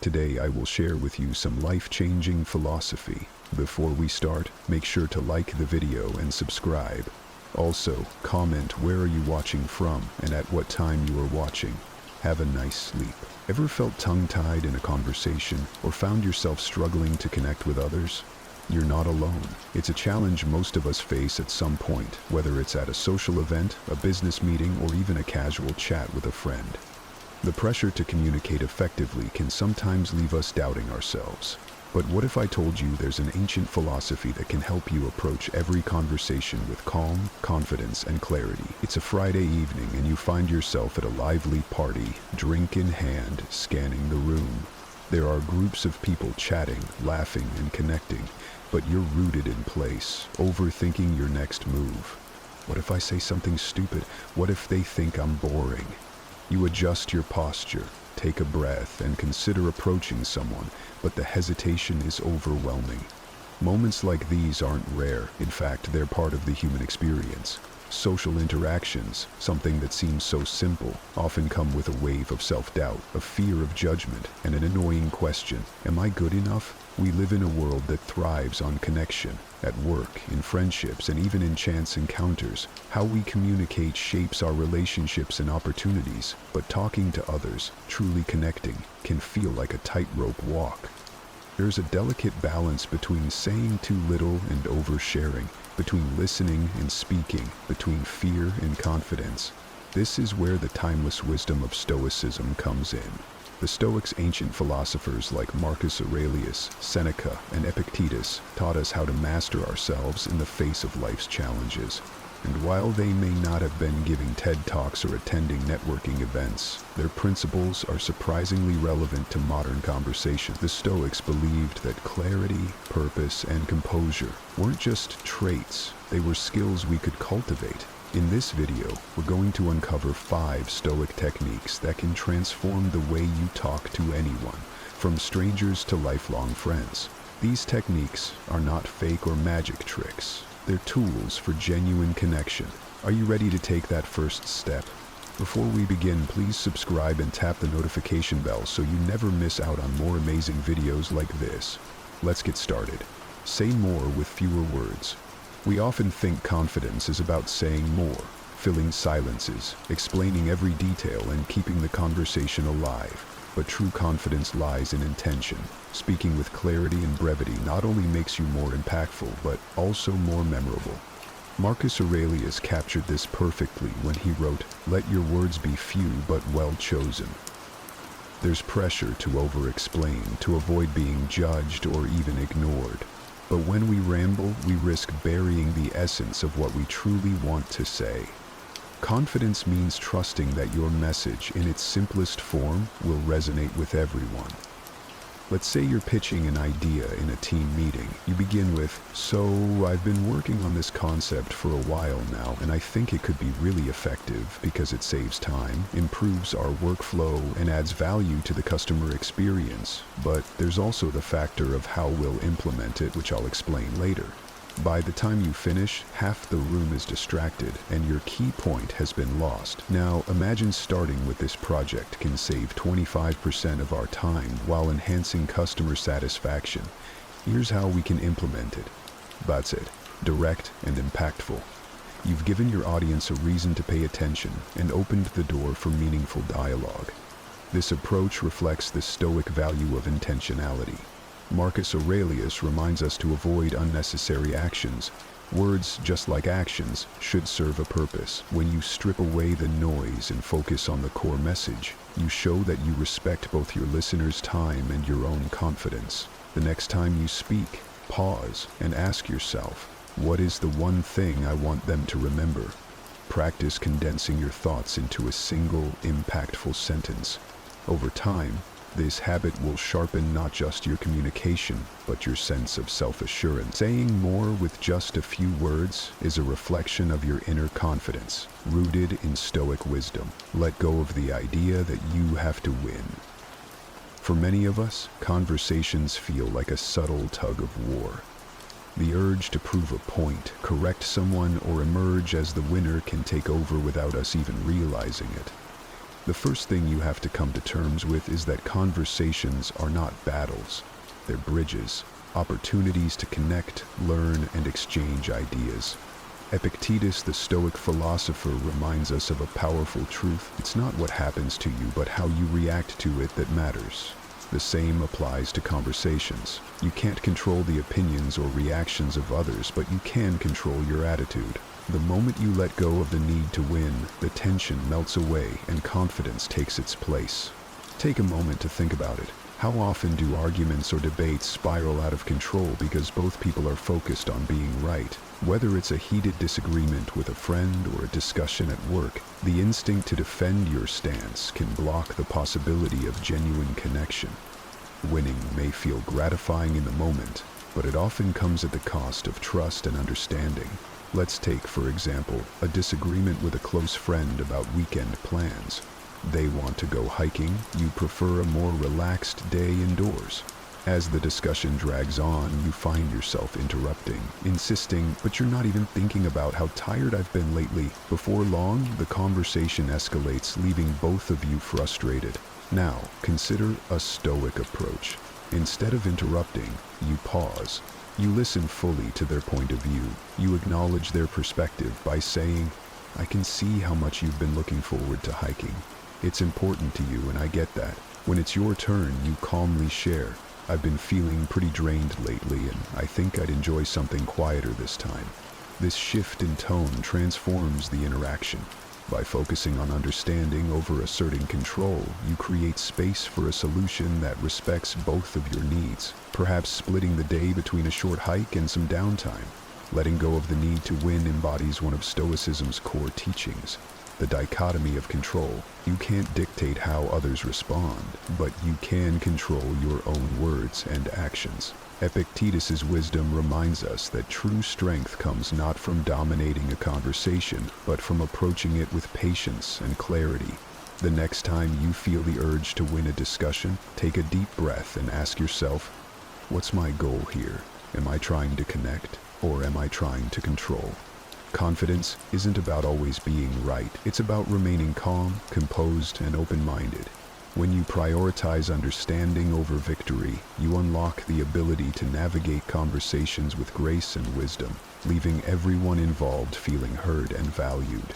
Today I will share with you some life-changing philosophy. Before we start, make sure to like the video and subscribe. Also, comment where are you watching from and at what time you are watching. Have a nice sleep. Ever felt tongue-tied in a conversation or found yourself struggling to connect with others? You're not alone. It's a challenge most of us face at some point, whether it's at a social event, a business meeting, or even a casual chat with a friend. The pressure to communicate effectively can sometimes leave us doubting ourselves. But what if I told you there's an ancient philosophy that can help you approach every conversation with calm, confidence, and clarity? It's a Friday evening and you find yourself at a lively party, drink in hand, scanning the room. There are groups of people chatting, laughing, and connecting, but you're rooted in place, overthinking your next move. What if I say something stupid? What if they think I'm boring? You adjust your posture, take a breath, and consider approaching someone, but the hesitation is overwhelming. Moments like these aren't rare. In fact, they're part of the human experience. Social interactions, something that seems so simple, often come with a wave of self-doubt, a fear of judgment, and an annoying question: am I good enough? We live in a world that thrives on connection. At work, in friendships, and even in chance encounters, how we communicate shapes our relationships and opportunities. But talking to others, truly connecting, can feel like a tightrope walk. There's a delicate balance between saying too little and oversharing, between listening and speaking, between fear and confidence. This is where the timeless wisdom of Stoicism comes in. The Stoics, ancient philosophers like Marcus Aurelius, Seneca, and Epictetus, taught us how to master ourselves in the face of life's challenges. And while they may not have been giving TED Talks or attending networking events, their principles are surprisingly relevant to modern conversation. The Stoics believed that clarity, purpose, and composure weren't just traits, they were skills we could cultivate. In this video, we're going to uncover 5 Stoic techniques that can transform the way you talk to anyone, from strangers to lifelong friends. These techniques are not fake or magic tricks. They're tools for genuine connection. Are you ready to take that first step? Before we begin, please subscribe and tap the notification bell so you never miss out on more amazing videos like this. Let's get started. Say more with fewer words. We often think confidence is about saying more, filling silences, explaining every detail, and keeping the conversation alive. But true confidence lies in intention. Speaking with clarity and brevity not only makes you more impactful, but also more memorable. Marcus Aurelius captured this perfectly when he wrote, "Let your words be few but well chosen." There's pressure to over-explain, to avoid being judged or even ignored. But when we ramble, we risk burying the essence of what we truly want to say. Confidence means trusting that your message, in its simplest form, will resonate with everyone. Let's say you're pitching an idea in a team meeting. You begin with, "So, I've been working on this concept for a while now, and I think it could be really effective because it saves time, improves our workflow, and adds value to the customer experience. But there's also the factor of how we'll implement it, which I'll explain later." By the time you finish, half the room is distracted, and your key point has been lost. Now, imagine starting with this project can save 25% of our time while enhancing customer satisfaction. Here's how we can implement it. That's it. Direct and impactful. You've given your audience a reason to pay attention and opened the door for meaningful dialogue. This approach reflects the Stoic value of intentionality. Marcus Aurelius reminds us to avoid unnecessary actions. Words, just like actions, should serve a purpose. When you strip away the noise and focus on the core message, you show that you respect both your listeners' time and your own confidence. The next time you speak, pause and ask yourself, what is the one thing I want them to remember? Practice condensing your thoughts into a single, impactful sentence. Over time, this habit will sharpen not just your communication, but your sense of self-assurance. Saying more with just a few words is a reflection of your inner confidence, rooted in Stoic wisdom. Let go of the idea that you have to win. For many of us, conversations feel like a subtle tug of war. The urge to prove a point, correct someone, or emerge as the winner can take over without us even realizing it. The first thing you have to come to terms with is that conversations are not battles. They're bridges, opportunities to connect, learn, and exchange ideas. Epictetus, the Stoic philosopher, reminds us of a powerful truth. It's not what happens to you, but how you react to it that matters. The same applies to conversations. You can't control the opinions or reactions of others, but you can control your attitude. The moment you let go of the need to win, the tension melts away and confidence takes its place. Take a moment to think about it. How often do arguments or debates spiral out of control because both people are focused on being right? Whether it's a heated disagreement with a friend or a discussion at work, the instinct to defend your stance can block the possibility of genuine connection. Winning may feel gratifying in the moment, but it often comes at the cost of trust and understanding. Let's take, for example, a disagreement with a close friend about weekend plans. They want to go hiking, you prefer a more relaxed day indoors. As the discussion drags on, you find yourself interrupting, insisting, but you're not even thinking about how tired I've been lately. Before long, the conversation escalates, leaving both of you frustrated. Now, consider a Stoic approach. Instead of interrupting, you pause. You listen fully to their point of view. You acknowledge their perspective by saying, "I can see how much you've been looking forward to hiking. It's important to you, and I get that." When it's your turn, you calmly share, "I've been feeling pretty drained lately, and I think I'd enjoy something quieter this time." This shift in tone transforms the interaction. By focusing on understanding over asserting control, you create space for a solution that respects both of your needs, perhaps splitting the day between a short hike and some downtime. Letting go of the need to win embodies one of Stoicism's core teachings, the dichotomy of control. You can't dictate how others respond, but you can control your own words and actions. Epictetus's wisdom reminds us that true strength comes not from dominating a conversation, but from approaching it with patience and clarity. The next time you feel the urge to win a discussion, take a deep breath and ask yourself, what's my goal here? Am I trying to connect, or am I trying to control? Confidence isn't about always being right. It's about remaining calm, composed, and open-minded. When you prioritize understanding over victory, you unlock the ability to navigate conversations with grace and wisdom, leaving everyone involved feeling heard and valued.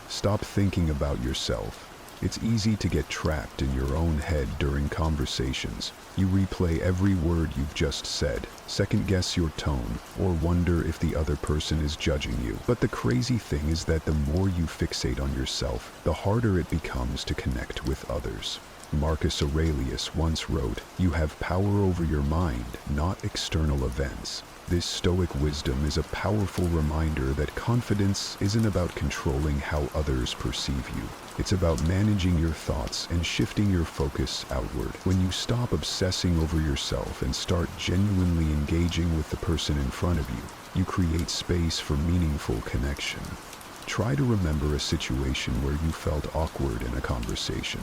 Stop thinking about yourself. It's easy to get trapped in your own head during conversations. You replay every word you've just said, second-guess your tone, or wonder if the other person is judging you. But the crazy thing is that the more you fixate on yourself, the harder it becomes to connect with others. Marcus Aurelius once wrote, "You have power over your mind, not external events." This Stoic wisdom is a powerful reminder that confidence isn't about controlling how others perceive you. It's about managing your thoughts and shifting your focus outward. When you stop obsessing over yourself and start genuinely engaging with the person in front of you, you create space for meaningful connection. Try to remember a situation where you felt awkward in a conversation.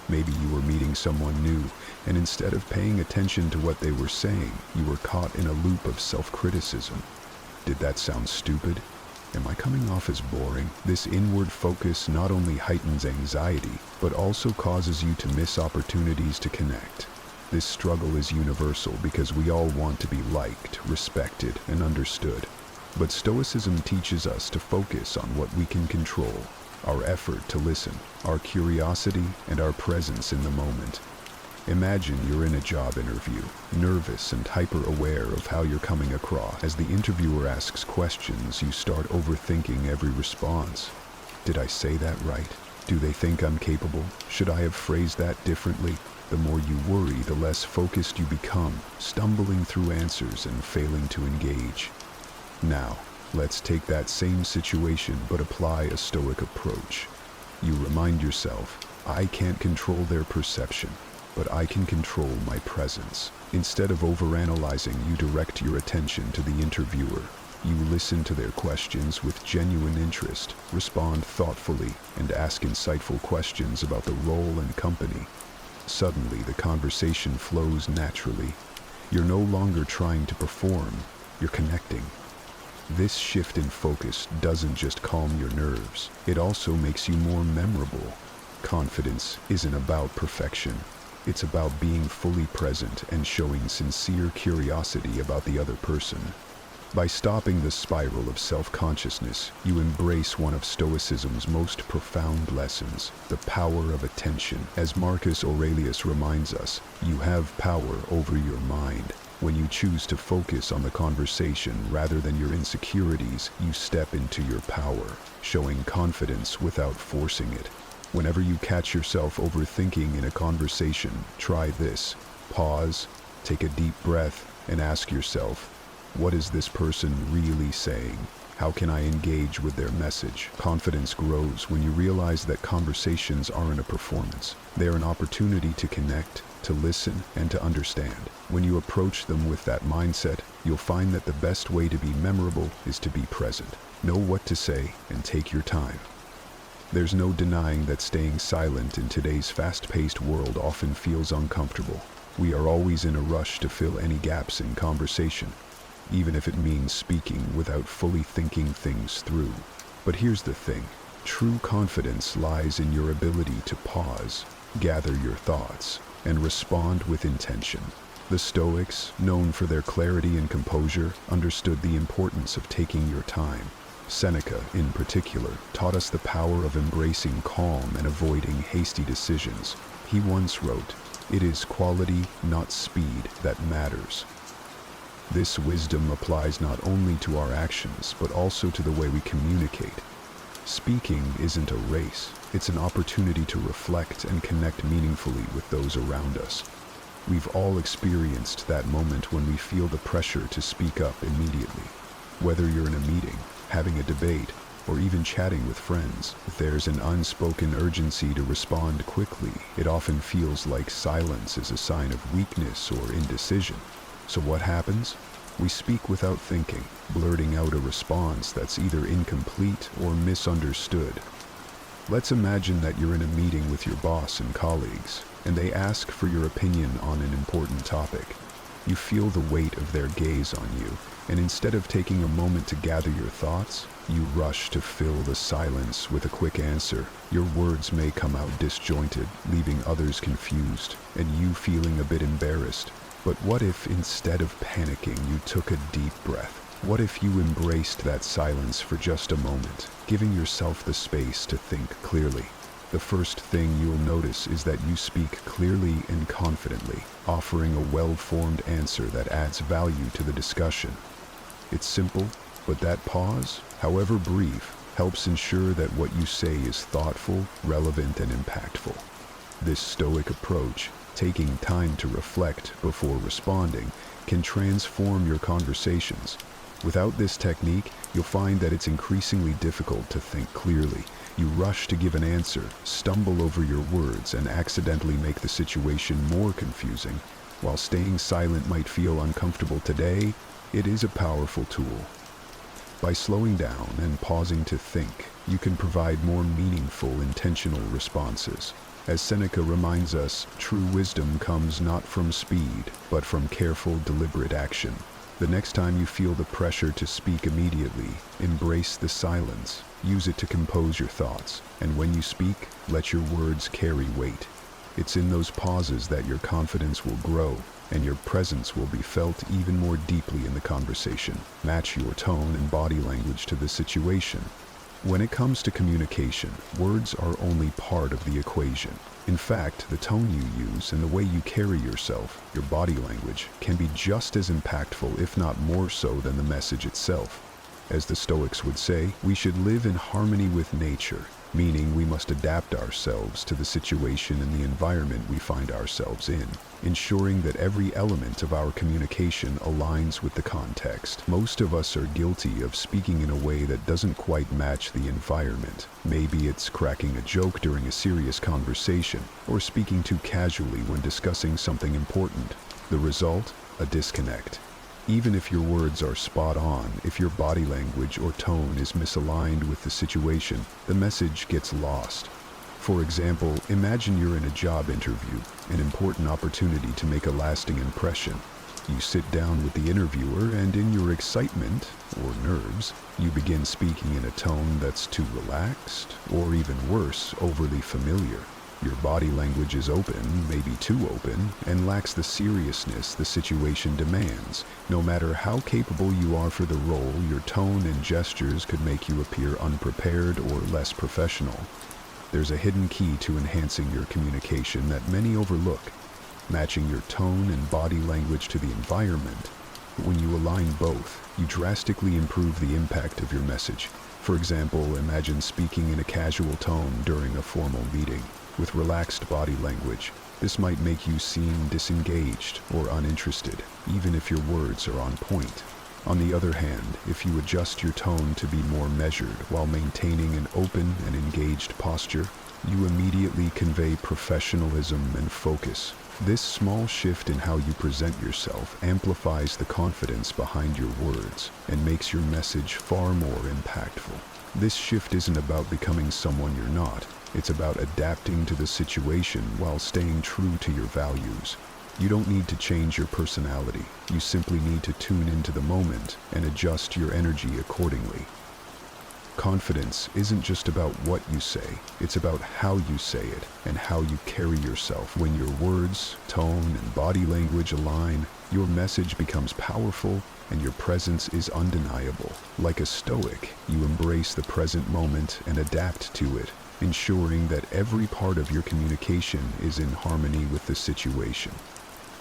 Maybe you were meeting someone new, and instead of paying attention to what they were saying, you were caught in a loop of self-criticism. Did that sound stupid? Am I coming off as boring? This inward focus not only heightens anxiety, but also causes you to miss opportunities to connect. This struggle is universal because we all want to be liked, respected, and understood. But Stoicism teaches us to focus on what we can control. Our effort to listen, our curiosity, and our presence in the moment. Imagine you're in a job interview, nervous and hyper-aware of how you're coming across. As the interviewer asks questions, you start overthinking every response. Did I say that right? Do they think I'm capable? Should I have phrased that differently? The more you worry, the less focused you become, stumbling through answers and failing to engage. Now, let's take that same situation but apply a Stoic approach. You remind yourself, I can't control their perception, but I can control my presence. Instead of overanalyzing, you direct your attention to the interviewer. You listen to their questions with genuine interest, respond thoughtfully, and ask insightful questions about the role and company. Suddenly, the conversation flows naturally. You're no longer trying to perform, you're connecting. This shift in focus doesn't just calm your nerves, it also makes you more memorable. Confidence isn't about perfection. It's about being fully present and showing sincere curiosity about the other person. By stopping the spiral of self-consciousness, you embrace one of Stoicism's most profound lessons, the power of attention. As Marcus Aurelius reminds us, you have power over your mind. When you choose to focus on the conversation rather than your insecurities, you step into your power, showing confidence without forcing it. Whenever you catch yourself overthinking in a conversation, try this. Pause, take a deep breath, and ask yourself, what is this person really saying? How can I engage with their message? Confidence grows when you realize that conversations aren't a performance. They are an opportunity to connect, to listen, and to understand. When you approach them with that mindset, you'll find that the best way to be memorable is to be present. Know what to say and take your time. There's no denying that staying silent in today's fast-paced world often feels uncomfortable. We are always in a rush to fill any gaps in conversation, even if it means speaking without fully thinking things through. But here's the thing. True confidence lies in your ability to pause, gather your thoughts, and respond with intention. The Stoics, known for their clarity and composure, understood the importance of taking your time. Seneca, in particular, taught us the power of embracing calm and avoiding hasty decisions. He once wrote, "It is quality, not speed, that matters." This wisdom applies not only to our actions, but also to the way we communicate. Speaking isn't a race. It's an opportunity to reflect and connect meaningfully with those around us. We've all experienced that moment when we feel the pressure to speak up immediately. Whether you're in a meeting, having a debate, or even chatting with friends, if there's an unspoken urgency to respond quickly, it often feels like silence is a sign of weakness or indecision. So what happens? We speak without thinking, blurting out a response that's either incomplete or misunderstood. Let's imagine that you're in a meeting with your boss and colleagues, and they ask for your opinion on an important topic. You feel the weight of their gaze on you, and instead of taking a moment to gather your thoughts, you rush to fill the silence with a quick answer. Your words may come out disjointed, leaving others confused, and you feeling a bit embarrassed. But what if instead of panicking, you took a deep breath? What if you embraced that silence for just a moment, giving yourself the space to think clearly? The first thing you'll notice is that you speak clearly and confidently, offering a well-formed answer that adds value to the discussion. It's simple, but that pause, however brief, helps ensure that what you say is thoughtful, relevant, and impactful. This Stoic approach, taking time to reflect before responding, can transform your conversations. Without this technique, you'll find that it's increasingly difficult to think clearly. You rush to give an answer, stumble over your words, and accidentally make the situation more confusing. While staying silent might feel uncomfortable today, it is a powerful tool. By slowing down and pausing to think, you can provide more meaningful, intentional responses. As Seneca reminds us, true wisdom comes not from speed, but from careful, deliberate action. The next time you feel the pressure to speak immediately, embrace the silence. Use it to compose your thoughts, and when you speak, let your words carry weight. It's in those pauses that your confidence will grow, and your presence will be felt even more deeply in the conversation. Match your tone and body language to the situation. When it comes to communication, words are only part of the equation. In fact, the tone you use and the way you carry yourself, your body language, can be just as impactful, if not more so, than the message itself. As the Stoics would say, we should live in harmony with nature, meaning we must adapt ourselves to the situation and the environment we find ourselves in, ensuring that every element of our communication aligns with the context. Most of us are guilty of speaking in a way that doesn't quite match the environment. Maybe it's cracking a joke during a serious conversation, or speaking too casually when discussing something important. The result? A disconnect. Even if your words are spot on, if your body language or tone is misaligned with the situation, the message gets lost. For example, imagine you're in a job interview, an important opportunity to make a lasting impression. You sit down with the interviewer, and in your excitement, or nerves, you begin speaking in a tone that's too relaxed, or even worse, overly familiar. Your body language is open, maybe too open, and lacks the seriousness the situation demands. No matter how capable you are for the role, your tone and gestures could make you appear unprepared or less professional. There's a hidden key to enhancing your communication that many overlook: matching your tone and body language to the environment. When you align both, you drastically improve the impact of your message. For example, imagine speaking in a casual tone during a formal meeting. With relaxed body language, this might make you seem disengaged or uninterested, even if your words are on point. On the other hand, if you adjust your tone to be more measured while maintaining an open and engaged posture, you immediately convey professionalism and focus. This small shift in how you present yourself amplifies the confidence behind your words and makes your message far more impactful. This shift isn't about becoming someone you're not. It's about adapting to the situation while staying true to your values. You don't need to change your personality. You simply need to tune into the moment and adjust your energy accordingly. Confidence isn't just about what you say, it's about how you say it and how you carry yourself. When your words, tone, and body language align, your message becomes powerful and your presence is undeniable. Like a Stoic, you embrace the present moment and adapt to it, ensuring that every part of your communication is in harmony with the situation.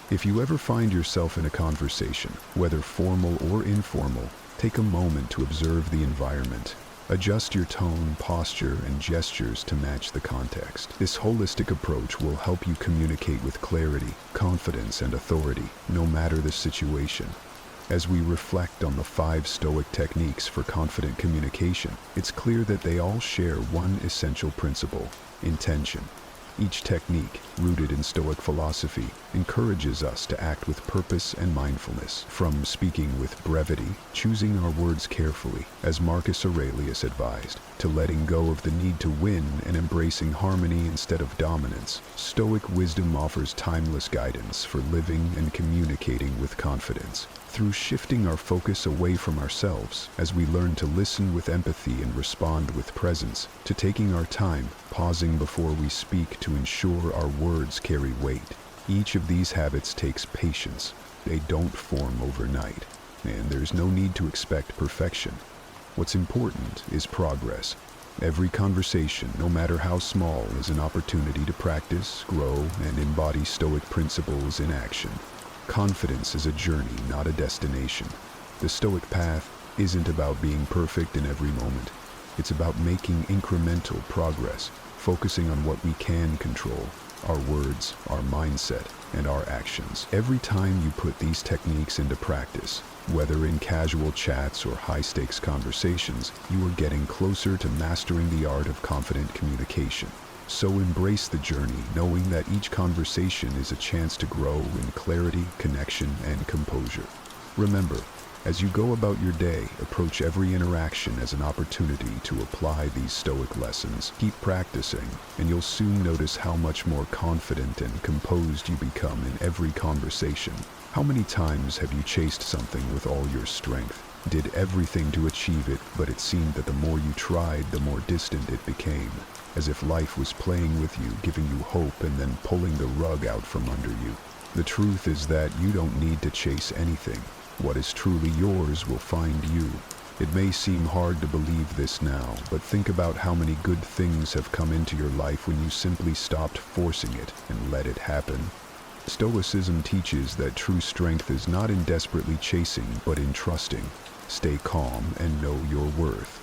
If you ever find yourself in a conversation, whether formal or informal, take a moment to observe the environment. Adjust your tone, posture, and gestures to match the context. This holistic approach will help you communicate with clarity, confidence, and authority, no matter the situation. As we reflect on the 5 Stoic techniques for confident communication, it's clear that they all share one essential principle: intention. Each technique, rooted in Stoic philosophy, encourages us to act with purpose and mindfulness. From speaking with brevity, choosing our words carefully, as Marcus Aurelius advised, to letting go of the need to win and embracing harmony instead of dominance, Stoic wisdom offers timeless guidance for living and communicating with confidence. Through shifting our focus away from ourselves, as we learn to listen with empathy and respond with presence, to taking our time, pausing before we speak to ensure our words carry weight. Each of these habits takes patience. They don't form overnight, and there's no need to expect perfection. What's important is progress. Every conversation, no matter how small, is an opportunity to practice, grow, and embody Stoic principles in action. Confidence is a journey, not a destination. The Stoic path isn't about being perfect in every moment. It's about making incremental progress, focusing on what we can control: our words, our mindset, and our actions. Every time you put these techniques into practice, whether in casual chats or high-stakes conversations, you are getting closer to mastering the art of confident communication. So embrace the journey, knowing that each conversation is a chance to grow in clarity, connection, and composure. Remember, as you go about your day, approach every interaction as an opportunity to apply these Stoic lessons. Keep practicing, and you'll soon notice how much more confident and composed you become in every conversation. How many times have you chased something with all your strength, did everything to achieve it, but it seemed that the more you tried, the more distant it became, as if life was playing with you, giving you hope and then pulling the rug out from under you? The truth is that you don't need to chase anything. What is truly yours will find you. It may seem hard to believe this now, but think about how many good things have come into your life when you simply stopped forcing it and let it happen. Stoicism teaches that true strength is not in desperately chasing, but in trusting. Stay calm and know your worth.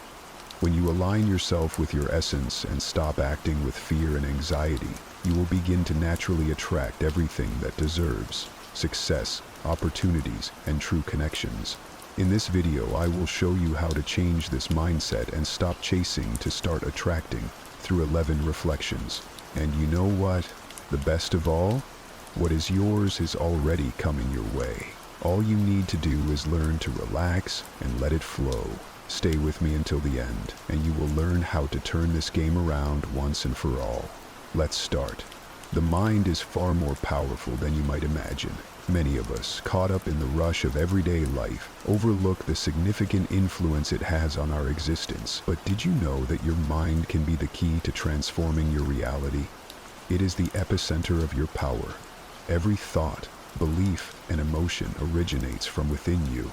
When you align yourself with your essence and stop acting with fear and anxiety, you will begin to naturally attract everything that deserves: success, opportunities, and true connections. In this video, I will show you how to change this mindset and stop chasing to start attracting through 11 reflections. And you know what? The best of all? What is yours is already coming your way. All you need to do is learn to relax and let it flow. Stay with me until the end, and you will learn how to turn this game around once and for all. Let's start. The mind is far more powerful than you might imagine. Many of us, caught up in the rush of everyday life, overlook the significant influence it has on our existence. But did you know that your mind can be the key to transforming your reality? It is the epicenter of your power. Every thought, belief, and emotion originates from within you.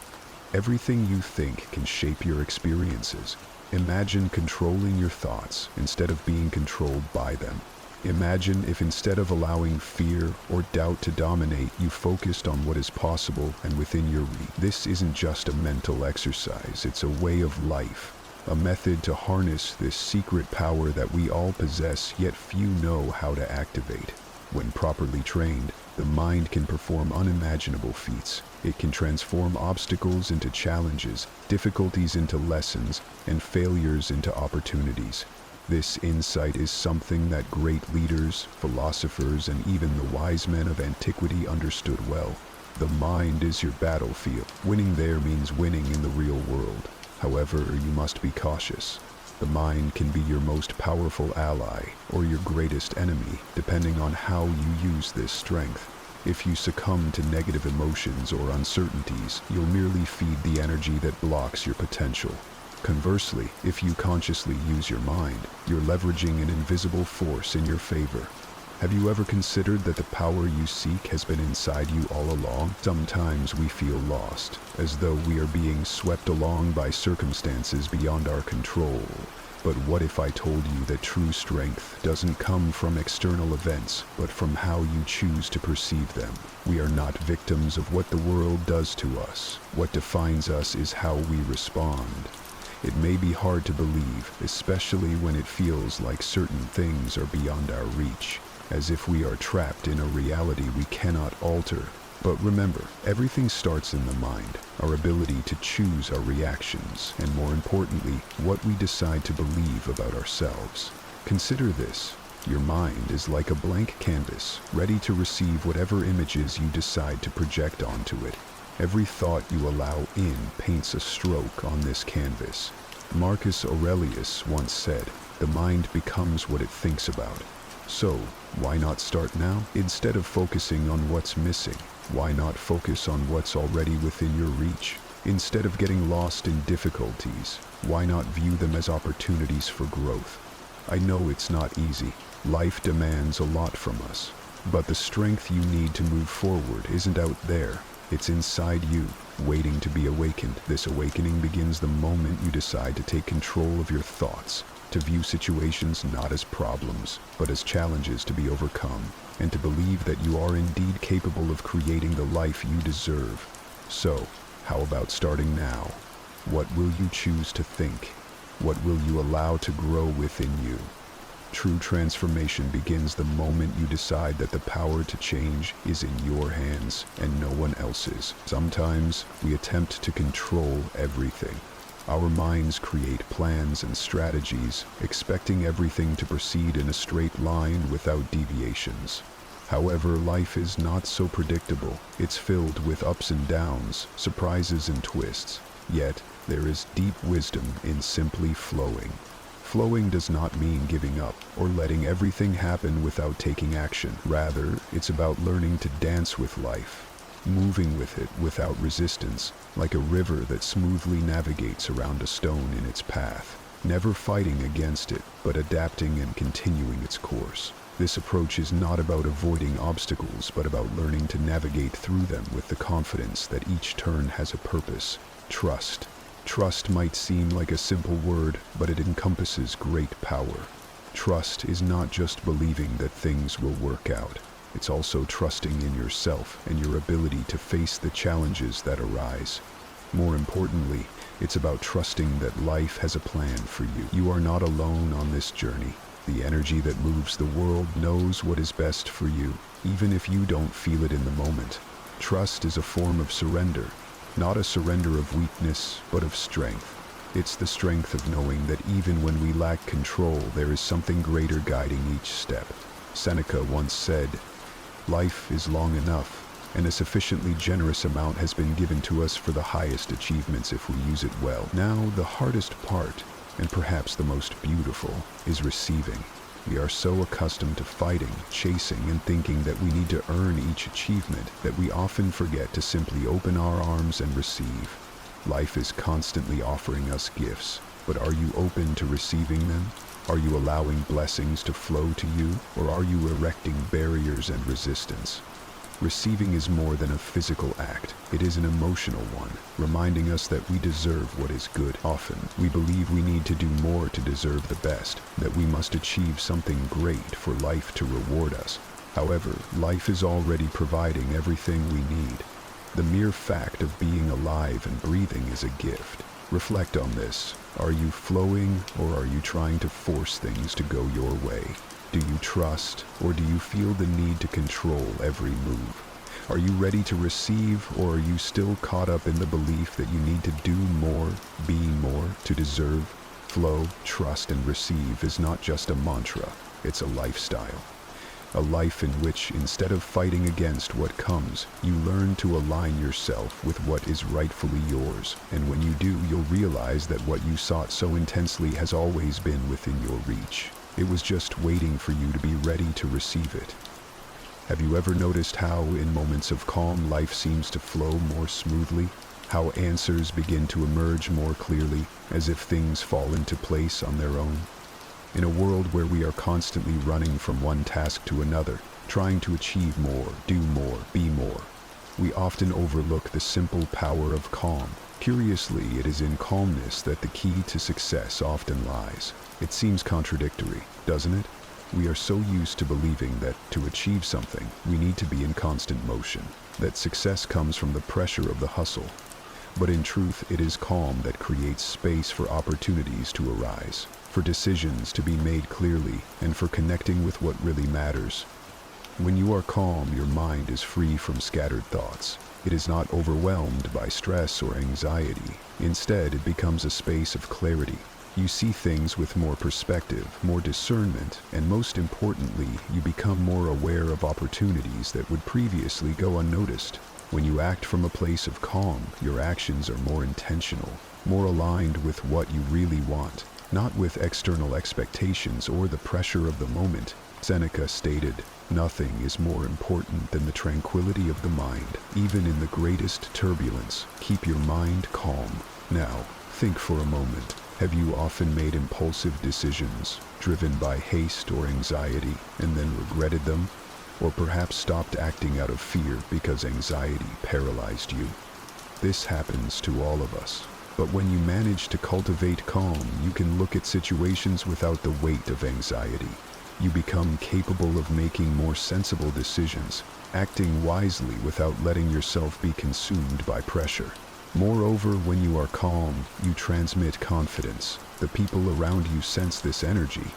Everything you think can shape your experiences. Imagine controlling your thoughts instead of being controlled by them. Imagine if instead of allowing fear or doubt to dominate, you focused on what is possible and within your reach. This isn't just a mental exercise, it's a way of life, a method to harness this secret power that we all possess, yet few know how to activate. When properly trained, the mind can perform unimaginable feats. It can transform obstacles into challenges, difficulties into lessons, and failures into opportunities. This insight is something that great leaders, philosophers, and even the wise men of antiquity understood well. The mind is your battlefield. Winning there means winning in the real world. However, you must be cautious. The mind can be your most powerful ally or your greatest enemy, depending on how you use this strength. If you succumb to negative emotions or uncertainties, you'll merely feed the energy that blocks your potential. Conversely, if you consciously use your mind, you're leveraging an invisible force in your favor. Have you ever considered that the power you seek has been inside you all along? Sometimes we feel lost, as though we are being swept along by circumstances beyond our control. But what if I told you that true strength doesn't come from external events, but from how you choose to perceive them? We are not victims of what the world does to us. What defines us is how we respond. It may be hard to believe, especially when it feels like certain things are beyond our reach, as if we are trapped in a reality we cannot alter. But remember, everything starts in the mind, our ability to choose our reactions, and more importantly, what we decide to believe about ourselves. Consider this. Your mind is like a blank canvas, ready to receive whatever images you decide to project onto it. Every thought you allow in paints a stroke on this canvas. Marcus Aurelius once said, "The mind becomes what it thinks about." So, why not start now? Instead of focusing on what's missing, why not focus on what's already within your reach? Instead of getting lost in difficulties, why not view them as opportunities for growth? I know it's not easy. Life demands a lot from us. But the strength you need to move forward isn't out there. It's inside you, waiting to be awakened. This awakening begins the moment you decide to take control of your thoughts, to view situations not as problems, but as challenges to be overcome, and to believe that you are indeed capable of creating the life you deserve. So, how about starting now? What will you choose to think? What will you allow to grow within you? True transformation begins the moment you decide that the power to change is in your hands and no one else's. Sometimes we attempt to control everything. Our minds create plans and strategies, expecting everything to proceed in a straight line without deviations. However, life is not so predictable. It's filled with ups and downs, surprises and twists. Yet, there is deep wisdom in simply flowing. Flowing does not mean giving up or letting everything happen without taking action. Rather, it's about learning to dance with life, moving with it without resistance, like a river that smoothly navigates around a stone in its path, never fighting against it, but adapting and continuing its course. This approach is not about avoiding obstacles, but about learning to navigate through them with the confidence that each turn has a purpose. Trust. Trust might seem like a simple word, but it encompasses great power. Trust is not just believing that things will work out. It's also trusting in yourself and your ability to face the challenges that arise. More importantly, it's about trusting that life has a plan for you. You are not alone on this journey. The energy that moves the world knows what is best for you, even if you don't feel it in the moment. Trust is a form of surrender. Not a surrender of weakness, but of strength. It's the strength of knowing that even when we lack control, there is something greater guiding each step. Seneca once said, "Life is long enough, and a sufficiently generous amount has been given to us for the highest achievements if we use it well." Now, the hardest part, and perhaps the most beautiful, is receiving. We are so accustomed to fighting, chasing, and thinking that we need to earn each achievement that we often forget to simply open our arms and receive. Life is constantly offering us gifts, but are you open to receiving them? Are you allowing blessings to flow to you, or are you erecting barriers and resistance? Receiving is more than a physical act. It is an emotional one, reminding us that we deserve what is good. Often, we believe we need to do more to deserve the best, that we must achieve something great for life to reward us. However, life is already providing everything we need. The mere fact of being alive and breathing is a gift. Reflect on this. Are you flowing, or are you trying to force things to go your way? Do you trust, or do you feel the need to control every move? Are you ready to receive, or are you still caught up in the belief that you need to do more, be more, to deserve? Flow, trust, and receive is not just a mantra, it's a lifestyle. A life in which, instead of fighting against what comes, you learn to align yourself with what is rightfully yours. And when you do, you'll realize that what you sought so intensely has always been within your reach. It was just waiting for you to be ready to receive it. Have you ever noticed how, in moments of calm, life seems to flow more smoothly? How answers begin to emerge more clearly, as if things fall into place on their own? In a world where we are constantly running from one task to another, trying to achieve more, do more, be more, we often overlook the simple power of calm. Curiously, it is in calmness that the key to success often lies. It seems contradictory, doesn't it? We are so used to believing that to achieve something, we need to be in constant motion, that success comes from the pressure of the hustle. But in truth, it is calm that creates space for opportunities to arise, for decisions to be made clearly, and for connecting with what really matters. When you are calm, your mind is free from scattered thoughts. It is not overwhelmed by stress or anxiety. Instead, it becomes a space of clarity. You see things with more perspective, more discernment, and most importantly, you become more aware of opportunities that would previously go unnoticed. When you act from a place of calm, your actions are more intentional, more aligned with what you really want, not with external expectations or the pressure of the moment. Seneca stated, "Nothing is more important than the tranquility of the mind. Even in the greatest turbulence, keep your mind calm." Now, think for a moment. Have you often made impulsive decisions, driven by haste or anxiety, and then regretted them? Or perhaps stopped acting out of fear because anxiety paralyzed you? This happens to all of us. But when you manage to cultivate calm, you can look at situations without the weight of anxiety. You become capable of making more sensible decisions, acting wisely without letting yourself be consumed by pressure. Moreover, when you are calm, you transmit confidence. The people around you sense this energy.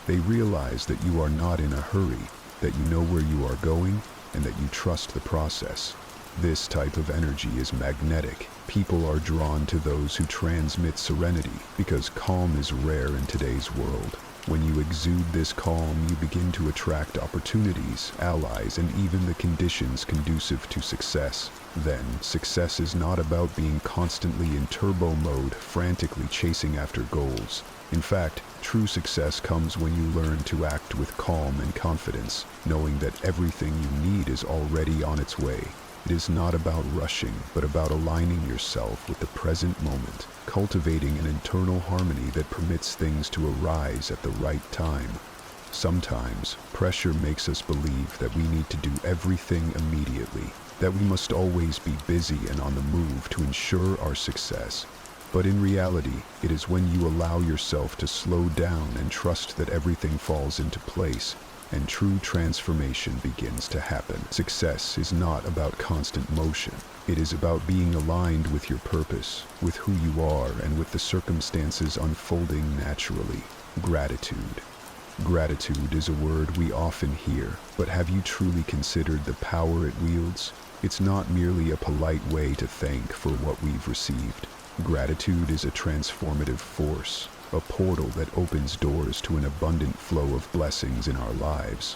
They realize that you are not in a hurry, that you know where you are going, and that you trust the process. This type of energy is magnetic. People are drawn to those who transmit serenity, because calm is rare in today's world. When you exude this calm, you begin to attract opportunities, allies, and even the conditions conducive to success. Then, success is not about being constantly in turbo mode, frantically chasing after goals. In fact, true success comes when you learn to act with calm and confidence, knowing that everything you need is already on its way. It is not about rushing, but about aligning yourself with the present moment, cultivating an internal harmony that permits things to arise at the right time. Sometimes, pressure makes us believe that we need to do everything immediately, that we must always be busy and on the move to ensure our success. But in reality, it is when you allow yourself to slow down and trust that everything falls into place, and true transformation begins to happen. Success is not about constant motion. It is about being aligned with your purpose, with who you are, and with the circumstances unfolding naturally. Gratitude. Gratitude is a word we often hear, but have you truly considered the power it wields? It's not merely a polite way to thank for what we've received. Gratitude is a transformative force, a portal that opens doors to an abundant flow of blessings in our lives.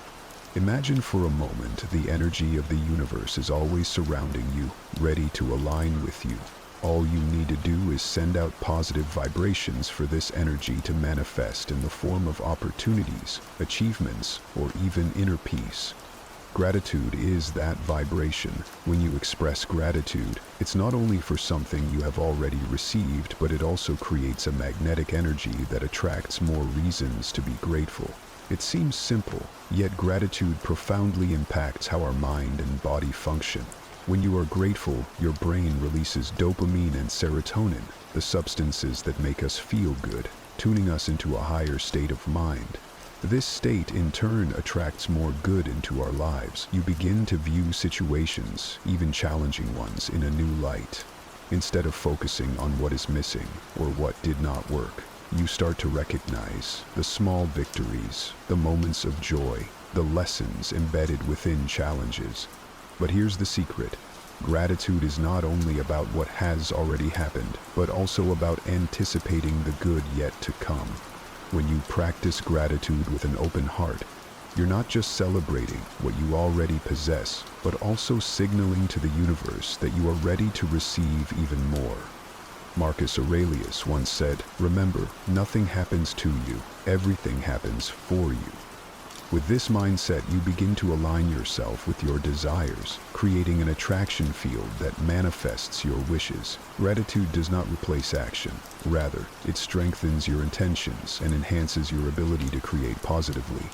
Imagine for a moment the energy of the universe is always surrounding you, ready to align with you. All you need to do is send out positive vibrations for this energy to manifest in the form of opportunities, achievements, or even inner peace. Gratitude is that vibration. When you express gratitude, it's not only for something you have already received, but it also creates a magnetic energy that attracts more reasons to be grateful. It seems simple, yet gratitude profoundly impacts how our mind and body function. When you are grateful, your brain releases dopamine and serotonin, the substances that make us feel good, tuning us into a higher state of mind. This state in turn attracts more good into our lives. You begin to view situations, even challenging ones, in a new light. Instead of focusing on what is missing or what did not work, you start to recognize the small victories, the moments of joy, the lessons embedded within challenges. But here's the secret. Gratitude is not only about what has already happened, but also about anticipating the good yet to come. When you practice gratitude with an open heart, you're not just celebrating what you already possess, but also signaling to the universe that you are ready to receive even more. Marcus Aurelius once said, "Remember, nothing happens to you, everything happens for you." With this mindset, you begin to align yourself with your desires, creating an attraction field that manifests your wishes. Gratitude does not replace action. Rather, it strengthens your intentions and enhances your ability to create positively.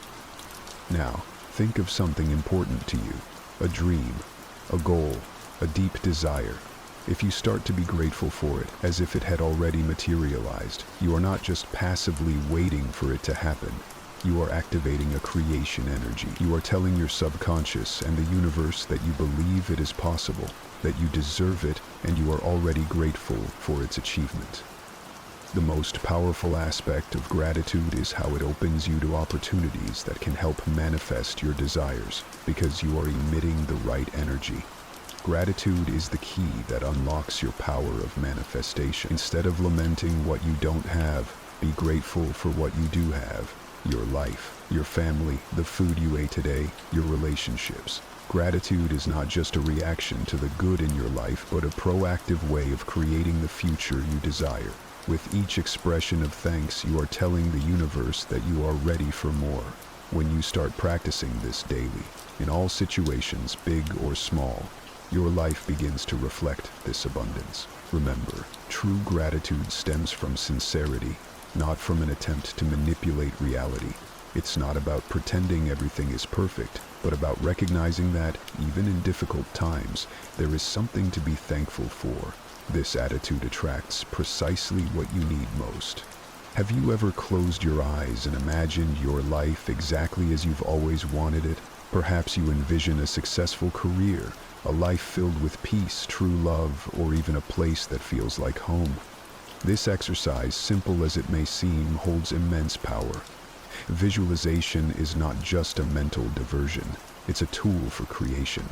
Now, think of something important to you, a dream, a goal, a deep desire. If you start to be grateful for it, as if it had already materialized, you are not just passively waiting for it to happen. You are activating a creation energy. You are telling your subconscious and the universe that you believe it is possible, that you deserve it, and you are already grateful for its achievement. The most powerful aspect of gratitude is how it opens you to opportunities that can help manifest your desires, because you are emitting the right energy. Gratitude is the key that unlocks your power of manifestation. Instead of lamenting what you don't have, be grateful for what you do have. Your life, your family, the food you ate today, your relationships. Gratitude is not just a reaction to the good in your life, but a proactive way of creating the future you desire. With each expression of thanks, you are telling the universe that you are ready for more. When you start practicing this daily, in all situations, big or small, your life begins to reflect this abundance. Remember, true gratitude stems from sincerity, not from an attempt to manipulate reality. It's not about pretending everything is perfect, but about recognizing that, even in difficult times, there is something to be thankful for. This attitude attracts precisely what you need most. Have you ever closed your eyes and imagined your life exactly as you've always wanted it? Perhaps you envision a successful career, a life filled with peace, true love, or even a place that feels like home. This exercise, simple as it may seem, holds immense power. Visualization is not just a mental diversion, it's a tool for creation.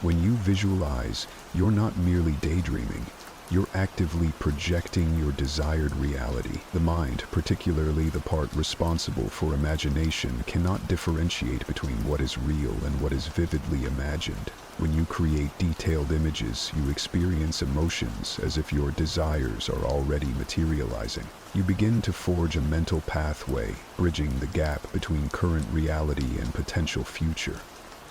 When you visualize, you're not merely daydreaming, you're actively projecting your desired reality. The mind, particularly the part responsible for imagination, cannot differentiate between what is real and what is vividly imagined. When you create detailed images, you experience emotions as if your desires are already materializing. You begin to forge a mental pathway, bridging the gap between current reality and potential future.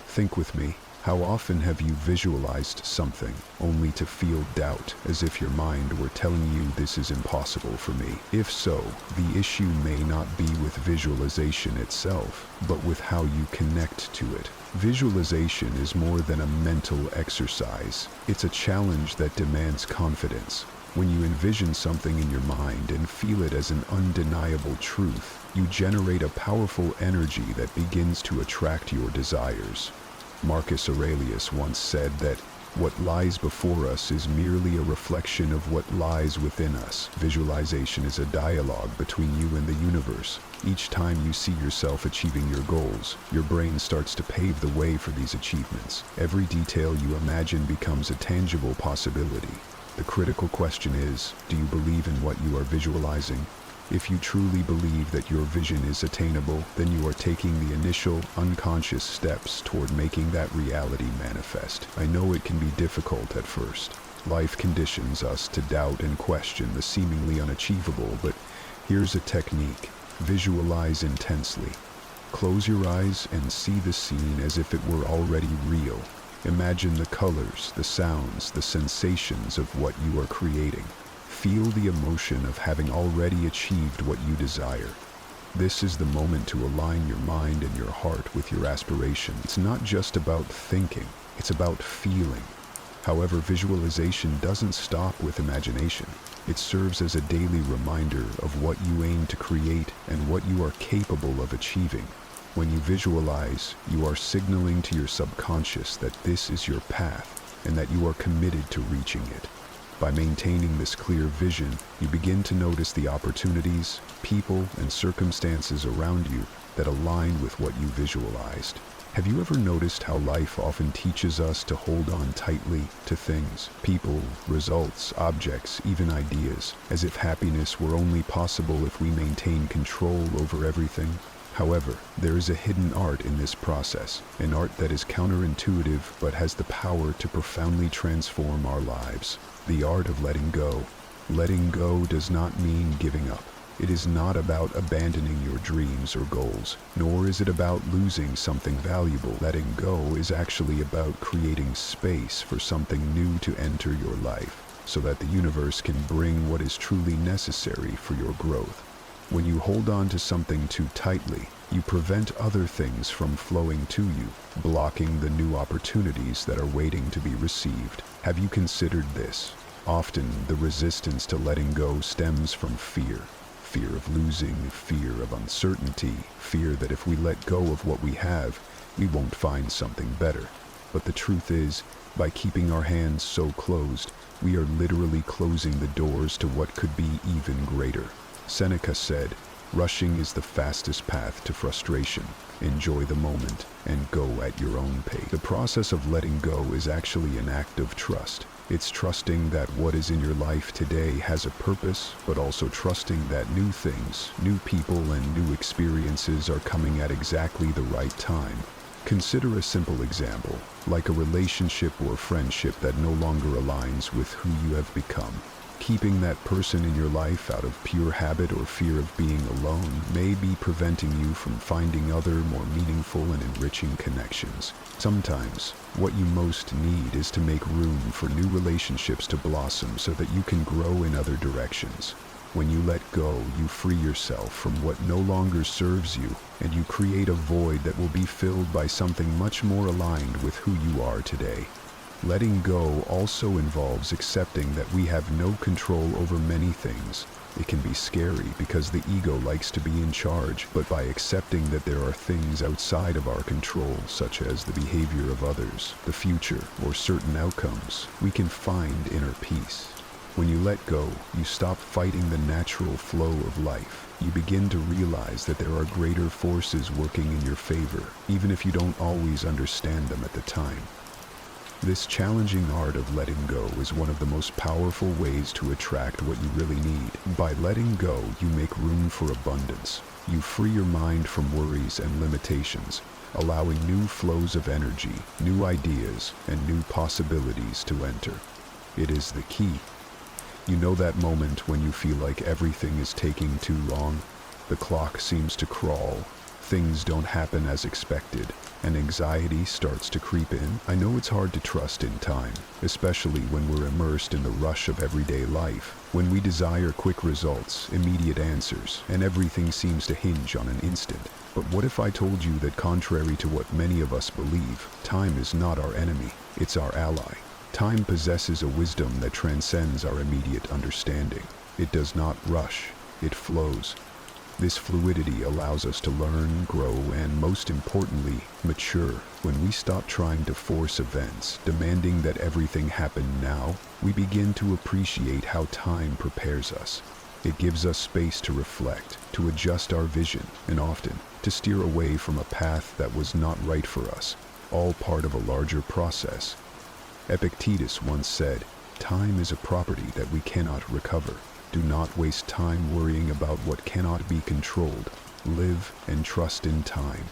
Think with me. How often have you visualized something only to feel doubt, as if your mind were telling you this is impossible for me? If so, the issue may not be with visualization itself, but with how you connect to it. Visualization is more than a mental exercise. It's a challenge that demands confidence. When you envision something in your mind and feel it as an undeniable truth, you generate a powerful energy that begins to attract your desires. Marcus Aurelius once said that what lies before us is merely a reflection of what lies within us. Visualization is a dialogue between you and the universe. Each time you see yourself achieving your goals, your brain starts to pave the way for these achievements. Every detail you imagine becomes a tangible possibility. The critical question is, do you believe in what you are visualizing? If you truly believe that your vision is attainable, then you are taking the initial, unconscious steps toward making that reality manifest. I know it can be difficult at first. Life conditions us to doubt and question the seemingly unachievable, but here's a technique. Visualize intensely. Close your eyes and see the scene as if it were already real. Imagine the colors, the sounds, the sensations of what you are creating. Feel the emotion of having already achieved what you desire. This is the moment to align your mind and your heart with your aspiration. It's not just about thinking, it's about feeling. However, visualization doesn't stop with imagination. It serves as a daily reminder of what you aim to create and what you are capable of achieving. When you visualize, you are signaling to your subconscious that this is your path and that you are committed to reaching it. By maintaining this clear vision, you begin to notice the opportunities, people, and circumstances around you that align with what you visualized. Have you ever noticed how life often teaches us to hold on tightly to things, people, results, objects, even ideas, as if happiness were only possible if we maintain control over everything? However, there is a hidden art in this process, an art that is counterintuitive but has the power to profoundly transform our lives. The art of letting go. Letting go does not mean giving up. It is not about abandoning your dreams or goals, nor is it about losing something valuable. Letting go is actually about creating space for something new to enter your life, so that the universe can bring what is truly necessary for your growth. When you hold on to something too tightly, you prevent other things from flowing to you, blocking the new opportunities that are waiting to be received. Have you considered this? Often, the resistance to letting go stems from fear. Fear of losing, fear of uncertainty, fear that if we let go of what we have, we won't find something better. But the truth is, by keeping our hands so closed, we are literally closing the doors to what could be even greater. Seneca said, "Rushing is the fastest path to frustration. Enjoy the moment and go at your own pace." The process of letting go is actually an act of trust. It's trusting that what is in your life today has a purpose, but also trusting that new things, new people, and new experiences are coming at exactly the right time. Consider a simple example, like a relationship or friendship that no longer aligns with who you have become. Keeping that person in your life out of pure habit or fear of being alone may be preventing you from finding other, more meaningful and enriching connections. Sometimes, what you most need is to make room for new relationships to blossom so that you can grow in other directions. When you let go, you free yourself from what no longer serves you, and you create a void that will be filled by something much more aligned with who you are today. Letting go also involves accepting that we have no control over many things. It can be scary because the ego likes to be in charge, but by accepting that there are things outside of our control, such as the behavior of others, the future, or certain outcomes, we can find inner peace. When you let go, you stop fighting the natural flow of life. You begin to realize that there are greater forces working in your favor, even if you don't always understand them at the time. This challenging art of letting go is one of the most powerful ways to attract what you really need. By letting go, you make room for abundance. You free your mind from worries and limitations, allowing new flows of energy, new ideas, and new possibilities to enter. It is the key. You know that moment when you feel like everything is taking too long? The clock seems to crawl. Things don't happen as expected, and anxiety starts to creep in. I know it's hard to trust in time, especially when we're immersed in the rush of everyday life, when we desire quick results, immediate answers, and everything seems to hinge on an instant. But what if I told you that contrary to what many of us believe, time is not our enemy, it's our ally. Time possesses a wisdom that transcends our immediate understanding. It does not rush, it flows. This fluidity allows us to learn, grow, and most importantly, mature. When we stop trying to force events, demanding that everything happen now, we begin to appreciate how time prepares us. It gives us space to reflect, to adjust our vision, and often to steer away from a path that was not right for us, all part of a larger process. Epictetus once said, "Time is a property that we cannot recover." Do not waste time worrying about what cannot be controlled. Live and trust in time.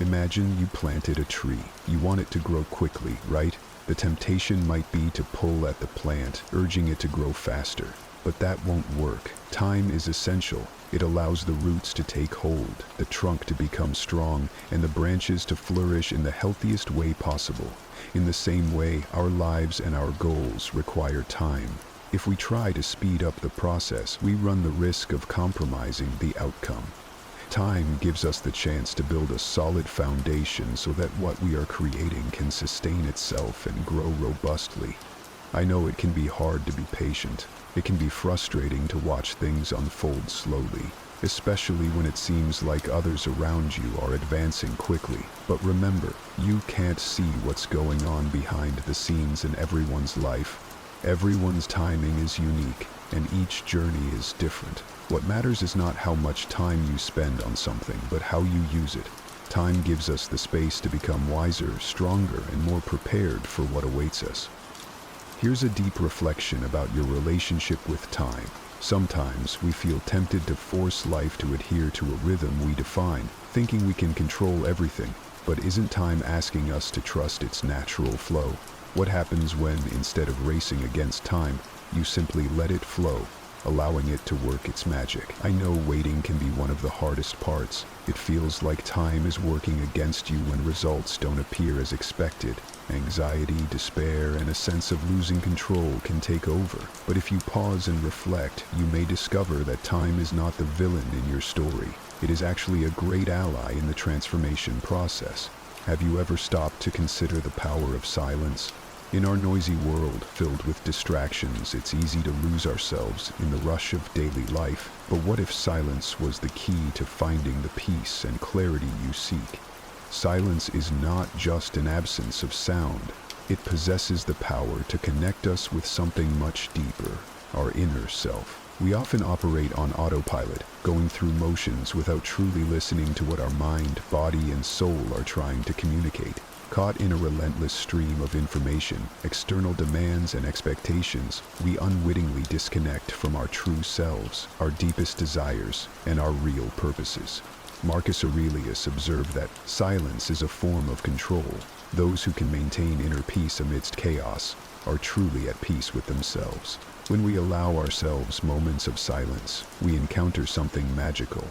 Imagine you planted a tree. You want it to grow quickly, right? The temptation might be to pull at the plant, urging it to grow faster. But that won't work. Time is essential. It allows the roots to take hold, the trunk to become strong, and the branches to flourish in the healthiest way possible. In the same way, our lives and our goals require time. If we try to speed up the process, we run the risk of compromising the outcome. Time gives us the chance to build a solid foundation so that what we are creating can sustain itself and grow robustly. I know it can be hard to be patient. It can be frustrating to watch things unfold slowly, especially when it seems like others around you are advancing quickly. But remember, you can't see what's going on behind the scenes in everyone's life. Everyone's timing is unique, and each journey is different. What matters is not how much time you spend on something, but how you use it. Time gives us the space to become wiser, stronger, and more prepared for what awaits us. Here's a deep reflection about your relationship with time. Sometimes we feel tempted to force life to adhere to a rhythm we define, thinking we can control everything. But isn't time asking us to trust its natural flow? What happens when, instead of racing against time, you simply let it flow, allowing it to work its magic? I know waiting can be one of the hardest parts. It feels like time is working against you when results don't appear as expected. Anxiety, despair, and a sense of losing control can take over. But if you pause and reflect, you may discover that time is not the villain in your story. It is actually a great ally in the transformation process. Have you ever stopped to consider the power of silence? In our noisy world, filled with distractions, it's easy to lose ourselves in the rush of daily life. But what if silence was the key to finding the peace and clarity you seek? Silence is not just an absence of sound. It possesses the power to connect us with something much deeper, our inner self. We often operate on autopilot, going through motions without truly listening to what our mind, body, and soul are trying to communicate. Caught in a relentless stream of information, external demands, and expectations, we unwittingly disconnect from our true selves, our deepest desires, and our real purposes. Marcus Aurelius observed that silence is a form of control. Those who can maintain inner peace amidst chaos are truly at peace with themselves. When we allow ourselves moments of silence, we encounter something magical.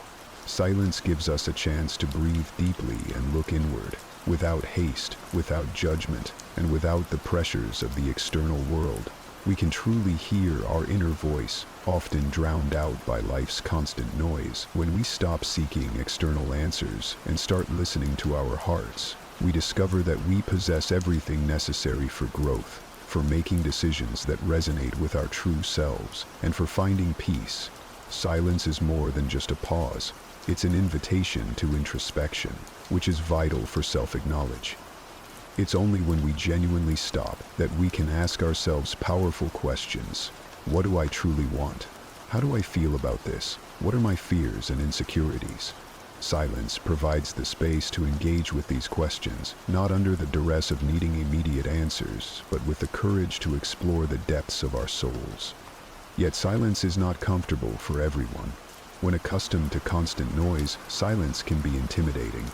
Silence gives us a chance to breathe deeply and look inward, without haste, without judgment, and without the pressures of the external world. We can truly hear our inner voice, often drowned out by life's constant noise. When we stop seeking external answers and start listening to our hearts, we discover that we possess everything necessary for growth, for making decisions that resonate with our true selves, and for finding peace. Silence is more than just a pause. It's an invitation to introspection, which is vital for self-acknowledge. It's only when we genuinely stop that we can ask ourselves powerful questions. What do I truly want? How do I feel about this? What are my fears and insecurities? Silence provides the space to engage with these questions, not under the duress of needing immediate answers, but with the courage to explore the depths of our souls. Yet silence is not comfortable for everyone. When accustomed to constant noise, silence can be intimidating.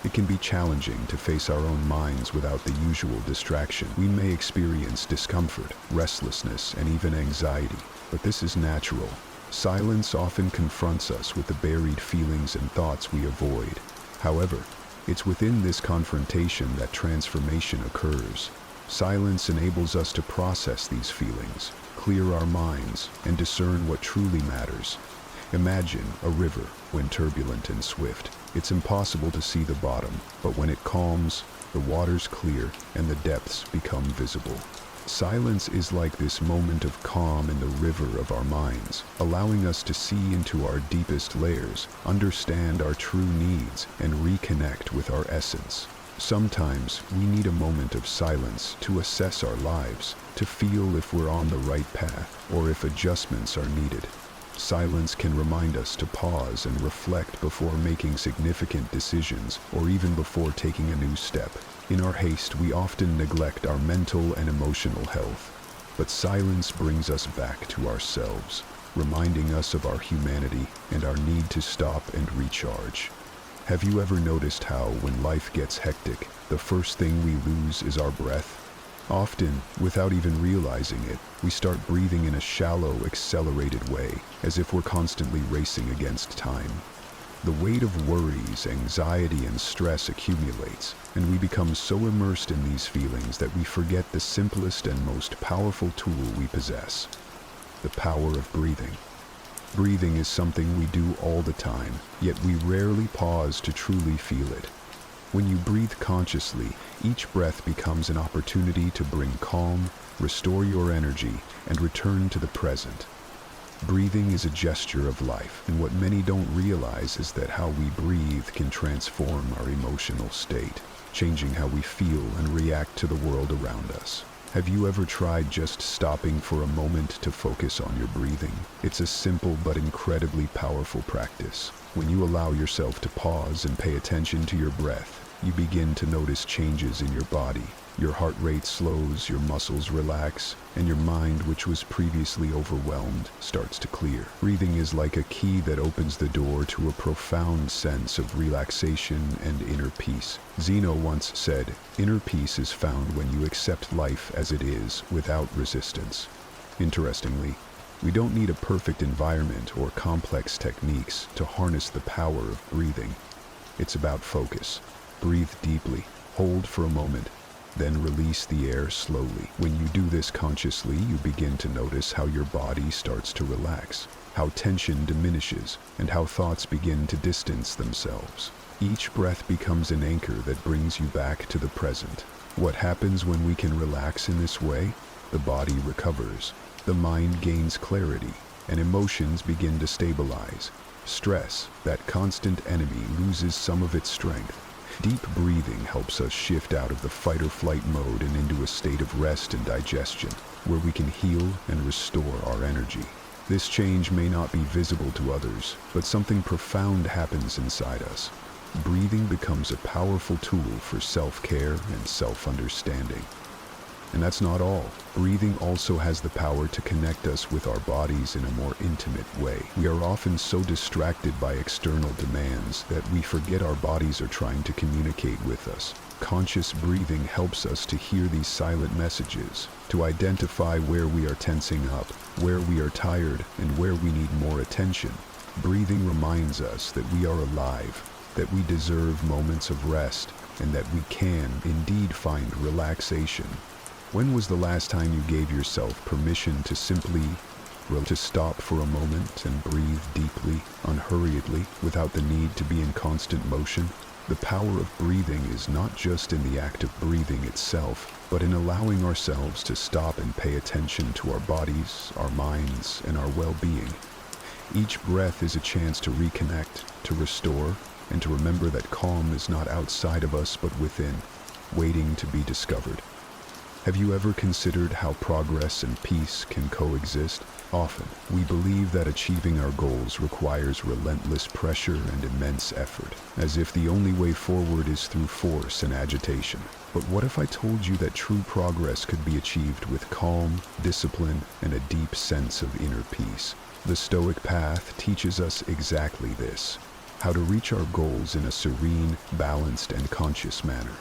It can be challenging to face our own minds without the usual distraction. We may experience discomfort, restlessness, and even anxiety, but this is natural. Silence often confronts us with the buried feelings and thoughts we avoid. However, it's within this confrontation that transformation occurs. Silence enables us to process these feelings, clear our minds, and discern what truly matters. Imagine a river when turbulent and swift. It's impossible to see the bottom, but when it calms, the water's clear and the depths become visible. Silence is like this moment of calm in the river of our minds, allowing us to see into our deepest layers, understand our true needs, and reconnect with our essence. Sometimes we need a moment of silence to assess our lives, to feel if we're on the right path or if adjustments are needed. Silence can remind us to pause and reflect before making significant decisions or even before taking a new step. In our haste, we often neglect our mental and emotional health, but silence brings us back to ourselves, reminding us of our humanity and our need to stop and recharge. Have you ever noticed how, when life gets hectic, the first thing we lose is our breath? Often, without even realizing it, we start breathing in a shallow, accelerated way, as if we're constantly racing against time. The weight of worries, anxiety, and stress accumulates, and we become so immersed in these feelings that we forget the simplest and most powerful tool we possess: the power of breathing. Breathing is something we do all the time, yet we rarely pause to truly feel it. When you breathe consciously, each breath becomes an opportunity to bring calm, restore your energy, and return to the present. Breathing is a gesture of life, and what many don't realize is that how we breathe can transform our emotional state, changing how we feel and react to the world around us. Have you ever tried just stopping for a moment to focus on your breathing? It's a simple but incredibly powerful practice. When you allow yourself to pause and pay attention to your breath, you begin to notice changes in your body. Your heart rate slows, your muscles relax, and your mind, which was previously overwhelmed, starts to clear. Breathing is like a key that opens the door to a profound sense of relaxation and inner peace. Zeno once said, "Inner peace is found when you accept life as it is, without resistance." Interestingly, we don't need a perfect environment or complex techniques to harness the power of breathing. It's about focus. Breathe deeply, hold for a moment, then release the air slowly. When you do this consciously, you begin to notice how your body starts to relax, how tension diminishes, and how thoughts begin to distance themselves. Each breath becomes an anchor that brings you back to the present. What happens when we can relax in this way? The body recovers, the mind gains clarity, and emotions begin to stabilize. Stress, that constant enemy, loses some of its strength. Deep breathing helps us shift out of the fight-or-flight mode and into a state of rest and digestion, where we can heal and restore our energy. This change may not be visible to others, but something profound happens inside us. Breathing becomes a powerful tool for self-care and self-understanding. And that's not all. Breathing also has the power to connect us with our bodies in a more intimate way. We are often so distracted by external demands that we forget our bodies are trying to communicate with us. Conscious breathing helps us to hear these silent messages, to identify where we are tensing up, where we are tired, and where we need more attention. Breathing reminds us that we are alive, that we deserve moments of rest, and that we can indeed find relaxation. When was the last time you gave yourself permission to simply to stop for a moment and breathe deeply, unhurriedly, without the need to be in constant motion? The power of breathing is not just in the act of breathing itself, but in allowing ourselves to stop and pay attention to our bodies, our minds, and our well-being. Each breath is a chance to reconnect, to restore, and to remember that calm is not outside of us but within, waiting to be discovered. Have you ever considered how progress and peace can coexist? Often, we believe that achieving our goals requires relentless pressure and immense effort, as if the only way forward is through force and agitation. But what if I told you that true progress could be achieved with calm, discipline, and a deep sense of inner peace? The Stoic path teaches us exactly this: how to reach our goals in a serene, balanced, and conscious manner.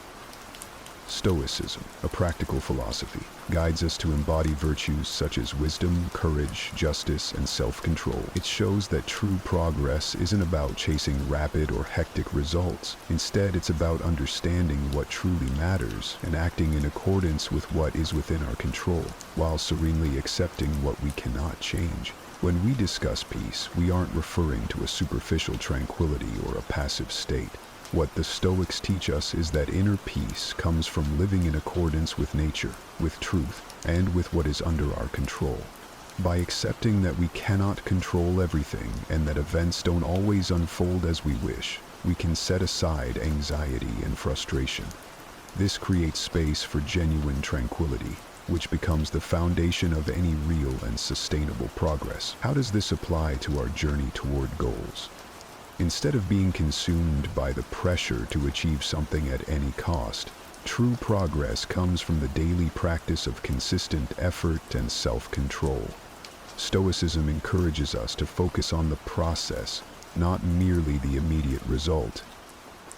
Stoicism, a practical philosophy, guides us to embody virtues such as wisdom, courage, justice, and self-control. It shows that true progress isn't about chasing rapid or hectic results. Instead, it's about understanding what truly matters and acting in accordance with what is within our control, while serenely accepting what we cannot change. When we discuss peace, we aren't referring to a superficial tranquility or a passive state. What the Stoics teach us is that inner peace comes from living in accordance with nature, with truth, and with what is under our control. By accepting that we cannot control everything and that events don't always unfold as we wish, we can set aside anxiety and frustration. This creates space for genuine tranquility, which becomes the foundation of any real and sustainable progress. How does this apply to our journey toward goals? Instead of being consumed by the pressure to achieve something at any cost, true progress comes from the daily practice of consistent effort and self-control. Stoicism encourages us to focus on the process, not merely the immediate result.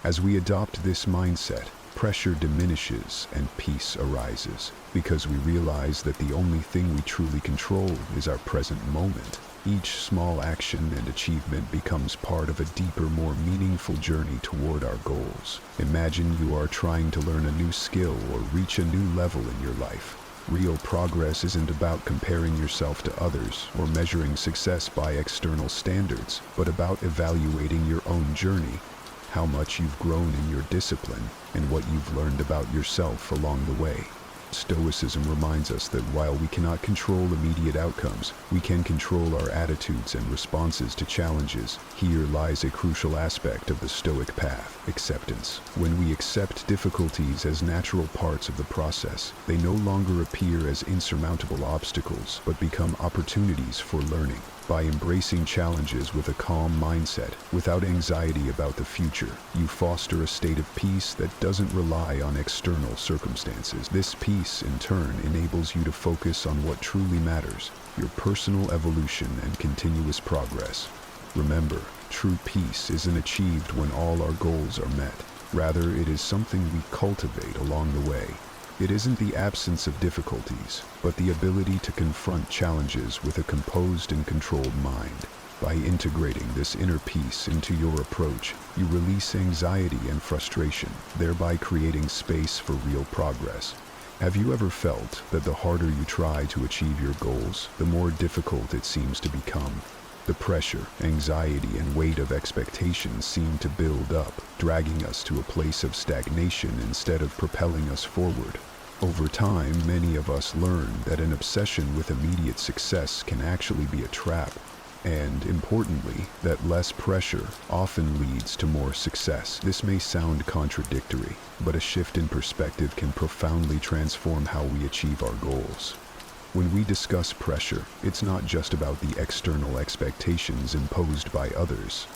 As we adopt this mindset, pressure diminishes and peace arises, because we realize that the only thing we truly control is our present moment. Each small action and achievement becomes part of a deeper, more meaningful journey toward our goals. Imagine you are trying to learn a new skill or reach a new level in your life. Real progress isn't about comparing yourself to others or measuring success by external standards, but about evaluating your own journey, how much you've grown in your discipline, and what you've learned about yourself along the way. Stoicism reminds us that while we cannot control immediate outcomes, we can control our attitudes and responses to challenges. Here lies a crucial aspect of the Stoic path: acceptance. When we accept difficulties as natural parts of the process, they no longer appear as insurmountable obstacles, but become opportunities for learning. By embracing challenges with a calm mindset, without anxiety about the future, you foster a state of peace that doesn't rely on external circumstances. This peace, in turn, enables you to focus on what truly matters: your personal evolution and continuous progress. Remember, true peace isn't achieved when all our goals are met. Rather, it is something we cultivate along the way. It isn't the absence of difficulties, but the ability to confront challenges with a composed and controlled mind. By integrating this inner peace into your approach, you release anxiety and frustration, thereby creating space for real progress. Have you ever felt that the harder you try to achieve your goals, the more difficult it seems to become? The pressure, anxiety, and weight of expectations seem to build up, dragging us to a place of stagnation instead of propelling us forward. Over time, many of us learn that an obsession with immediate success can actually be a trap, and, importantly, that less pressure often leads to more success. This may sound contradictory, but a shift in perspective can profoundly transform how we achieve our goals. When we discuss pressure, it's not just about the external expectations imposed by others.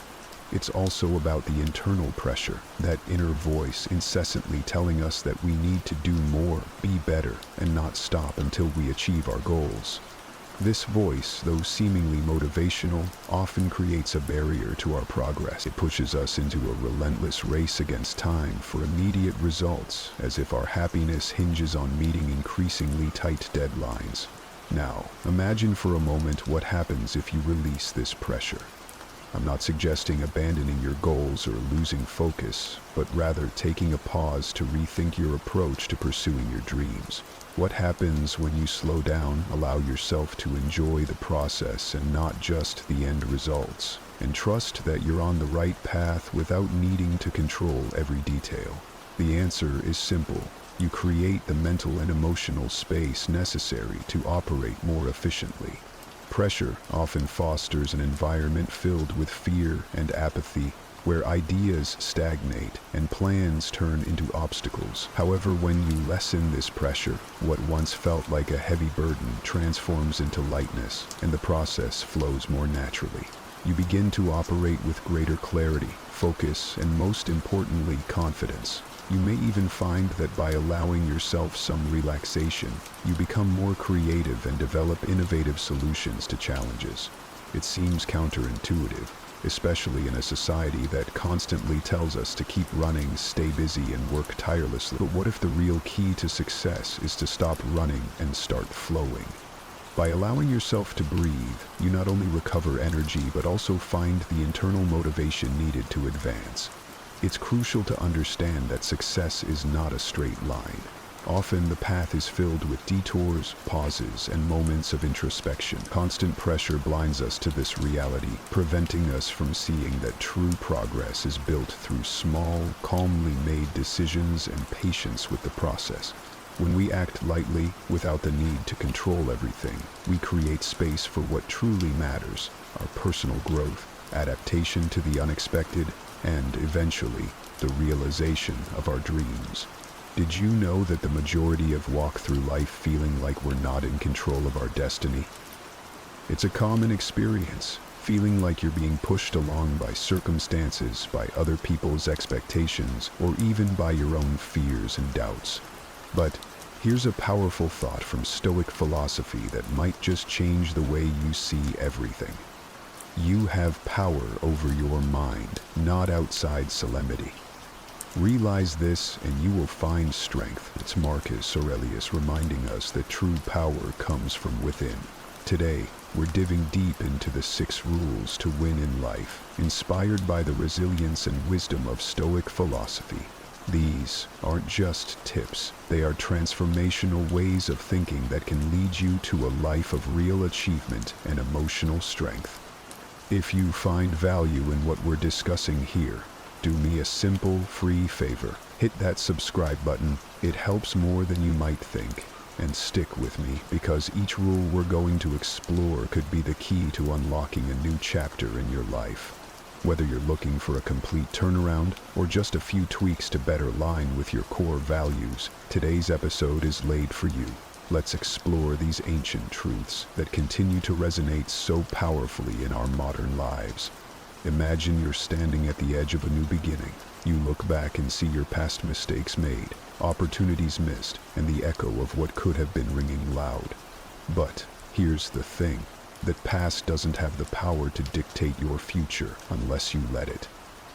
It's also about the internal pressure, that inner voice incessantly telling us that we need to do more, be better, and not stop until we achieve our goals. This voice, though seemingly motivational, often creates a barrier to our progress. It pushes us into a relentless race against time for immediate results, as if our happiness hinges on meeting increasingly tight deadlines. Now, imagine for a moment what happens if you release this pressure. I'm not suggesting abandoning your goals or losing focus, but rather taking a pause to rethink your approach to pursuing your dreams. What happens when you slow down, allow yourself to enjoy the process and not just the end results, and trust that you're on the right path without needing to control every detail? The answer is simple. You create the mental and emotional space necessary to operate more efficiently. Pressure often fosters an environment filled with fear and apathy, where ideas stagnate and plans turn into obstacles. However, when you lessen this pressure, what once felt like a heavy burden transforms into lightness, and the process flows more naturally. You begin to operate with greater clarity, focus, and most importantly, confidence. You may even find that by allowing yourself some relaxation, you become more creative and develop innovative solutions to challenges. It seems counterintuitive, especially in a society that constantly tells us to keep running, stay busy, and work tirelessly. But what if the real key to success is to stop running and start flowing? By allowing yourself to breathe, you not only recover energy but also find the internal motivation needed to advance. It's crucial to understand that success is not a straight line. Often the path is filled with detours, pauses, and moments of introspection. Constant pressure blinds us to this reality, preventing us from seeing that true progress is built through small, calmly made decisions and patience with the process. When we act lightly, without the need to control everything, we create space for what truly matters: our personal growth, adaptation to the unexpected, and eventually, the realization of our dreams. Did you know that the majority of walk through life feeling like we're not in control of our destiny? It's a common experience, feeling like you're being pushed along by circumstances, by other people's expectations, or even by your own fears and doubts. But here's a powerful thought from Stoic philosophy that might just change the way you see everything. You have power over your mind, not outside solemnity. Realize this and you will find strength. It's Marcus Aurelius reminding us that true power comes from within. Today, we're diving deep into the 6 rules to win in life, inspired by the resilience and wisdom of Stoic philosophy. These aren't just tips, they are transformational ways of thinking that can lead you to a life of real achievement and emotional strength. If you find value in what we're discussing here, do me a simple, free favor. Hit that subscribe button. It helps more than you might think. And stick with me, because each rule we're going to explore could be the key to unlocking a new chapter in your life. Whether you're looking for a complete turnaround or just a few tweaks to better align with your core values, today's episode is laid for you. Let's explore these ancient truths that continue to resonate so powerfully in our modern lives. Imagine you're standing at the edge of a new beginning. You look back and see your past mistakes made, opportunities missed, and the echo of what could have been ringing loud. But here's the thing. That past doesn't have the power to dictate your future unless you let it.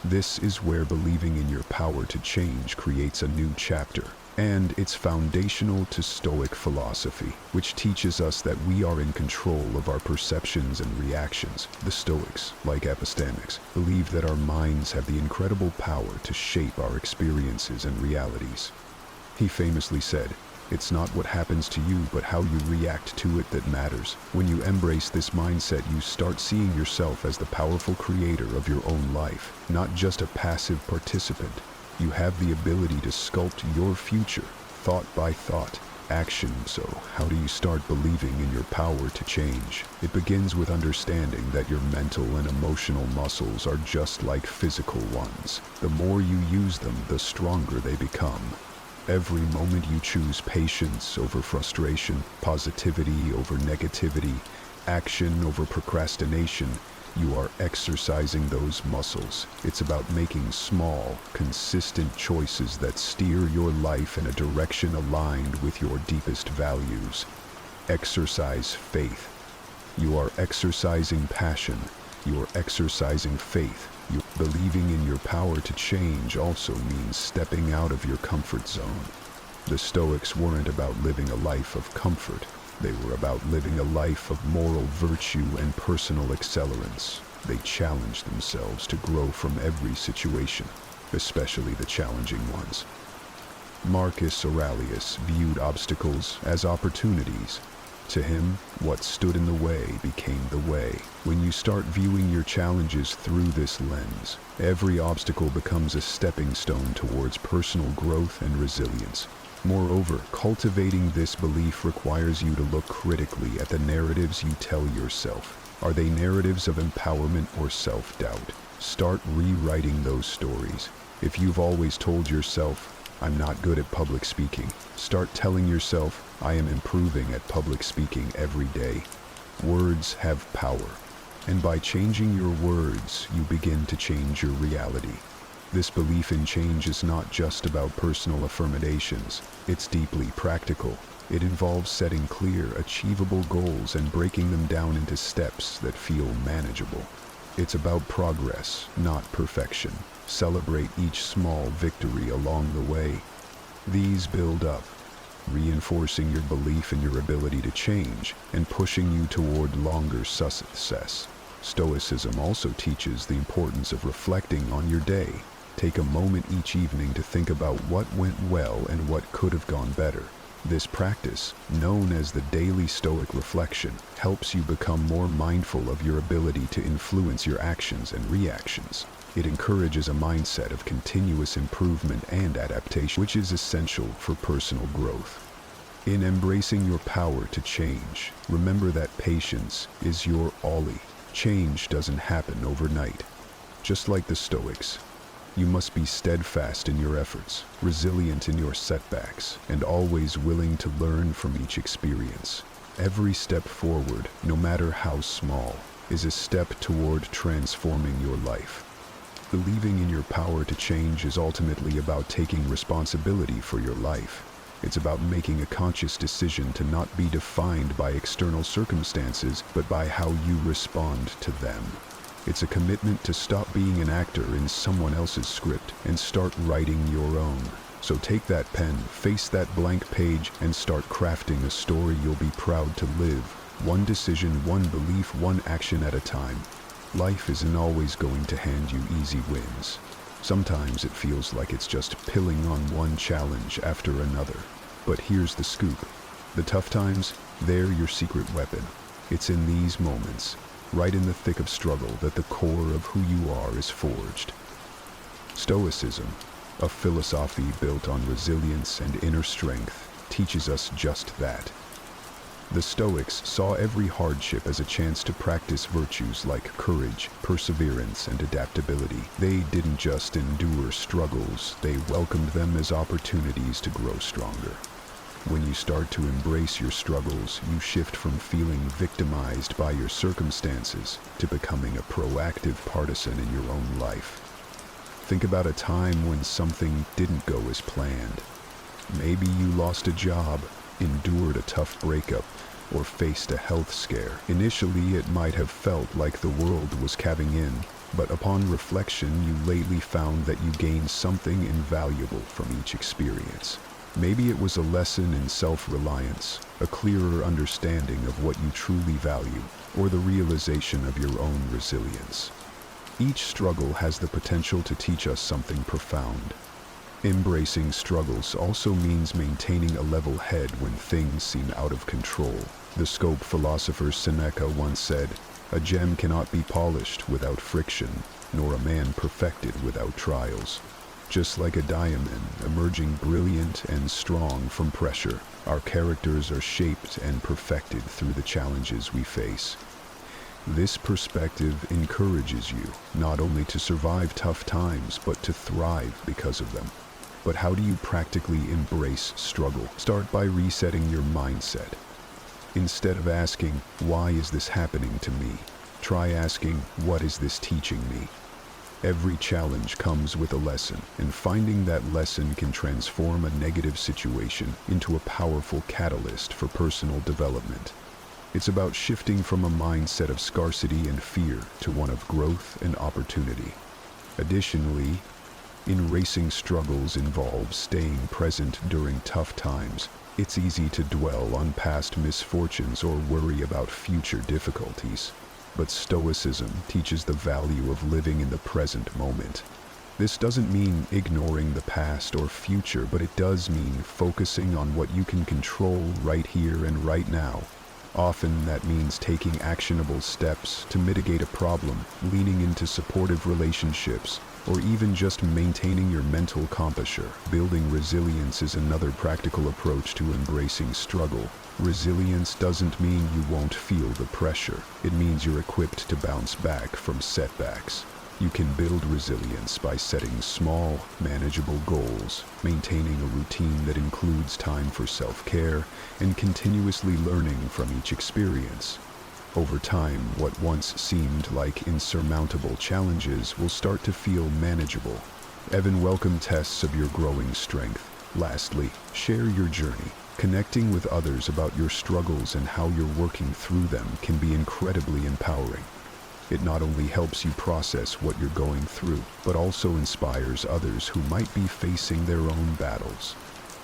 This is where believing in your power to change creates a new chapter, and it's foundational to Stoic philosophy, which teaches us that we are in control of our perceptions and reactions. The Stoics, like epistemics, believe that our minds have the incredible power to shape our experiences and realities. He famously said, "It's not what happens to you, but how you react to it that matters." When you embrace this mindset, you start seeing yourself as the powerful creator of your own life, not just a passive participant. You have the ability to sculpt your future, thought by thought, action. So, how do you start believing in your power to change? It begins with understanding that your mental and emotional muscles are just like physical ones. The more you use them, the stronger they become. Every moment you choose patience over frustration, positivity over negativity, action over procrastination, you are exercising those muscles. It's about making small, consistent choices that steer your life in a direction aligned with your deepest values. Exercise faith. You are exercising passion. You are exercising faith. Believing in your power to change also means stepping out of your comfort zone. The Stoics weren't about living a life of comfort. They were about living a life of moral virtue and personal accelerance. They challenged themselves to grow from every situation, especially the challenging ones. Marcus Aurelius viewed obstacles as opportunities. To him, what stood in the way became the way. When you start viewing your challenges through this lens, every obstacle becomes a stepping stone towards personal growth and resilience. Moreover, cultivating this belief requires you to look critically at the narratives you tell yourself. Are they narratives of empowerment or self-doubt? Start rewriting those stories. If you've always told yourself, "I'm not good at public speaking," start telling yourself, "I am improving at public speaking every day." Words have power, and by changing your words, you begin to change your reality. This belief in change is not just about personal affirmations. It's deeply practical. It involves setting clear, achievable goals and breaking them down into steps that feel manageable. It's about progress, not perfection. Celebrate each small victory along the way. These build up, reinforcing your belief in your ability to change and pushing you toward longer success. Stoicism also teaches the importance of reflecting on your day. Take a moment each evening to think about what went well and what could have gone better. This practice, known as the daily Stoic reflection, helps you become more mindful of your ability to influence your actions and reactions. It encourages a mindset of continuous improvement and adaptation, which is essential for personal growth. In embracing your power to change, remember that patience is your ollie. Change doesn't happen overnight. Just like the Stoics, you must be steadfast in your efforts, resilient in your setbacks, and always willing to learn from each experience. Every step forward, no matter how small, is a step toward transforming your life. Believing in your power to change is ultimately about taking responsibility for your life. It's about making a conscious decision to not be defined by external circumstances, but by how you respond to them. It's a commitment to stop being an actor in someone else's script and start writing your own. So take that pen, face that blank page, and start crafting a story you'll be proud to live. One decision, one belief, one action at a time. Life isn't always going to hand you easy wins. Sometimes it feels like it's just pilling on one challenge after another. But here's the scoop. The tough times, they're your secret weapon. It's in these moments, right in the thick of struggle, that the core of who you are is forged. Stoicism, a philosophy built on resilience and inner strength, teaches us just that. The Stoics saw every hardship as a chance to practice virtues like courage, perseverance, and adaptability. They didn't just endure struggles, they welcomed them as opportunities to grow stronger. When you start to embrace your struggles, you shift from feeling victimized by your circumstances to becoming a proactive partisan in your own life. Think about a time when something didn't go as planned. Maybe you lost a job, endured a tough breakup, or faced a health scare. Initially, it might have felt like the world was caving in, but upon reflection, you lately found that you gained something invaluable from each experience. Maybe it was a lesson in self-reliance, a clearer understanding of what you truly value, or the realization of your own resilience. Each struggle has the potential to teach us something profound. Embracing struggles also means maintaining a level head when things seem out of control. The Stoic philosopher Seneca once said, "A gem cannot be polished without friction, nor a man perfected without trials." Just like a diamond emerging brilliant and strong from pressure, our characters are shaped and perfected through the challenges we face. This perspective encourages you not only to survive tough times, but to thrive because of them. But how do you practically embrace struggle? Start by resetting your mindset. Instead of asking, "Why is this happening to me?" try asking, "What is this teaching me?" Every challenge comes with a lesson, and finding that lesson can transform a negative situation into a powerful catalyst for personal development. It's about shifting from a mindset of scarcity and fear to one of growth and opportunity. Additionally, embracing struggles involves staying present during tough times. It's easy to dwell on past misfortunes or worry about future difficulties. But Stoicism teaches the value of living in the present moment. This doesn't mean ignoring the past or future, but it does mean focusing on what you can control right here and right now. Often that means taking actionable steps to mitigate a problem, leaning into supportive relationships, or even just maintaining your mental composure. Building resilience is another practical approach to embracing struggle. Resilience doesn't mean you won't feel the pressure. It means you're equipped to bounce back from setbacks. You can build resilience by setting small, manageable goals, maintaining a routine that includes time for self-care, and continuously learning from each experience. Over time, what once seemed like insurmountable challenges will start to feel manageable. Even welcome tests of your growing strength. Lastly, share your journey. Connecting with others about your struggles and how you're working through them can be incredibly empowering. It not only helps you process what you're going through, but also inspires others who might be facing their own battles.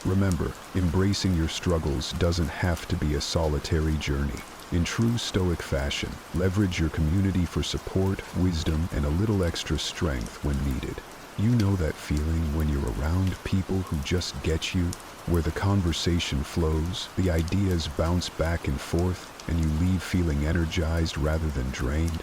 Remember, embracing your struggles doesn't have to be a solitary journey. In true Stoic fashion, leverage your community for support, wisdom, and a little extra strength when needed. You know that feeling when you're around people who just get you, where the conversation flows, the ideas bounce back and forth, and you leave feeling energized rather than drained?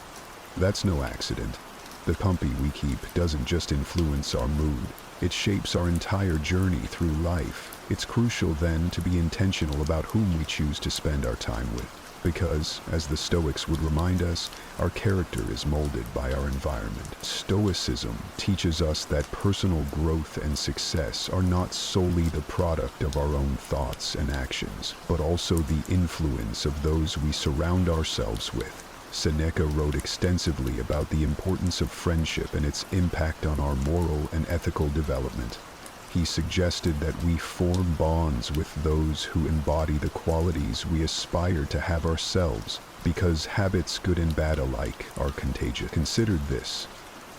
That's no accident. The company we keep doesn't just influence our mood, it shapes our entire journey through life. It's crucial then to be intentional about whom we choose to spend our time with. Because, as the Stoics would remind us, our character is molded by our environment. Stoicism teaches us that personal growth and success are not solely the product of our own thoughts and actions, but also the influence of those we surround ourselves with. Seneca wrote extensively about the importance of friendship and its impact on our moral and ethical development. He suggested that we form bonds with those who embody the qualities we aspire to have ourselves. because habits, good and bad alike, are contagious. Consider this.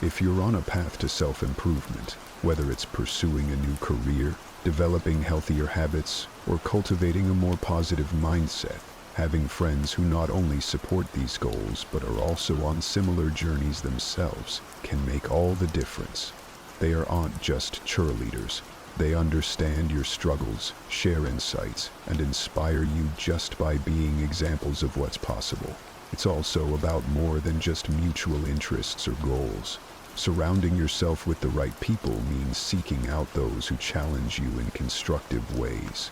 If you're on a path to self-improvement, whether it's pursuing a new career, developing healthier habits, or cultivating a more positive mindset, having friends who not only support these goals but are also on similar journeys themselves can make all the difference. They aren't just cheerleaders. They understand your struggles, share insights, and inspire you just by being examples of what's possible. It's also about more than just mutual interests or goals. Surrounding yourself with the right people means seeking out those who challenge you in constructive ways.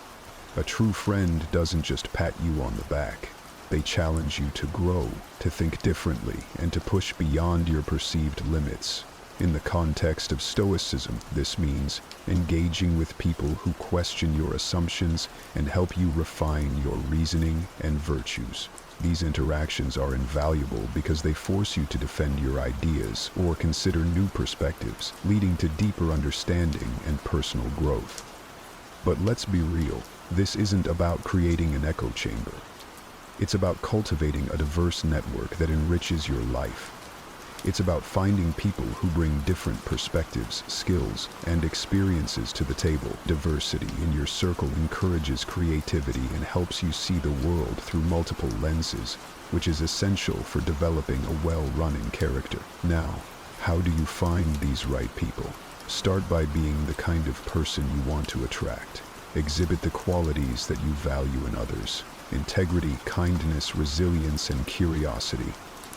A true friend doesn't just pat you on the back. They challenge you to grow, to think differently, and to push beyond your perceived limits. In the context of Stoicism, this means engaging with people who question your assumptions and help you refine your reasoning and virtues. These interactions are invaluable because they force you to defend your ideas or consider new perspectives, leading to deeper understanding and personal growth. But let's be real, this isn't about creating an echo chamber. It's about cultivating a diverse network that enriches your life. It's about finding people who bring different perspectives, skills, and experiences to the table. Diversity in your circle encourages creativity and helps you see the world through multiple lenses, which is essential for developing a well-running character. Now, how do you find these right people? Start by being the kind of person you want to attract. Exhibit the qualities that you value in others: integrity, kindness, resilience, and curiosity.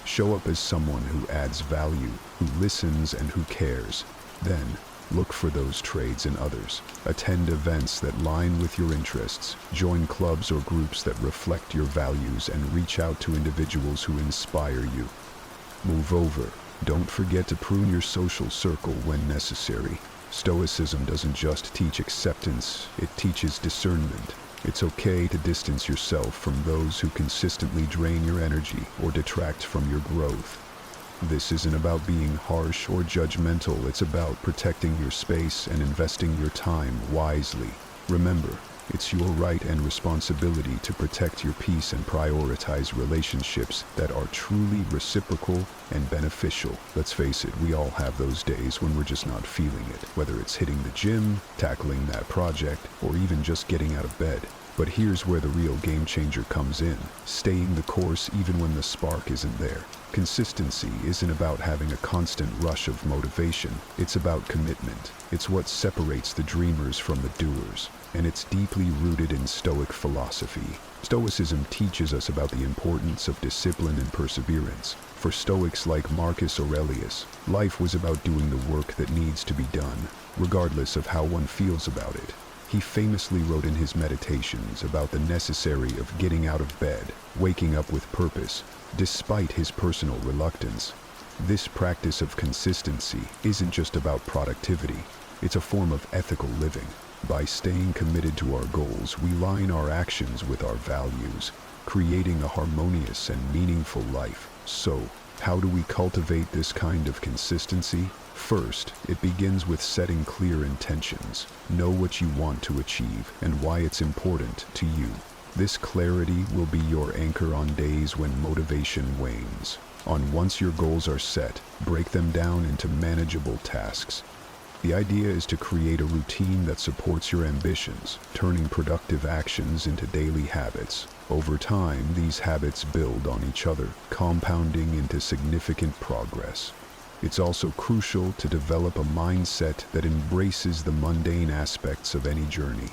Show up as someone who adds value, who listens, and who cares. Then, look for those traits in others. Attend events that line with your interests, join clubs or groups that reflect your values, and reach out to individuals who inspire you. Moreover, don't forget to prune your social circle when necessary. Stoicism doesn't just teach acceptance, it teaches discernment. It's okay to distance yourself from those who consistently drain your energy or detract from your growth. This isn't about being harsh or judgmental, it's about protecting your space and investing your time wisely. Remember, it's your right and responsibility to protect your peace and prioritize relationships that are truly reciprocal and beneficial. Let's face it, we all have those days when we're just not feeling it, whether it's hitting the gym, tackling that project, or even just getting out of bed. But here's where the real game changer comes in: staying the course even when the spark isn't there. Consistency isn't about having a constant rush of motivation, it's about commitment. It's what separates the dreamers from the doers, and it's deeply rooted in Stoic philosophy. Stoicism teaches us about the importance of discipline and perseverance. For Stoics like Marcus Aurelius, life was about doing the work that needs to be done, regardless of how one feels about it. He famously wrote in his meditations about the necessity of getting out of bed, waking up with purpose, despite his personal reluctance. This practice of consistency isn't just about productivity, it's a form of ethical living. By staying committed to our goals, we line our actions with our values, creating a harmonious and meaningful life. So, how do we cultivate this kind of consistency? First, it begins with setting clear intentions. Know what you want to achieve and why it's important to you. This clarity will be your anchor on days when motivation wanes. Once your goals are set, break them down into manageable tasks. The idea is to create a routine that supports your ambitions, turning productive actions into daily habits. Over time, these habits build on each other, compounding into significant progress. It's also crucial to develop a mindset that embraces the mundane aspects of any journey.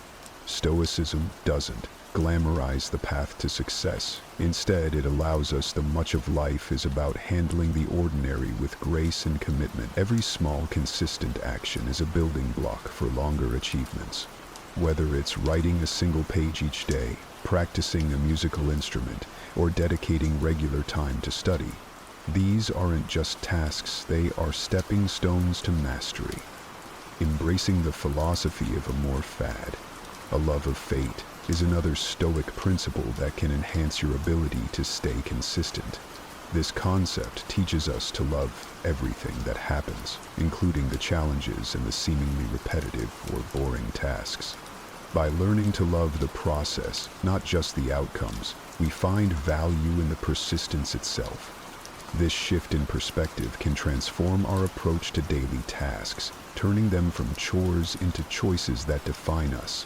Stoicism doesn't glamorize the path to success. Instead, it allows us that much of life is about handling the ordinary with grace and commitment. Every small, consistent action is a building block for longer achievements. Whether it's writing a single page each day, practicing a musical instrument, or dedicating regular time to study, these aren't just tasks, they are stepping stones to mastery. Embracing the philosophy of amor fati, a love of fate, is another Stoic principle that can enhance your ability to stay consistent. This concept teaches us to love everything that happens, including the challenges and the seemingly repetitive or boring tasks. By learning to love the process, not just the outcomes, we find value in the persistence itself. This shift in perspective can transform our approach to daily tasks, turning them from chores into choices that define us.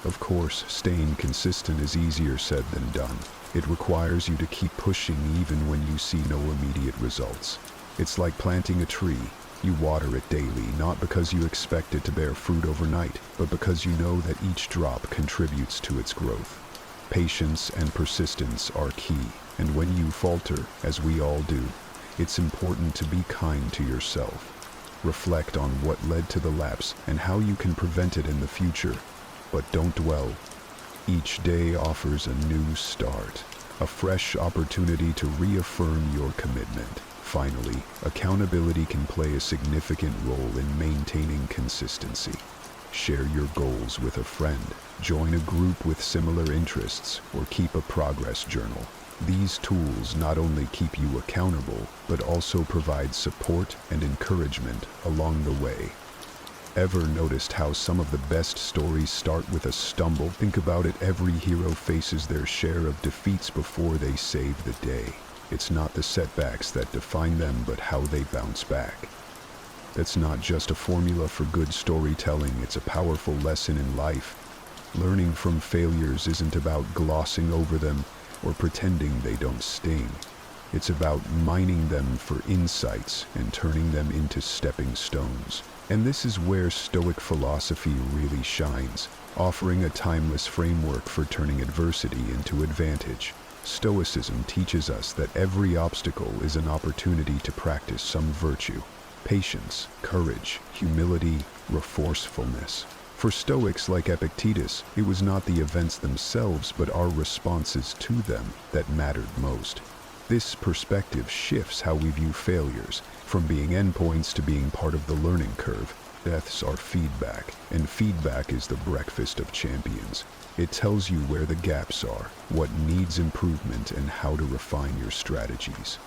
Of course, staying consistent is easier said than done. It requires you to keep pushing even when you see no immediate results. It's like planting a tree. You water it daily, not because you expect it to bear fruit overnight, but because you know that each drop contributes to its growth. Patience and persistence are key, and when you falter, as we all do, it's important to be kind to yourself. Reflect on what led to the lapse and how you can prevent it in the future, but don't dwell. Each day offers a new start, a fresh opportunity to reaffirm your commitment. Finally, accountability can play a significant role in maintaining consistency. Share your goals with a friend, join a group with similar interests, or keep a progress journal. These tools not only keep you accountable, but also provide support and encouragement along the way. Ever noticed how some of the best stories start with a stumble? Think about it, every hero faces their share of defeats before they save the day. It's not the setbacks that define them, but how they bounce back. That's not just a formula for good storytelling, it's a powerful lesson in life. Learning from failures isn't about glossing over them or pretending they don't sting. It's about mining them for insights and turning them into stepping stones. And this is where Stoic philosophy really shines, offering a timeless framework for turning adversity into advantage. Stoicism teaches us that every obstacle is an opportunity to practice some virtue: patience, courage, humility, resourcefulness. For Stoics like Epictetus, it was not the events themselves but our responses to them that mattered most. This perspective shifts how we view failures, from being endpoints to being part of the learning curve. Deaths are feedback, and feedback is the breakfast of champions. It tells you where the gaps are, what needs improvement, and how to refine your strategies.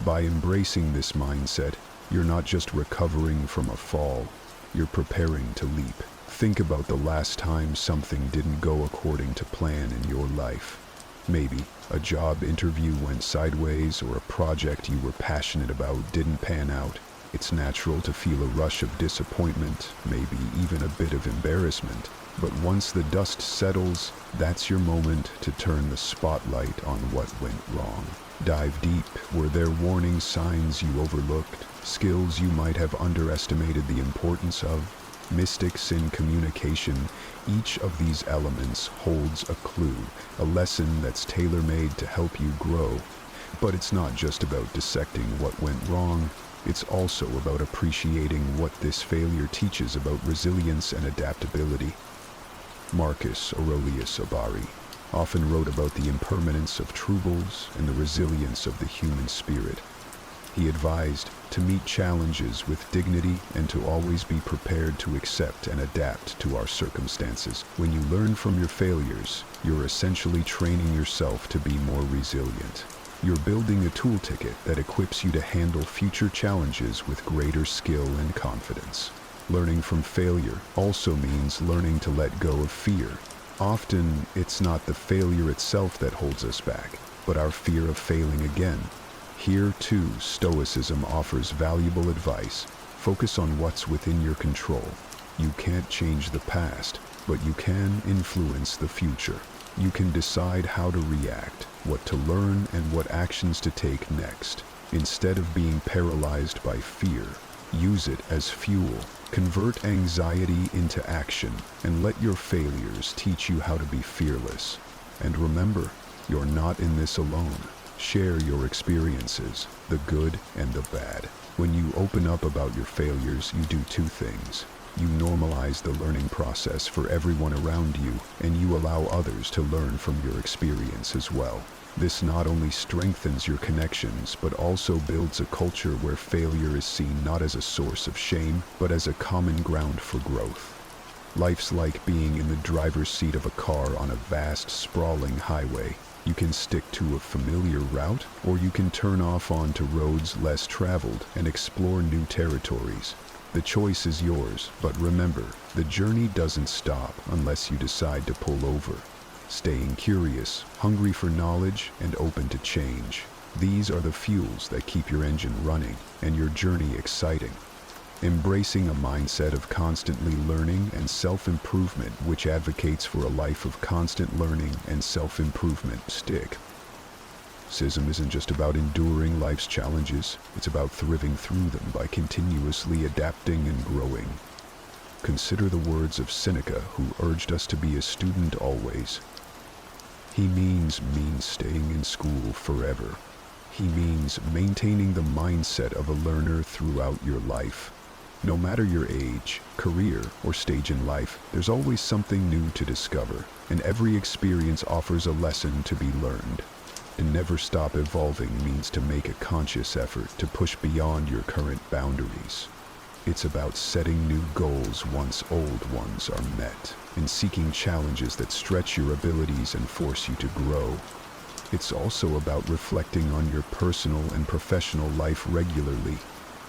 By embracing this mindset, you're not just recovering from a fall, you're preparing to leap. Think about the last time something didn't go according to plan in your life. Maybe a job interview went sideways, or a project you were passionate about didn't pan out. It's natural to feel a rush of disappointment, maybe even a bit of embarrassment. But once the dust settles, that's your moment to turn the spotlight on what went wrong. Dive deep. Were there warning signs you overlooked? Skills you might have underestimated the importance of? Mystics in communication. Each of these elements holds a clue, a lesson that's tailor-made to help you grow. But it's not just about dissecting what went wrong. It's also about appreciating what this failure teaches about resilience and adaptability. Marcus Aurelius Obari often wrote about the impermanence of troubles and the resilience of the human spirit. He advised to meet challenges with dignity and to always be prepared to accept and adapt to our circumstances. When you learn from your failures, you're essentially training yourself to be more resilient. You're building a toolkit that equips you to handle future challenges with greater skill and confidence. Learning from failure also means learning to let go of fear. Often, it's not the failure itself that holds us back, but our fear of failing again. Here, too, Stoicism offers valuable advice. Focus on what's within your control. You can't change the past, but you can influence the future. You can decide how to react, what to learn, and what actions to take next. Instead of being paralyzed by fear, use it as fuel. Convert anxiety into action, and let your failures teach you how to be fearless. And remember, you're not in this alone. Share your experiences, the good and the bad. When you open up about your failures, you do two things. You normalize the learning process for everyone around you, and you allow others to learn from your experience as well. This not only strengthens your connections, but also builds a culture where failure is seen not as a source of shame, but as a common ground for growth. Life's like being in the driver's seat of a car on a vast, sprawling highway. You can stick to a familiar route, or you can turn off onto roads less traveled and explore new territories. The choice is yours, but remember, the journey doesn't stop unless you decide to pull over. Staying curious, hungry for knowledge, and open to change. These are the fuels that keep your engine running and your journey exciting. Embracing a mindset of constantly learning and self-improvement, which advocates for a life of constant learning and self-improvement. Stoicism isn't just about enduring life's challenges, it's about thriving through them by continuously adapting and growing. Consider the words of Seneca, who urged us to be a student always. He means staying in school forever. He means maintaining the mindset of a learner throughout your life. No matter your age, career, or stage in life, there's always something new to discover, and every experience offers a lesson to be learned. And never stop evolving means to make a conscious effort to push beyond your current boundaries. It's about setting new goals once old ones are met, and seeking challenges that stretch your abilities and force you to grow. It's also about reflecting on your personal and professional life regularly,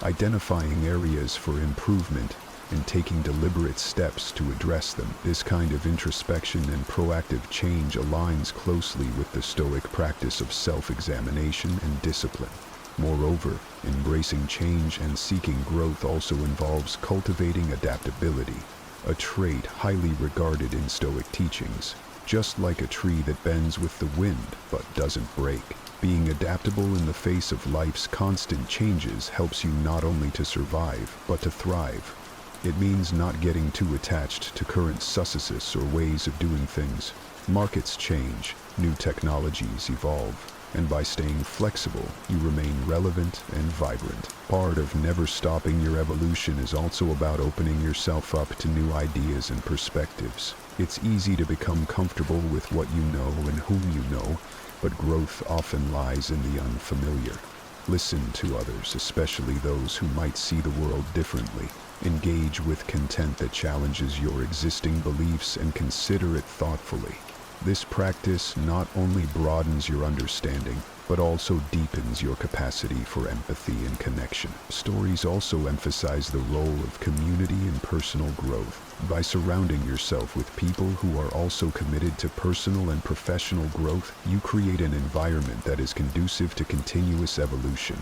identifying areas for improvement, and taking deliberate steps to address them. This kind of introspection and proactive change aligns closely with the Stoic practice of self-examination and discipline. Moreover, embracing change and seeking growth also involves cultivating adaptability, a trait highly regarded in Stoic teachings. Just like a tree that bends with the wind but doesn't break, being adaptable in the face of life's constant changes helps you not only to survive, but to thrive. It means not getting too attached to current successes or ways of doing things. Markets change, new technologies evolve, and by staying flexible, you remain relevant and vibrant. Part of never stopping your evolution is also about opening yourself up to new ideas and perspectives. It's easy to become comfortable with what you know and whom you know, but growth often lies in the unfamiliar. Listen to others, especially those who might see the world differently. Engage with content that challenges your existing beliefs and consider it thoughtfully. This practice not only broadens your understanding, but also deepens your capacity for empathy and connection. Stories also emphasize the role of community and personal growth. By surrounding yourself with people who are also committed to personal and professional growth, you create an environment that is conducive to continuous evolution.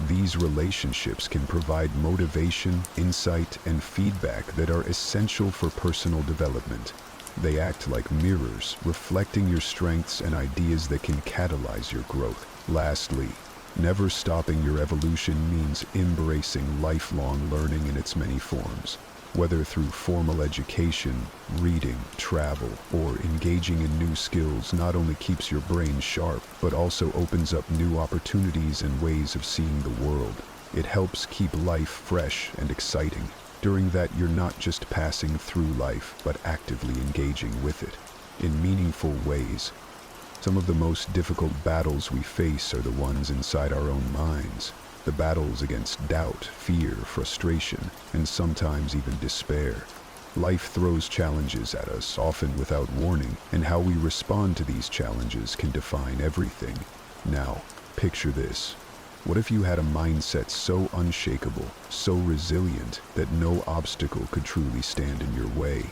These relationships can provide motivation, insight, and feedback that are essential for personal development. They act like mirrors, reflecting your strengths and ideas that can catalyze your growth. Lastly, never stopping your evolution means embracing lifelong learning in its many forms. Whether through formal education, reading, travel, or engaging in new skills not only keeps your brain sharp, but also opens up new opportunities and ways of seeing the world. It helps keep life fresh and exciting. During that, you're not just passing through life, but actively engaging with it in meaningful ways. Some of the most difficult battles we face are the ones inside our own minds. The battles against doubt, fear, frustration, and sometimes even despair. Life throws challenges at us, often without warning, and how we respond to these challenges can define everything. Now, picture this. What if you had a mindset so unshakable, so resilient, that no obstacle could truly stand in your way?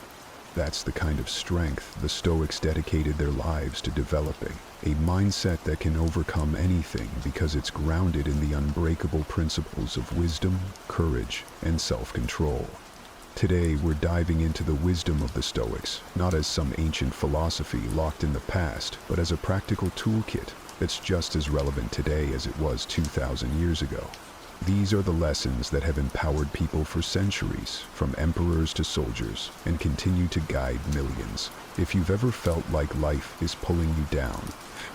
That's the kind of strength the Stoics dedicated their lives to developing. A mindset that can overcome anything because it's grounded in the unbreakable principles of wisdom, courage, and self-control. Today, we're diving into the wisdom of the Stoics, not as some ancient philosophy locked in the past, but as a practical toolkit that's just as relevant today as it was 2,000 years ago. These are the lessons that have empowered people for centuries, from emperors to soldiers, and continue to guide millions. If you've ever felt like life is pulling you down,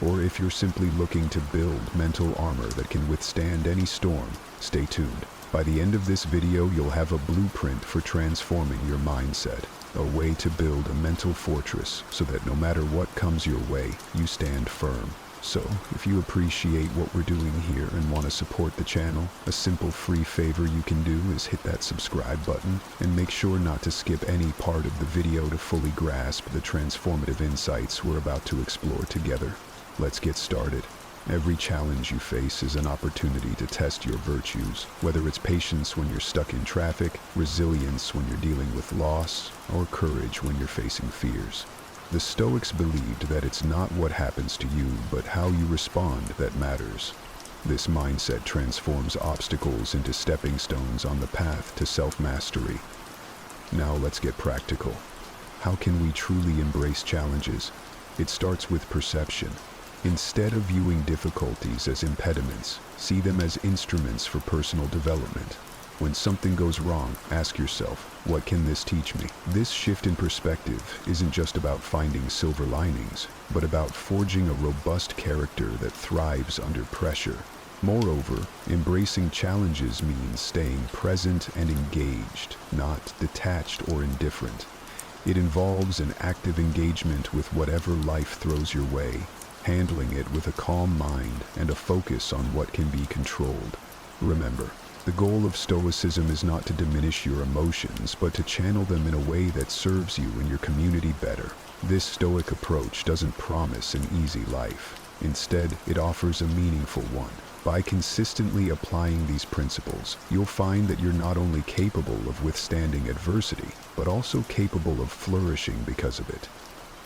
or if you're simply looking to build mental armor that can withstand any storm, stay tuned. By the end of this video, you'll have a blueprint for transforming your mindset, a way to build a mental fortress so that no matter what comes your way, you stand firm. So, if you appreciate what we're doing here and want to support the channel, a simple free favor you can do is hit that subscribe button and make sure not to skip any part of the video to fully grasp the transformative insights we're about to explore together. Let's get started. Every challenge you face is an opportunity to test your virtues, whether it's patience when you're stuck in traffic, resilience when you're dealing with loss, or courage when you're facing fears. The Stoics believed that it's not what happens to you, but how you respond that matters. This mindset transforms obstacles into stepping stones on the path to self-mastery. Now let's get practical. How can we truly embrace challenges? It starts with perception. Instead of viewing difficulties as impediments, see them as instruments for personal development. When something goes wrong, ask yourself, what can this teach me? This shift in perspective isn't just about finding silver linings, but about forging a robust character that thrives under pressure. Moreover, embracing challenges means staying present and engaged, not detached or indifferent. It involves an active engagement with whatever life throws your way, handling it with a calm mind and a focus on what can be controlled. Remember, the goal of Stoicism is not to diminish your emotions, but to channel them in a way that serves you and your community better. This Stoic approach doesn't promise an easy life. Instead, it offers a meaningful one. By consistently applying these principles, you'll find that you're not only capable of withstanding adversity, but also capable of flourishing because of it.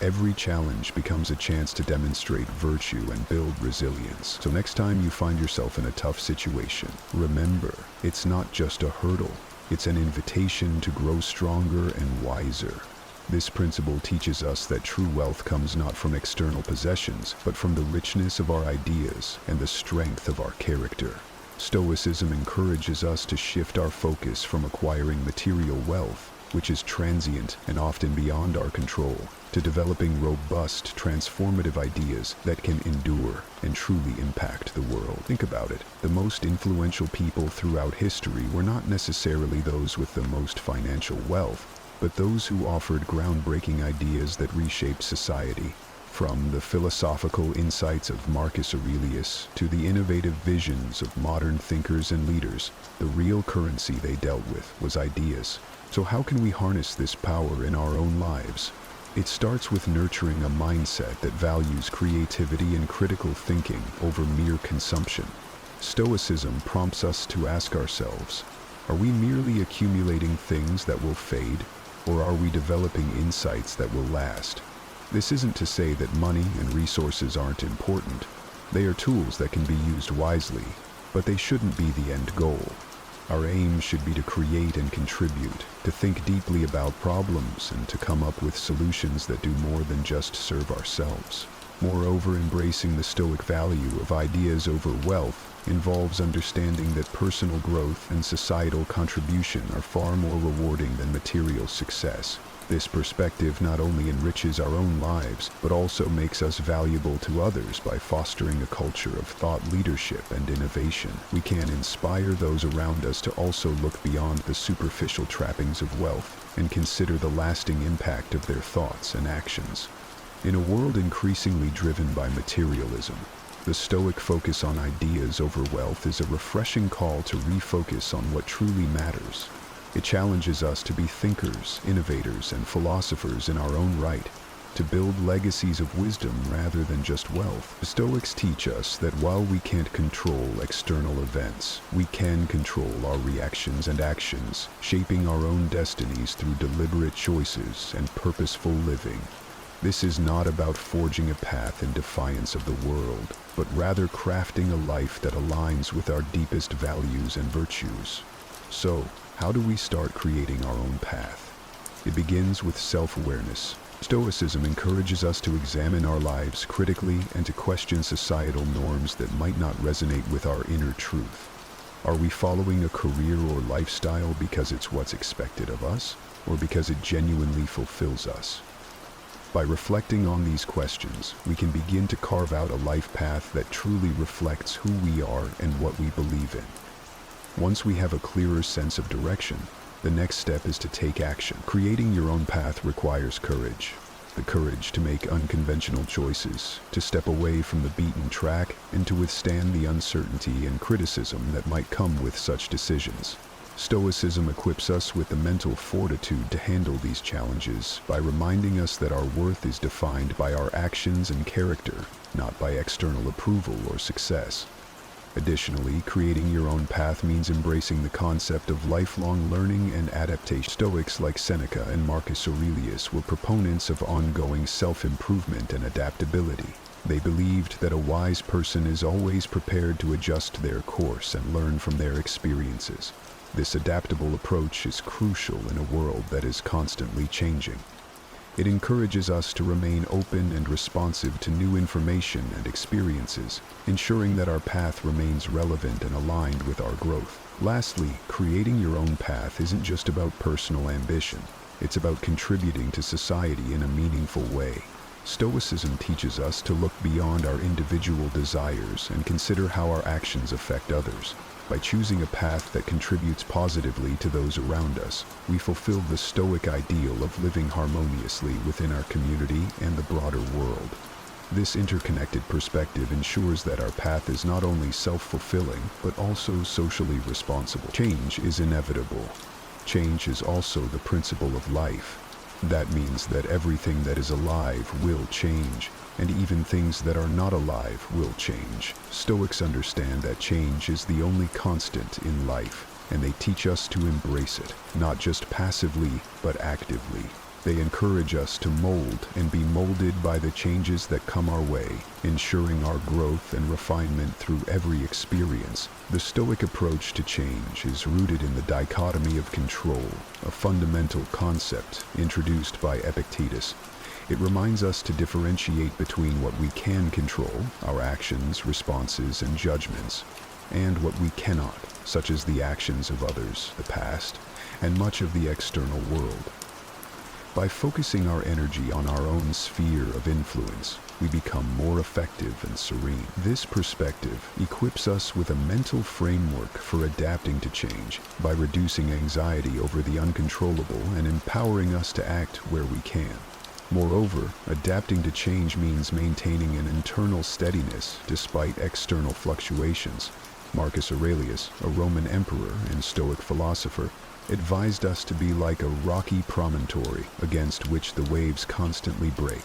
Every challenge becomes a chance to demonstrate virtue and build resilience. So next time you find yourself in a tough situation, remember, it's not just a hurdle, it's an invitation to grow stronger and wiser. This principle teaches us that true wealth comes not from external possessions, but from the richness of our ideas and the strength of our character. Stoicism encourages us to shift our focus from acquiring material wealth, which is transient and often beyond our control, to developing robust, transformative ideas that can endure and truly impact the world. Think about it. The most influential people throughout history were not necessarily those with the most financial wealth, but those who offered groundbreaking ideas that reshaped society. From the philosophical insights of Marcus Aurelius to the innovative visions of modern thinkers and leaders, the real currency they dealt with was ideas. So how can we harness this power in our own lives? It starts with nurturing a mindset that values creativity and critical thinking over mere consumption. Stoicism prompts us to ask ourselves, are we merely accumulating things that will fade, or are we developing insights that will last? This isn't to say that money and resources aren't important. They are tools that can be used wisely, but they shouldn't be the end goal. Our aim should be to create and contribute, to think deeply about problems, and to come up with solutions that do more than just serve ourselves. Moreover, embracing the Stoic value of ideas over wealth involves understanding that personal growth and societal contribution are far more rewarding than material success. This perspective not only enriches our own lives, but also makes us valuable to others by fostering a culture of thought leadership and innovation. We can inspire those around us to also look beyond the superficial trappings of wealth and consider the lasting impact of their thoughts and actions. In a world increasingly driven by materialism, the Stoic focus on ideas over wealth is a refreshing call to refocus on what truly matters. It challenges us to be thinkers, innovators, and philosophers in our own right, to build legacies of wisdom rather than just wealth. The Stoics teach us that while we can't control external events, we can control our reactions and actions, shaping our own destinies through deliberate choices and purposeful living. This is not about forging a path in defiance of the world, but rather crafting a life that aligns with our deepest values and virtues. So, how do we start creating our own path? It begins with self-awareness. Stoicism encourages us to examine our lives critically and to question societal norms that might not resonate with our inner truth. Are we following a career or lifestyle because it's what's expected of us, or because it genuinely fulfills us? By reflecting on these questions, we can begin to carve out a life path that truly reflects who we are and what we believe in. Once we have a clearer sense of direction, the next step is to take action. Creating your own path requires courage. The courage to make unconventional choices, to step away from the beaten track, and to withstand the uncertainty and criticism that might come with such decisions. Stoicism equips us with the mental fortitude to handle these challenges by reminding us that our worth is defined by our actions and character, not by external approval or success. Additionally, creating your own path means embracing the concept of lifelong learning and adaptation. Stoics like Seneca and Marcus Aurelius were proponents of ongoing self-improvement and adaptability. They believed that a wise person is always prepared to adjust their course and learn from their experiences. This adaptable approach is crucial in a world that is constantly changing. It encourages us to remain open and responsive to new information and experiences, ensuring that our path remains relevant and aligned with our growth. Lastly, creating your own path isn't just about personal ambition. It's about contributing to society in a meaningful way. Stoicism teaches us to look beyond our individual desires and consider how our actions affect others. By choosing a path that contributes positively to those around us, we fulfill the Stoic ideal of living harmoniously within our community and the broader world. This interconnected perspective ensures that our path is not only self-fulfilling, but also socially responsible. Change is inevitable. Change is also the principle of life. That means that everything that is alive will change, and even things that are not alive will change. Stoics understand that change is the only constant in life, and they teach us to embrace it, not just passively, but actively. They encourage us to mold and be molded by the changes that come our way, ensuring our growth and refinement through every experience. The Stoic approach to change is rooted in the dichotomy of control, a fundamental concept introduced by Epictetus. It reminds us to differentiate between what we can control, our actions, responses, and judgments, and what we cannot, such as the actions of others, the past, and much of the external world. By focusing our energy on our own sphere of influence, we become more effective and serene. This perspective equips us with a mental framework for adapting to change by reducing anxiety over the uncontrollable and empowering us to act where we can. Moreover, adapting to change means maintaining an internal steadiness despite external fluctuations. Marcus Aurelius, a Roman emperor and Stoic philosopher, advised us to be like a rocky promontory against which the waves constantly break.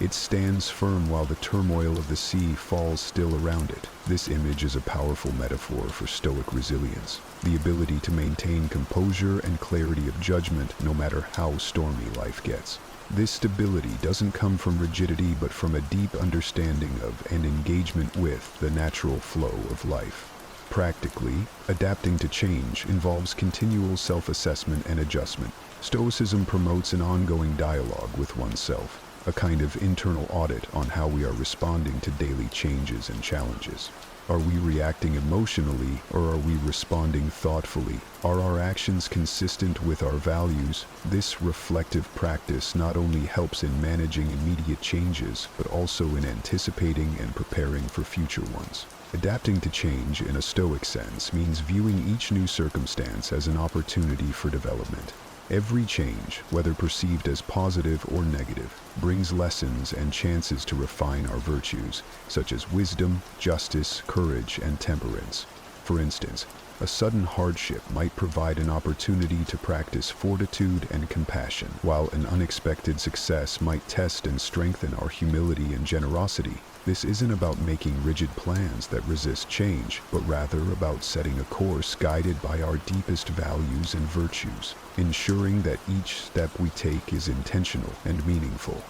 It stands firm while the turmoil of the sea falls still around it. This image is a powerful metaphor for Stoic resilience, the ability to maintain composure and clarity of judgment no matter how stormy life gets. This stability doesn't come from rigidity but from a deep understanding of and engagement with the natural flow of life. Practically, adapting to change involves continual self-assessment and adjustment. Stoicism promotes an ongoing dialogue with oneself, a kind of internal audit on how we are responding to daily changes and challenges. Are we reacting emotionally or are we responding thoughtfully? Are our actions consistent with our values? This reflective practice not only helps in managing immediate changes, but also in anticipating and preparing for future ones. Adapting to change in a Stoic sense means viewing each new circumstance as an opportunity for development. Every change, whether perceived as positive or negative, brings lessons and chances to refine our virtues, such as wisdom, justice, courage, and temperance. For instance, a sudden hardship might provide an opportunity to practice fortitude and compassion, while an unexpected success might test and strengthen our humility and generosity. This isn't about making rigid plans that resist change, but rather about setting a course guided by our deepest values and virtues, ensuring that each step we take is intentional and meaningful.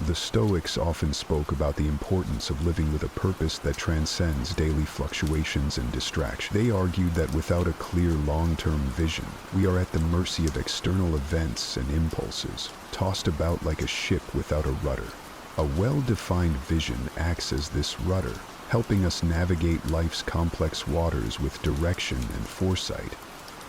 The Stoics often spoke about the importance of living with a purpose that transcends daily fluctuations and distraction. They argued that without a clear long-term vision, we are at the mercy of external events and impulses, tossed about like a ship without a rudder. A well-defined vision acts as this rudder, helping us navigate life's complex waters with direction and foresight.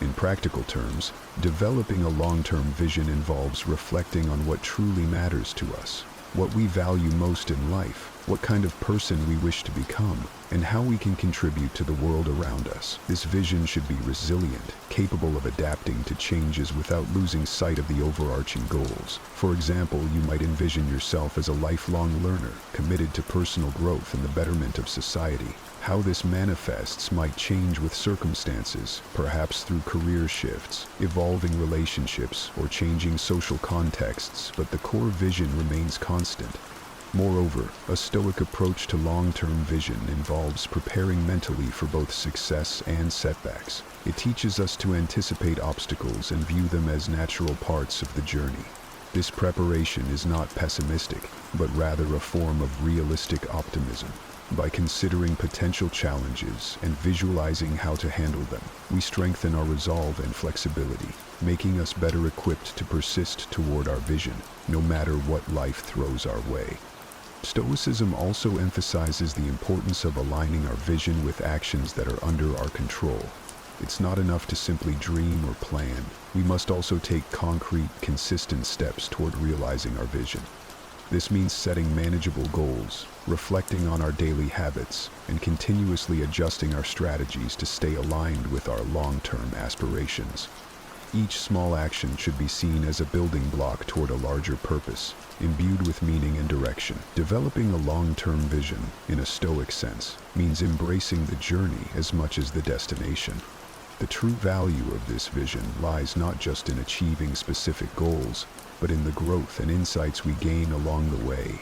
In practical terms, developing a long-term vision involves reflecting on what truly matters to us, what we value most in life, what kind of person we wish to become, and how we can contribute to the world around us. This vision should be resilient, capable of adapting to changes without losing sight of the overarching goals. For example, you might envision yourself as a lifelong learner, committed to personal growth and the betterment of society. How this manifests might change with circumstances, perhaps through career shifts, evolving relationships, or changing social contexts, but the core vision remains constant. Moreover, a Stoic approach to long-term vision involves preparing mentally for both success and setbacks. It teaches us to anticipate obstacles and view them as natural parts of the journey. This preparation is not pessimistic, but rather a form of realistic optimism. By considering potential challenges and visualizing how to handle them, we strengthen our resolve and flexibility, making us better equipped to persist toward our vision, no matter what life throws our way. Stoicism also emphasizes the importance of aligning our vision with actions that are under our control. It's not enough to simply dream or plan. We must also take concrete, consistent steps toward realizing our vision. This means setting manageable goals, reflecting on our daily habits, and continuously adjusting our strategies to stay aligned with our long-term aspirations. Each small action should be seen as a building block toward a larger purpose, imbued with meaning and direction. Developing a long-term vision, in a Stoic sense, means embracing the journey as much as the destination. The true value of this vision lies not just in achieving specific goals, but in the growth and insights we gain along the way.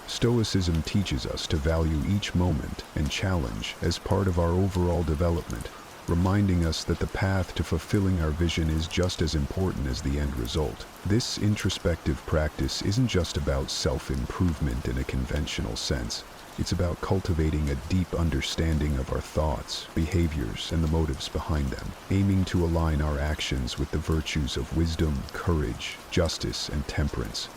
Stoicism teaches us to value each moment and challenge as part of our overall development, reminding us that the path to fulfilling our vision is just as important as the end result. This introspective practice isn't just about self-improvement in a conventional sense. It's about cultivating a deep understanding of our thoughts, behaviors, and the motives behind them, aiming to align our actions with the virtues of wisdom, courage, justice, and temperance.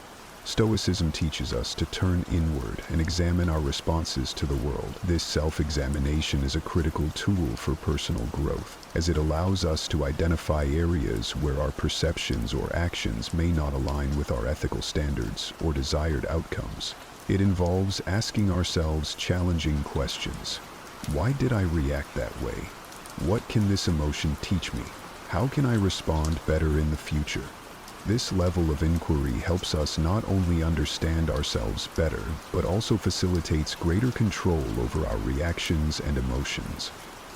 Stoicism teaches us to turn inward and examine our responses to the world. This self-examination is a critical tool for personal growth, as it allows us to identify areas where our perceptions or actions may not align with our ethical standards or desired outcomes. It involves asking ourselves challenging questions. Why did I react that way? What can this emotion teach me? How can I respond better in the future? This level of inquiry helps us not only understand ourselves better, but also facilitates greater control over our reactions and emotions.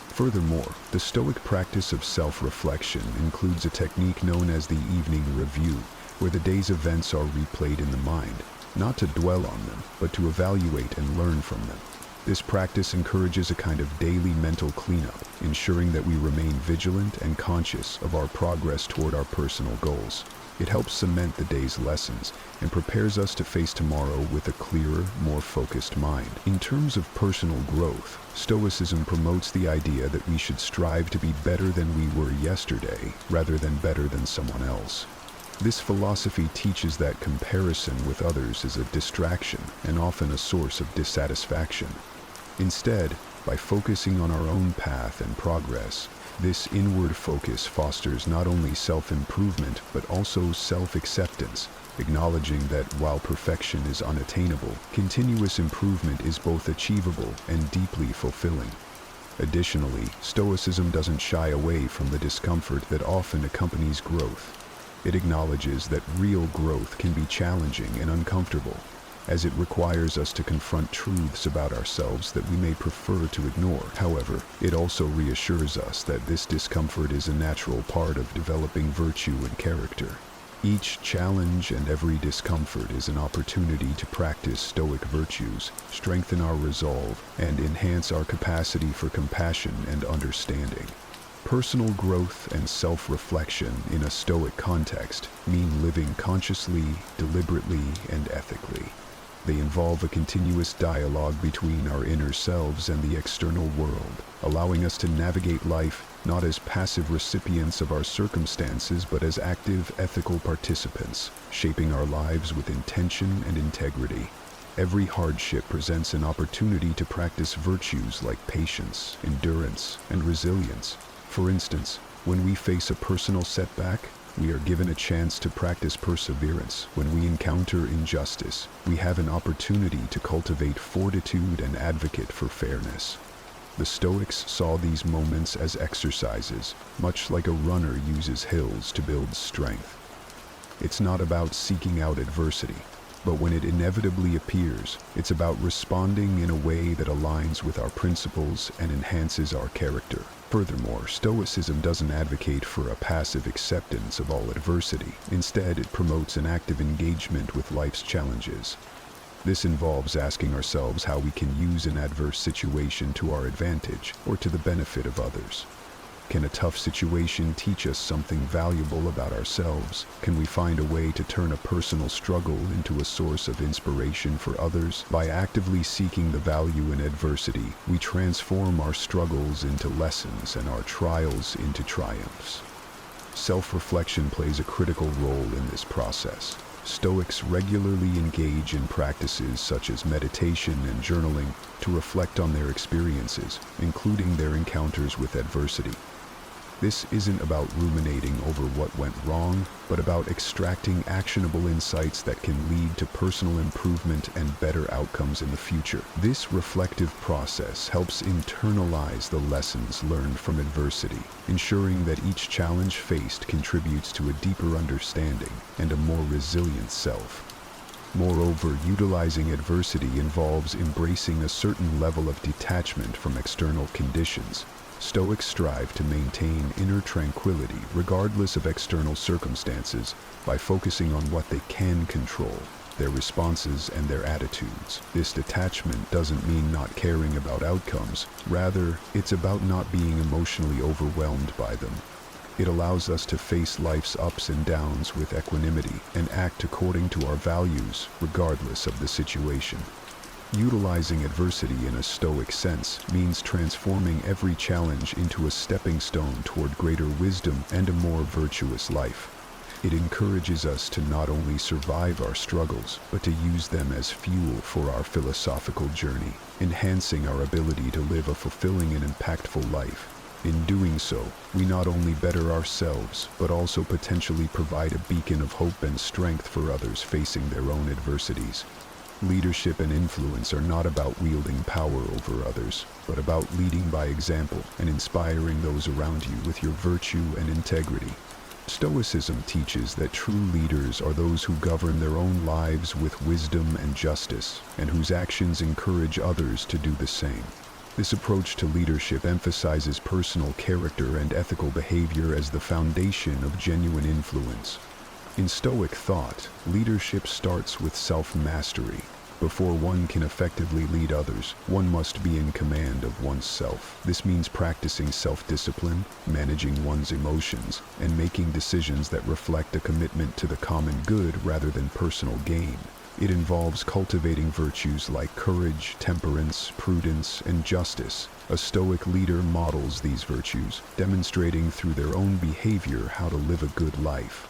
Furthermore, the Stoic practice of self-reflection includes a technique known as the evening review, where the day's events are replayed in the mind, not to dwell on them, but to evaluate and learn from them. This practice encourages a kind of daily mental cleanup, ensuring that we remain vigilant and conscious of our progress toward our personal goals. It helps cement the day's lessons and prepares us to face tomorrow with a clearer, more focused mind. In terms of personal growth, Stoicism promotes the idea that we should strive to be better than we were yesterday, rather than better than someone else. This philosophy teaches that comparison with others is a distraction and often a source of dissatisfaction. Instead, by focusing on our own path and progress, this inward focus fosters not only self-improvement but also self-acceptance, acknowledging that while perfection is unattainable, continuous improvement is both achievable and deeply fulfilling. Additionally, Stoicism doesn't shy away from the discomfort that often accompanies growth. It acknowledges that real growth can be challenging and uncomfortable, as it requires us to confront truths about ourselves that we may prefer to ignore. However, it also reassures us that this discomfort is a natural part of developing virtue and character. Each challenge and every discomfort is an opportunity to practice Stoic virtues, strengthen our resolve, and enhance our capacity for compassion and understanding. Personal growth and self-reflection in a Stoic context mean living consciously, deliberately, and ethically. They involve a continuous dialogue between our inner selves and the external world, allowing us to navigate life not as passive recipients of our circumstances but as active, ethical participants, shaping our lives with intention and integrity. Every hardship presents an opportunity to practice virtues like patience, endurance, and resilience. For instance, when we face a personal setback, we are given a chance to practice perseverance. When we encounter injustice, we have an opportunity to cultivate fortitude and advocate for fairness. The Stoics saw these moments as exercises, much like a runner uses hills to build strength. It's not about seeking out adversity, But when it inevitably appears, it's about responding in a way that aligns with our principles and enhances our character. Furthermore, Stoicism doesn't advocate for a passive acceptance of all adversity. Instead, it promotes an active engagement with life's challenges. This involves asking ourselves how we can use an adverse situation to our advantage or to the benefit of others. Can a tough situation teach us something valuable about ourselves? Can we find a way to turn a personal struggle into a source of inspiration for others? By actively seeking the value in adversity, we transform our struggles into lessons and our trials into triumphs. Self-reflection plays a critical role in this process. Stoics regularly engage in practices such as meditation and journaling to reflect on their experiences, including their encounters with adversity. This isn't about ruminating over what went wrong, but about extracting actionable insights that can lead to personal improvement and better outcomes in the future. This reflective process helps internalize the lessons learned from adversity, ensuring that each challenge faced contributes to a deeper understanding and a more resilient self. Moreover, utilizing adversity involves embracing a certain level of detachment from external conditions. Stoics strive to maintain inner tranquility regardless of external circumstances by focusing on what they can control, their responses and their attitudes. This detachment doesn't mean not caring about outcomes. Rather, it's about not being emotionally overwhelmed by them. It allows us to face life's ups and downs with equanimity and act according to our values regardless of the situation. Utilizing adversity in a Stoic sense means transforming every challenge into a stepping stone toward greater wisdom and a more virtuous life. It encourages us to not only survive our struggles, but to use them as fuel for our philosophical journey, enhancing our ability to live a fulfilling and impactful life. In doing so, we not only better ourselves, but also potentially provide a beacon of hope and strength for others facing their own adversities. Leadership and influence are not about wielding power over others, but about leading by example and inspiring those around you with your virtue and integrity. Stoicism teaches that true leaders are those who govern their own lives with wisdom and justice, and whose actions encourage others to do the same. This approach to leadership emphasizes personal character and ethical behavior as the foundation of genuine influence. In Stoic thought, leadership starts with self-mastery. Before one can effectively lead others, one must be in command of oneself. This means practicing self-discipline, managing one's emotions, and making decisions that reflect a commitment to the common good rather than personal gain. It involves cultivating virtues like courage, temperance, prudence, and justice. A Stoic leader models these virtues, demonstrating through their own behavior how to live a good life.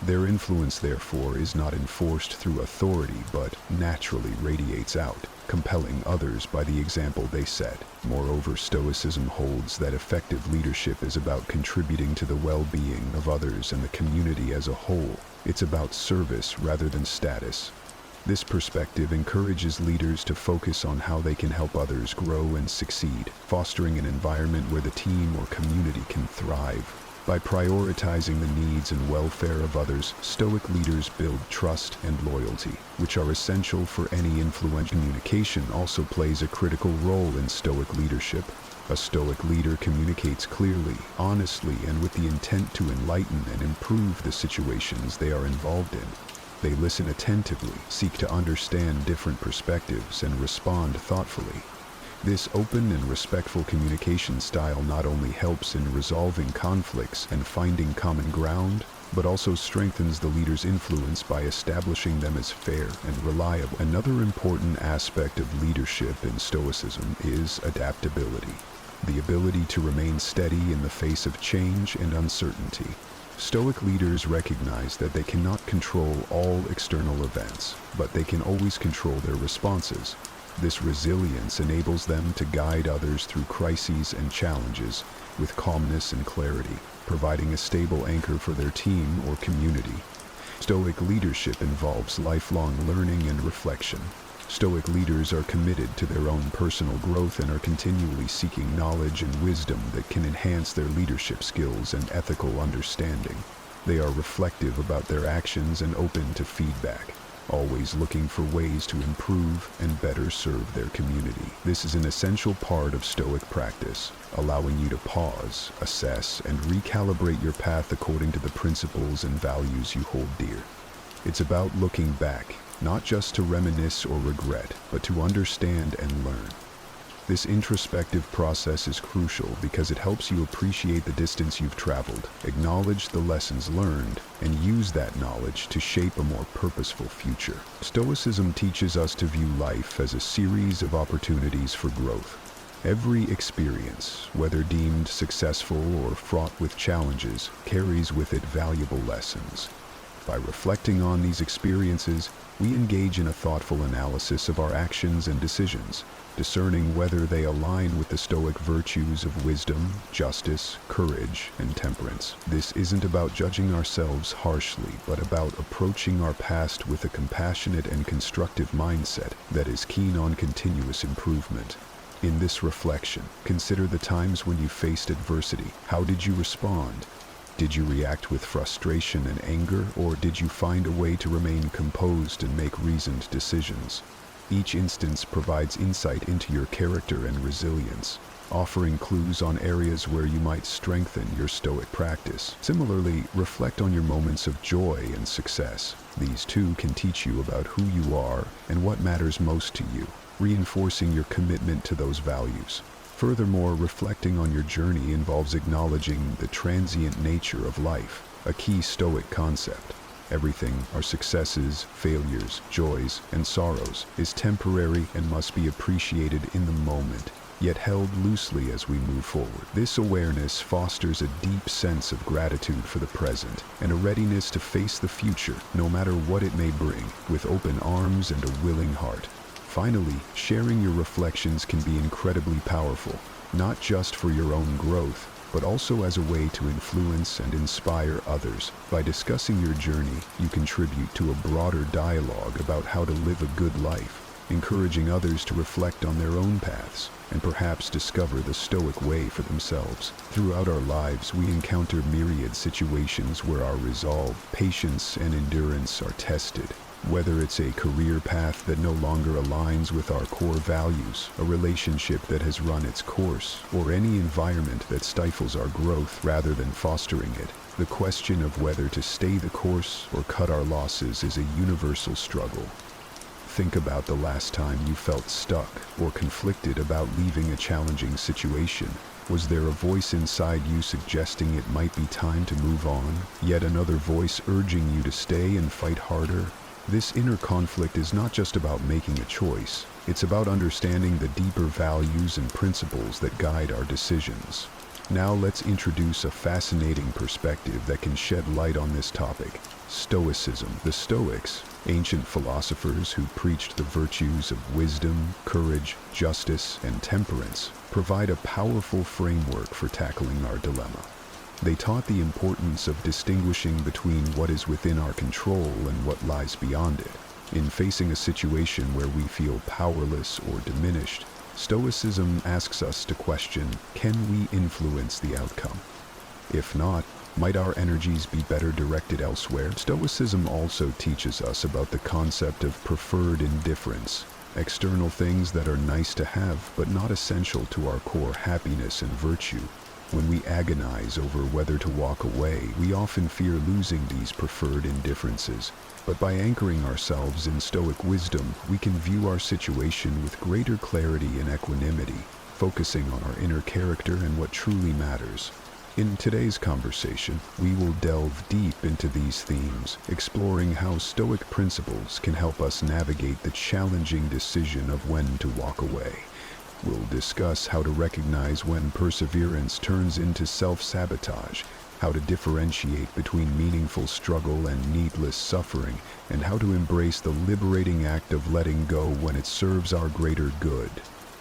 Their influence, therefore, is not enforced through authority, but naturally radiates out, compelling others by the example they set. Moreover, Stoicism holds that effective leadership is about contributing to the well-being of others and the community as a whole. It's about service rather than status. This perspective encourages leaders to focus on how they can help others grow and succeed, fostering an environment where the team or community can thrive. By prioritizing the needs and welfare of others, Stoic leaders build trust and loyalty, which are essential for any influential. Communication also plays a critical role in Stoic leadership. A Stoic leader communicates clearly, honestly, and with the intent to enlighten and improve the situations they are involved in. They listen attentively, seek to understand different perspectives, and respond thoughtfully. This open and respectful communication style not only helps in resolving conflicts and finding common ground, but also strengthens the leader's influence by establishing them as fair and reliable. Another important aspect of leadership in Stoicism is adaptability, the ability to remain steady in the face of change and uncertainty. Stoic leaders recognize that they cannot control all external events, but they can always control their responses. This resilience enables them to guide others through crises and challenges with calmness and clarity, providing a stable anchor for their team or community. Stoic leadership involves lifelong learning and reflection. Stoic leaders are committed to their own personal growth and are continually seeking knowledge and wisdom that can enhance their leadership skills and ethical understanding. They are reflective about their actions and open to feedback. always looking for ways to improve and better serve their community. This is an essential part of Stoic practice, allowing you to pause, assess, and recalibrate your path according to the principles and values you hold dear. It's about looking back, not just to reminisce or regret, but to understand and learn. This introspective process is crucial because it helps you appreciate the distance you've traveled, acknowledge the lessons learned, and use that knowledge to shape a more purposeful future. Stoicism teaches us to view life as a series of opportunities for growth. Every experience, whether deemed successful or fraught with challenges, carries with it valuable lessons. By reflecting on these experiences, we engage in a thoughtful analysis of our actions and decisions, discerning whether they align with the Stoic virtues of wisdom, justice, courage, and temperance. This isn't about judging ourselves harshly, but about approaching our past with a compassionate and constructive mindset that is keen on continuous improvement. In this reflection, consider the times when you faced adversity. How did you respond? Did you react with frustration and anger, or did you find a way to remain composed and make reasoned decisions? Each instance provides insight into your character and resilience, offering clues on areas where you might strengthen your Stoic practice. Similarly, reflect on your moments of joy and success. These too can teach you about who you are and what matters most to you, reinforcing your commitment to those values. Furthermore, reflecting on your journey involves acknowledging the transient nature of life, a key Stoic concept. Everything, our successes, failures, joys, and sorrows, is temporary and must be appreciated in the moment, yet held loosely as we move forward. This awareness fosters a deep sense of gratitude for the present and a readiness to face the future, no matter what it may bring, with open arms and a willing heart. Finally, sharing your reflections can be incredibly powerful, not just for your own growth, but also as a way to influence and inspire others. By discussing your journey, you contribute to a broader dialogue about how to live a good life, encouraging others to reflect on their own paths and perhaps discover the Stoic way for themselves. Throughout our lives, we encounter myriad situations where our resolve, patience, and endurance are tested. Whether it's a career path that no longer aligns with our core values, a relationship that has run its course, or any environment that stifles our growth rather than fostering it, the question of whether to stay the course or cut our losses is a universal struggle. Think about the last time you felt stuck or conflicted about leaving a challenging situation. Was there a voice inside you suggesting it might be time to move on? Yet another voice urging you to stay and fight harder? This inner conflict is not just about making a choice, it's about understanding the deeper values and principles that guide our decisions. Now let's introduce a fascinating perspective that can shed light on this topic: Stoicism. The Stoics, ancient philosophers who preached the virtues of wisdom, courage, justice, and temperance, provide a powerful framework for tackling our dilemma. They taught the importance of distinguishing between what is within our control and what lies beyond it. In facing a situation where we feel powerless or diminished, Stoicism asks us to question, can we influence the outcome? If not, might our energies be better directed elsewhere? Stoicism also teaches us about the concept of preferred indifference, external things that are nice to have but not essential to our core happiness and virtue. When we agonize over whether to walk away, we often fear losing these preferred indifferences. But by anchoring ourselves in Stoic wisdom, we can view our situation with greater clarity and equanimity, focusing on our inner character and what truly matters. In today's conversation, we will delve deep into these themes, exploring how Stoic principles can help us navigate the challenging decision of when to walk away. We'll discuss how to recognize when perseverance turns into self-sabotage, how to differentiate between meaningful struggle and needless suffering, and how to embrace the liberating act of letting go when it serves our greater good.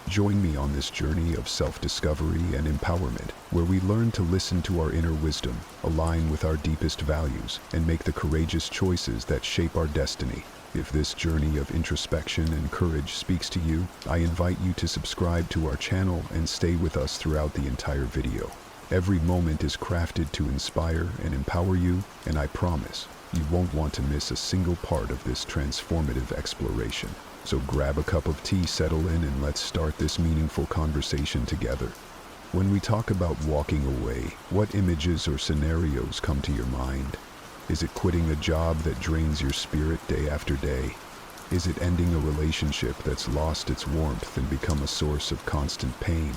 Join me on this journey of self-discovery and empowerment, where we learn to listen to our inner wisdom, align with our deepest values, and make the courageous choices that shape our destiny. If this journey of introspection and courage speaks to you, I invite you to subscribe to our channel and stay with us throughout the entire video. Every moment is crafted to inspire and empower you, and I promise you won't want to miss a single part of this transformative exploration. So grab a cup of tea, settle in, and let's start this meaningful conversation together. When we talk about walking away, what images or scenarios come to your mind? Is it quitting a job that drains your spirit day after day? Is it ending a relationship that's lost its warmth and become a source of constant pain?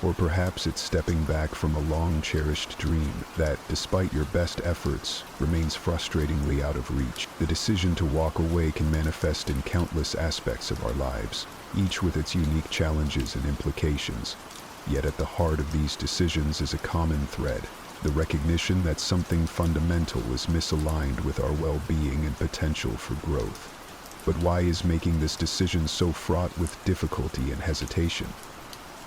Or perhaps it's stepping back from a long-cherished dream that, despite your best efforts, remains frustratingly out of reach. The decision to walk away can manifest in countless aspects of our lives, each with its unique challenges and implications. Yet at the heart of these decisions is a common thread: the recognition that something fundamental is misaligned with our well-being and potential for growth. But why is making this decision so fraught with difficulty and hesitation?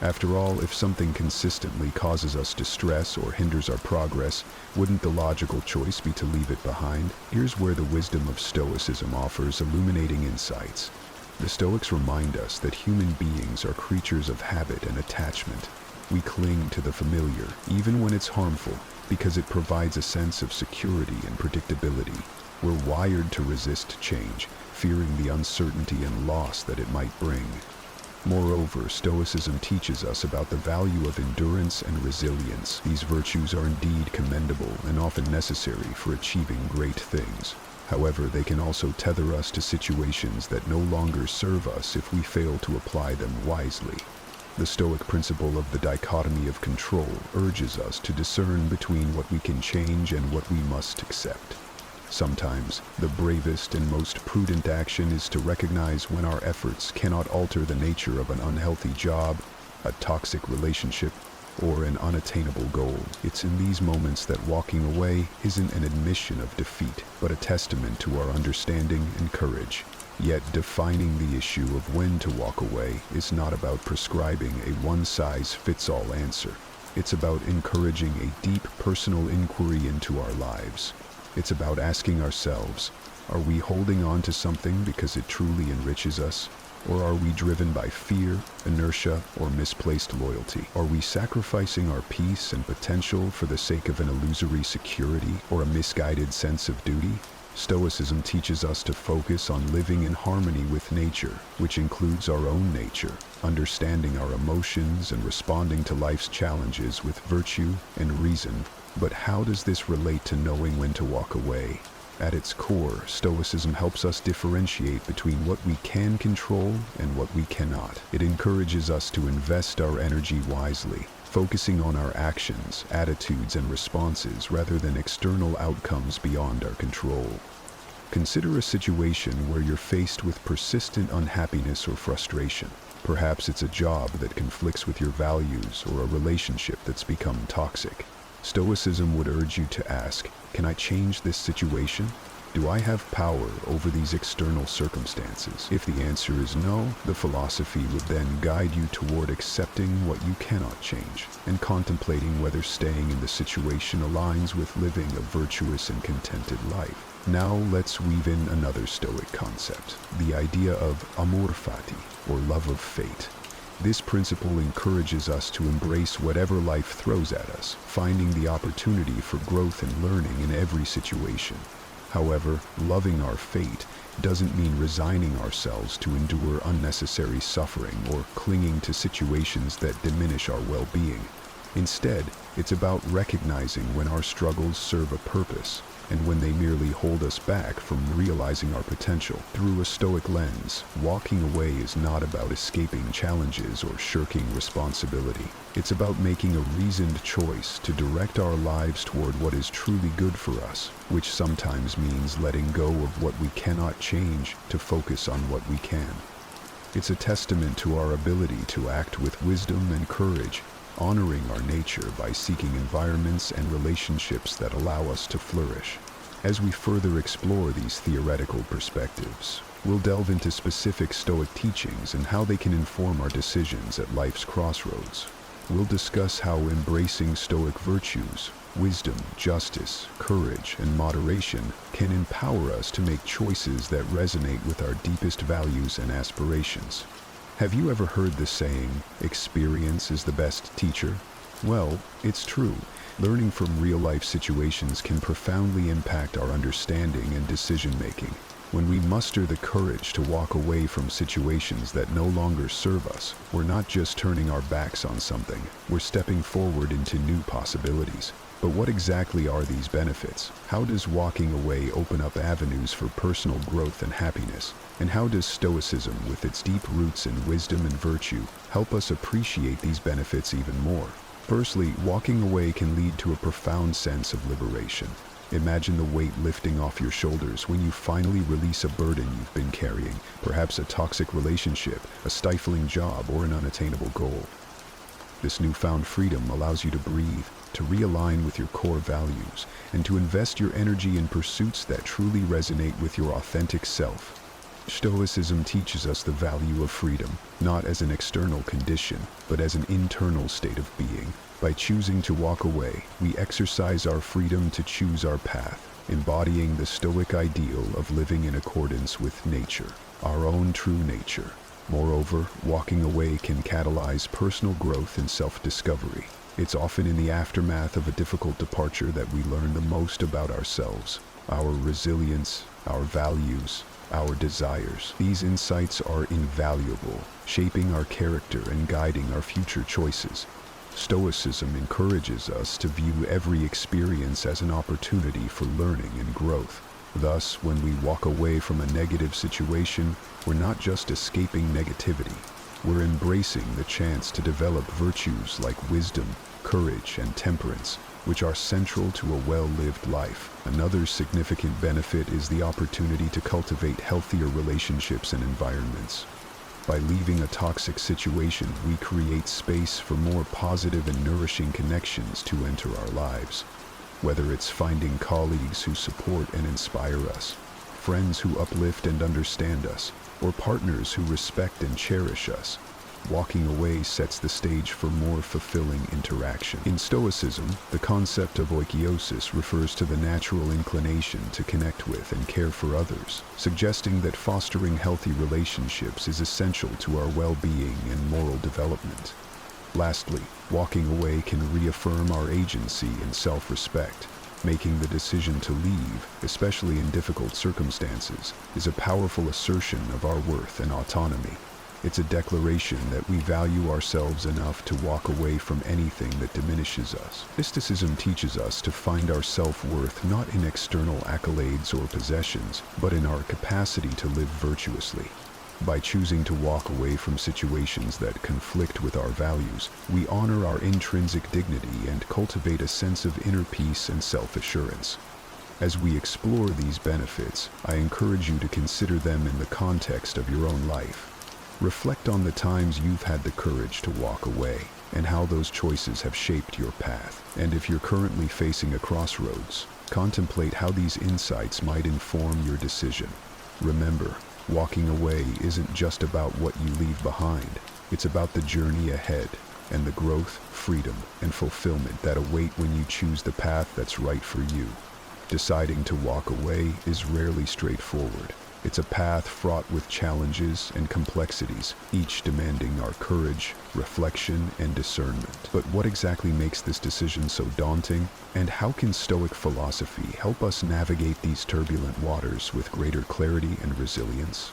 After all, if something consistently causes us distress or hinders our progress, wouldn't the logical choice be to leave it behind? Here's where the wisdom of Stoicism offers illuminating insights. The Stoics remind us that human beings are creatures of habit and attachment. We cling to the familiar, even when it's harmful, because it provides a sense of security and predictability. We're wired to resist change, fearing the uncertainty and loss that it might bring. Moreover, Stoicism teaches us about the value of endurance and resilience. These virtues are indeed commendable and often necessary for achieving great things. However, they can also tether us to situations that no longer serve us if we fail to apply them wisely. The Stoic principle of the dichotomy of control urges us to discern between what we can change and what we must accept. Sometimes, the bravest and most prudent action is to recognize when our efforts cannot alter the nature of an unhealthy job, a toxic relationship, or an unattainable goal. It's in these moments that walking away isn't an admission of defeat, but a testament to our understanding and courage. Yet defining the issue of when to walk away is not about prescribing a one-size-fits-all answer. It's about encouraging a deep personal inquiry into our lives. It's about asking ourselves, are we holding on to something because it truly enriches us? Or are we driven by fear, inertia, or misplaced loyalty? Are we sacrificing our peace and potential for the sake of an illusory security or a misguided sense of duty? Stoicism teaches us to focus on living in harmony with nature, which includes our own nature, understanding our emotions and responding to life's challenges with virtue and reason. But how does this relate to knowing when to walk away? At its core, Stoicism helps us differentiate between what we can control and what we cannot. It encourages us to invest our energy wisely, focusing on our actions, attitudes, and responses rather than external outcomes beyond our control. Consider a situation where you're faced with persistent unhappiness or frustration. Perhaps it's a job that conflicts with your values or a relationship that's become toxic. Stoicism would urge you to ask, can I change this situation? Do I have power over these external circumstances? If the answer is no, the philosophy would then guide you toward accepting what you cannot change and contemplating whether staying in the situation aligns with living a virtuous and contented life. Now let's weave in another Stoic concept, the idea of amor fati, or love of fate. This principle encourages us to embrace whatever life throws at us, finding the opportunity for growth and learning in every situation. However, loving our fate doesn't mean resigning ourselves to endure unnecessary suffering or clinging to situations that diminish our well-being. Instead, it's about recognizing when our struggles serve a purpose and when they merely hold us back from realizing our potential. Through a Stoic lens, walking away is not about escaping challenges or shirking responsibility. It's about making a reasoned choice to direct our lives toward what is truly good for us, which sometimes means letting go of what we cannot change to focus on what we can. It's a testament to our ability to act with wisdom and courage, honoring our nature by seeking environments and relationships that allow us to flourish. As we further explore these theoretical perspectives, we'll delve into specific Stoic teachings and how they can inform our decisions at life's crossroads. We'll discuss how embracing Stoic virtues, wisdom, justice, courage, and moderation can empower us to make choices that resonate with our deepest values and aspirations. Have you ever heard the saying, experience is the best teacher? Well, it's true. Learning from real-life situations can profoundly impact our understanding and decision-making. When we muster the courage to walk away from situations that no longer serve us, we're not just turning our backs on something, we're stepping forward into new possibilities. But what exactly are these benefits? How does walking away open up avenues for personal growth and happiness? And how does Stoicism, with its deep roots in wisdom and virtue, help us appreciate these benefits even more? Firstly, walking away can lead to a profound sense of liberation. Imagine the weight lifting off your shoulders when you finally release a burden you've been carrying, perhaps a toxic relationship, a stifling job, or an unattainable goal. This newfound freedom allows you to breathe, to realign with your core values, and to invest your energy in pursuits that truly resonate with your authentic self. Stoicism teaches us the value of freedom, not as an external condition, but as an internal state of being. By choosing to walk away, we exercise our freedom to choose our path, embodying the Stoic ideal of living in accordance with nature, our own true nature. Moreover, walking away can catalyze personal growth and self-discovery. It's often in the aftermath of a difficult departure that we learn the most about ourselves, our resilience, our values, our desires. These insights are invaluable, shaping our character and guiding our future choices. Stoicism encourages us to view every experience as an opportunity for learning and growth. Thus, when we walk away from a negative situation, we're not just escaping negativity. We're embracing the chance to develop virtues like wisdom, courage, and temperance, which are central to a well-lived life. Another significant benefit is the opportunity to cultivate healthier relationships and environments. By leaving a toxic situation, we create space for more positive and nourishing connections to enter our lives. Whether it's finding colleagues who support and inspire us, friends who uplift and understand us, or partners who respect and cherish us, walking away sets the stage for more fulfilling interaction. In Stoicism, the concept of oikeiosis refers to the natural inclination to connect with and care for others, suggesting that fostering healthy relationships is essential to our well-being and moral development. Lastly, walking away can reaffirm our agency and self-respect. Making the decision to leave, especially in difficult circumstances, is a powerful assertion of our worth and autonomy. It's a declaration that we value ourselves enough to walk away from anything that diminishes us. Stoicism teaches us to find our self-worth not in external accolades or possessions, but in our capacity to live virtuously. By choosing to walk away from situations that conflict with our values, we honor our intrinsic dignity and cultivate a sense of inner peace and self-assurance. As we explore these benefits, I encourage you to consider them in the context of your own life. Reflect on the times you've had the courage to walk away and how those choices have shaped your path. And if you're currently facing a crossroads, contemplate how these insights might inform your decision. Remember, walking away isn't just about what you leave behind. It's about the journey ahead and the growth, freedom, and fulfillment that await when you choose the path that's right for you. Deciding to walk away is rarely straightforward. It's a path fraught with challenges and complexities, each demanding our courage, reflection, and discernment. But what exactly makes this decision so daunting? And how can Stoic philosophy help us navigate these turbulent waters with greater clarity and resilience?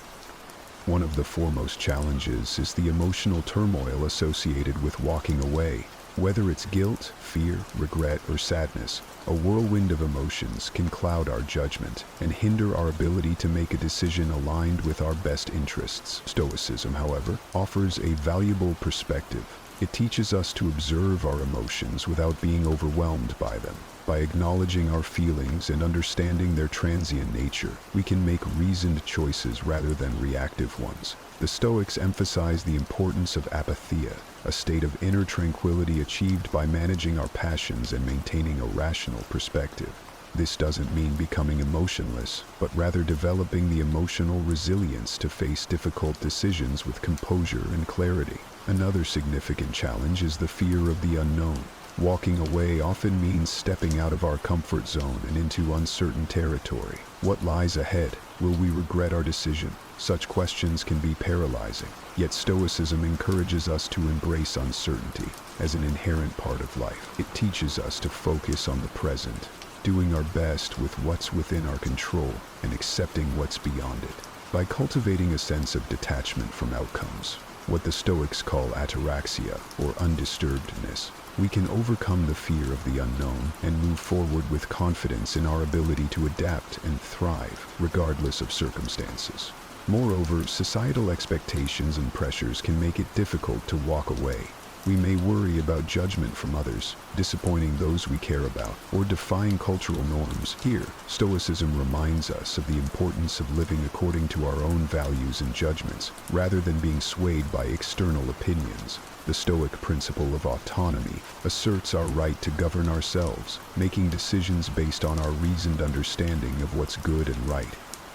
One of the foremost challenges is the emotional turmoil associated with walking away. Whether it's guilt, fear, regret, or sadness, a whirlwind of emotions can cloud our judgment and hinder our ability to make a decision aligned with our best interests. Stoicism, however, offers a valuable perspective. It teaches us to observe our emotions without being overwhelmed by them. By acknowledging our feelings and understanding their transient nature, we can make reasoned choices rather than reactive ones. The Stoics emphasize the importance of apatheia, a state of inner tranquility achieved by managing our passions and maintaining a rational perspective. This doesn't mean becoming emotionless, but rather developing the emotional resilience to face difficult decisions with composure and clarity. Another significant challenge is the fear of the unknown. Walking away often means stepping out of our comfort zone and into uncertain territory. What lies ahead? Will we regret our decision? Such questions can be paralyzing. Yet Stoicism encourages us to embrace uncertainty as an inherent part of life. It teaches us to focus on the present, doing our best with what's within our control and accepting what's beyond it. By cultivating a sense of detachment from outcomes, what the Stoics call ataraxia, or undisturbedness, we can overcome the fear of the unknown and move forward with confidence in our ability to adapt and thrive, regardless of circumstances. Moreover, societal expectations and pressures can make it difficult to walk away. We may worry about judgment from others, disappointing those we care about, or defying cultural norms. Here, Stoicism reminds us of the importance of living according to our own values and judgments, rather than being swayed by external opinions. The Stoic principle of autonomy asserts our right to govern ourselves, making decisions based on our reasoned understanding of what's good and right.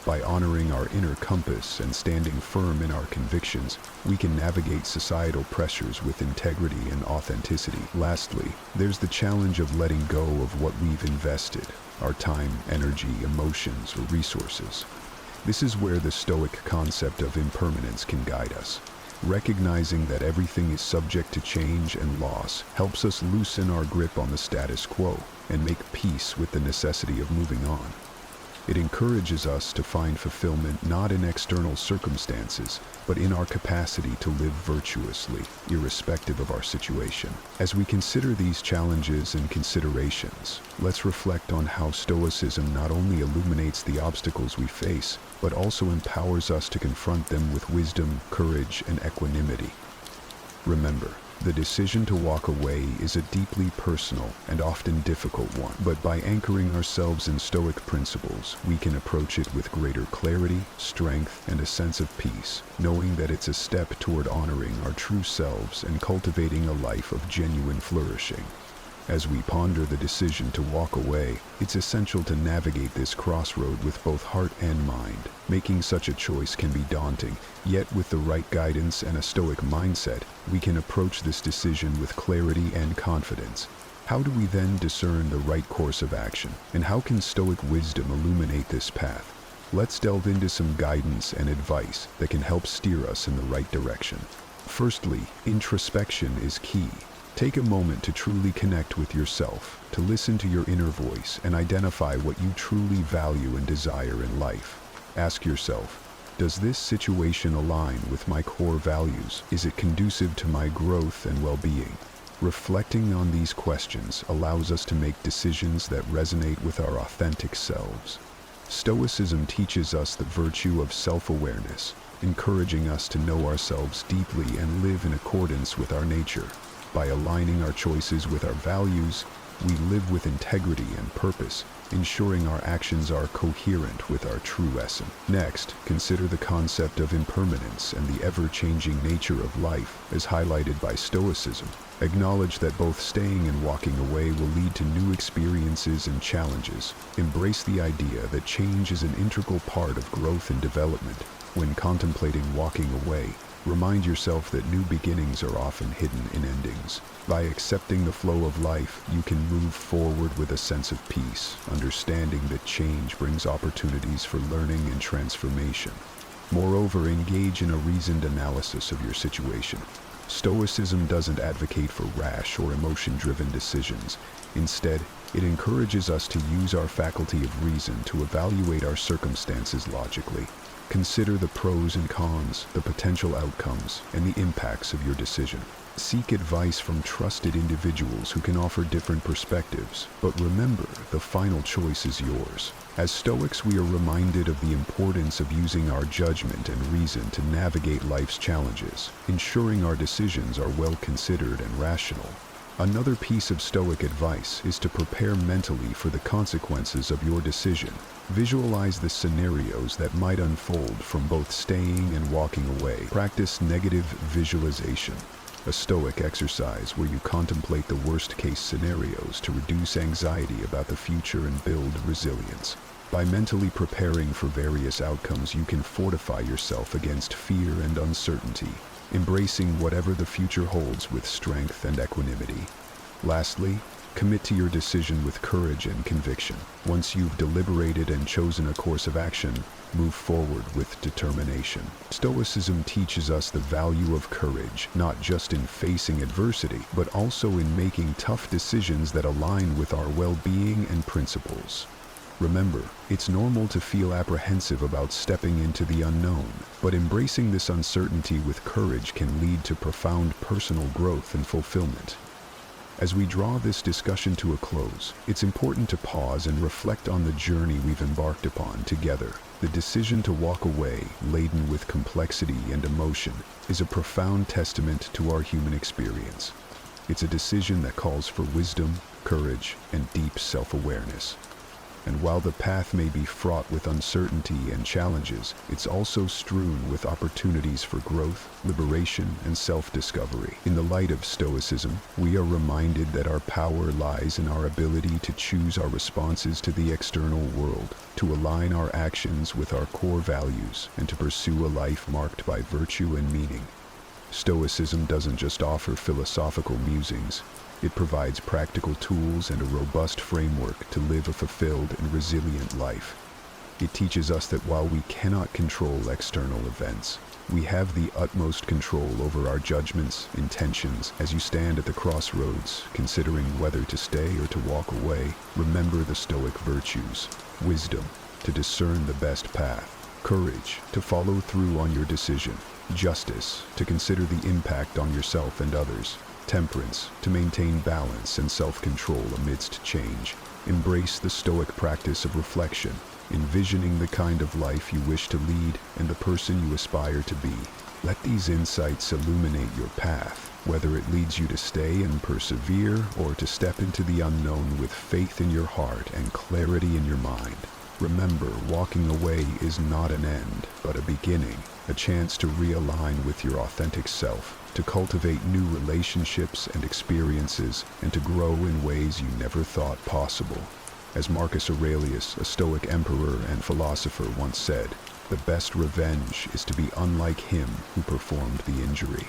By honoring our inner compass and standing firm in our convictions, we can navigate societal pressures with integrity and authenticity. Lastly, there's the challenge of letting go of what we've invested, our time, energy, emotions, or resources. This is where the Stoic concept of impermanence can guide us. Recognizing that everything is subject to change and loss helps us loosen our grip on the status quo and make peace with the necessity of moving on. It encourages us to find fulfillment not in external circumstances, but in our capacity to live virtuously, irrespective of our situation. As we consider these challenges and considerations, let's reflect on how Stoicism not only illuminates the obstacles we face, but also empowers us to confront them with wisdom, courage, and equanimity. Remember, the decision to walk away is a deeply personal and often difficult one, but by anchoring ourselves in Stoic principles, we can approach it with greater clarity, strength, and a sense of peace, knowing that it's a step toward honoring our true selves and cultivating a life of genuine flourishing. As we ponder the decision to walk away, it's essential to navigate this crossroad with both heart and mind. Making such a choice can be daunting, yet with the right guidance and a Stoic mindset, we can approach this decision with clarity and confidence. How do we then discern the right course of action, and how can Stoic wisdom illuminate this path? Let's delve into some guidance and advice that can help steer us in the right direction. Firstly, introspection is key. Take a moment to truly connect with yourself, to listen to your inner voice and identify what you truly value and desire in life. Ask yourself, does this situation align with my core values? Is it conducive to my growth and well-being? Reflecting on these questions allows us to make decisions that resonate with our authentic selves. Stoicism teaches us the virtue of self-awareness, encouraging us to know ourselves deeply and live in accordance with our nature. By aligning our choices with our values, we live with integrity and purpose, ensuring our actions are coherent with our true essence. Next, consider the concept of impermanence and the ever-changing nature of life, as highlighted by Stoicism. Acknowledge that both staying and walking away will lead to new experiences and challenges. Embrace the idea that change is an integral part of growth and development. When contemplating walking away, remind yourself that new beginnings are often hidden in endings. By accepting the flow of life, you can move forward with a sense of peace, understanding that change brings opportunities for learning and transformation. Moreover, engage in a reasoned analysis of your situation. Stoicism doesn't advocate for rash or emotion-driven decisions. Instead, it encourages us to use our faculty of reason to evaluate our circumstances logically. Consider the pros and cons, the potential outcomes, and the impacts of your decision. Seek advice from trusted individuals who can offer different perspectives, but remember, the final choice is yours. As Stoics, we are reminded of the importance of using our judgment and reason to navigate life's challenges, ensuring our decisions are well considered and rational. Another piece of Stoic advice is to prepare mentally for the consequences of your decision. Visualize the scenarios that might unfold from both staying and walking away. Practice negative visualization, a Stoic exercise where you contemplate the worst-case scenarios to reduce anxiety about the future and build resilience. By mentally preparing for various outcomes, you can fortify yourself against fear and uncertainty, embracing whatever the future holds with strength and equanimity. Lastly, Commit to your decision with courage and conviction. Once you've deliberated and chosen a course of action, move forward with determination. Stoicism teaches us the value of courage, not just in facing adversity, but also in making tough decisions that align with our well-being and principles. Remember, it's normal to feel apprehensive about stepping into the unknown, but embracing this uncertainty with courage can lead to profound personal growth and fulfillment. As we draw this discussion to a close, it's important to pause and reflect on the journey we've embarked upon together. The decision to walk away, laden with complexity and emotion, is a profound testament to our human experience. It's a decision that calls for wisdom, courage, and deep self-awareness. And while the path may be fraught with uncertainty and challenges, it's also strewn with opportunities for growth, liberation, and self-discovery. In the light of Stoicism, we are reminded that our power lies in our ability to choose our responses to the external world, to align our actions with our core values, and to pursue a life marked by virtue and meaning. Stoicism doesn't just offer philosophical musings. It provides practical tools and a robust framework to live a fulfilled and resilient life. It teaches us that while we cannot control external events, we have the utmost control over our judgments, intentions. As you stand at the crossroads, considering whether to stay or to walk away, remember the Stoic virtues: wisdom, to discern the best path; courage, to follow through on your decision; justice, to consider the impact on yourself and others; temperance, to maintain balance and self-control amidst change. Embrace the Stoic practice of reflection, envisioning the kind of life you wish to lead and the person you aspire to be. Let these insights illuminate your path, whether it leads you to stay and persevere or to step into the unknown with faith in your heart and clarity in your mind. Remember, walking away is not an end, but a beginning, a chance to realign with your authentic self, to cultivate new relationships and experiences, and to grow in ways you never thought possible. As Marcus Aurelius, a Stoic emperor and philosopher, once said, "The best revenge is to be unlike him who performed the injury."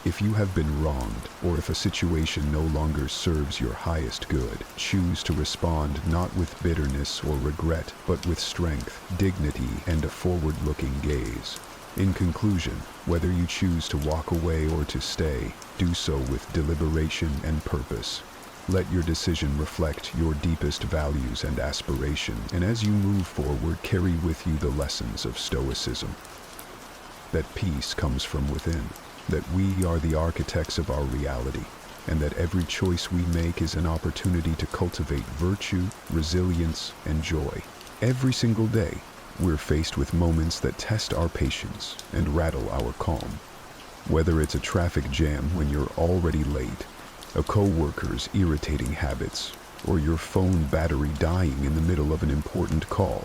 If you have been wronged, or if a situation no longer serves your highest good, choose to respond not with bitterness or regret, but with strength, dignity, and a forward-looking gaze. In conclusion, whether you choose to walk away or to stay, do so with deliberation and purpose. Let your decision reflect your deepest values and aspiration, and as you move forward, carry with you the lessons of Stoicism. That peace comes from within, that we are the architects of our reality, and that every choice we make is an opportunity to cultivate virtue, resilience, and joy. Every single day, we're faced with moments that test our patience and rattle our calm. Whether it's a traffic jam when you're already late, a coworker's irritating habits, or your phone battery dying in the middle of an important call,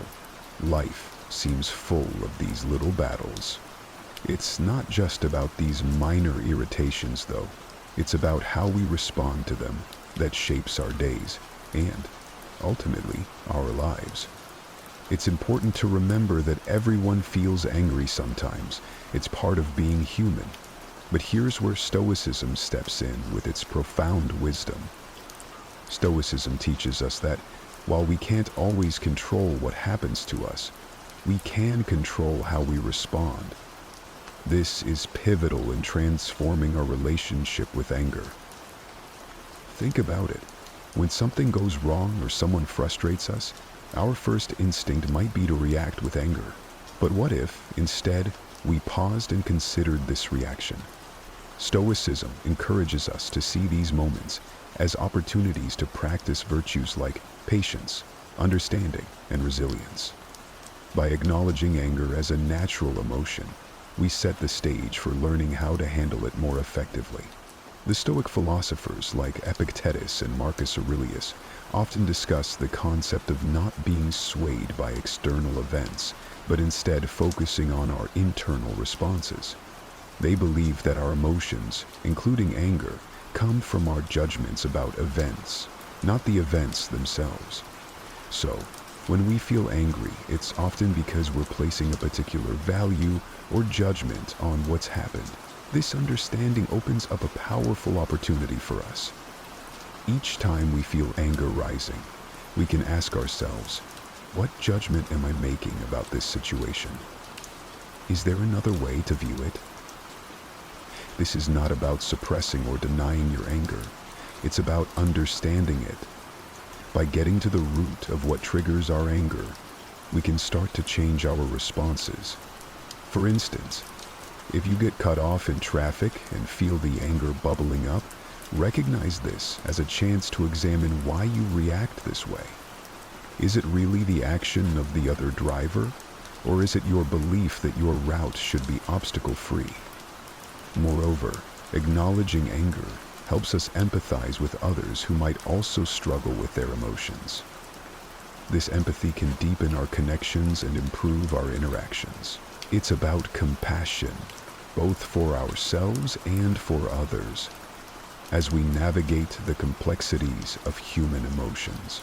life seems full of these little battles. It's not just about these minor irritations, though. It's about how we respond to them that shapes our days and, ultimately, our lives. It's important to remember that everyone feels angry sometimes. It's part of being human. But here's where Stoicism steps in with its profound wisdom. Stoicism teaches us that while we can't always control what happens to us, we can control how we respond. This is pivotal in transforming our relationship with anger. Think about it. When something goes wrong or someone frustrates us, our first instinct might be to react with anger. But what if, instead, we paused and considered this reaction? Stoicism encourages us to see these moments as opportunities to practice virtues like patience, understanding, and resilience. By acknowledging anger as a natural emotion, we set the stage for learning how to handle it more effectively. The Stoic philosophers like Epictetus and Marcus Aurelius often discuss the concept of not being swayed by external events, but instead focusing on our internal responses. They believe that our emotions, including anger, come from our judgments about events, not the events themselves. So, when we feel angry, it's often because we're placing a particular value or judgment on what's happened. This understanding opens up a powerful opportunity for us. Each time we feel anger rising, we can ask ourselves, what judgment am I making about this situation? Is there another way to view it? This is not about suppressing or denying your anger. It's about understanding it. By getting to the root of what triggers our anger, we can start to change our responses. For instance, if you get cut off in traffic and feel the anger bubbling up, recognize this as a chance to examine why you react this way. Is it really the action of the other driver, or is it your belief that your route should be obstacle-free? Moreover, acknowledging anger helps us empathize with others who might also struggle with their emotions. This empathy can deepen our connections and improve our interactions. It's about compassion, both for ourselves and for others, as we navigate the complexities of human emotions.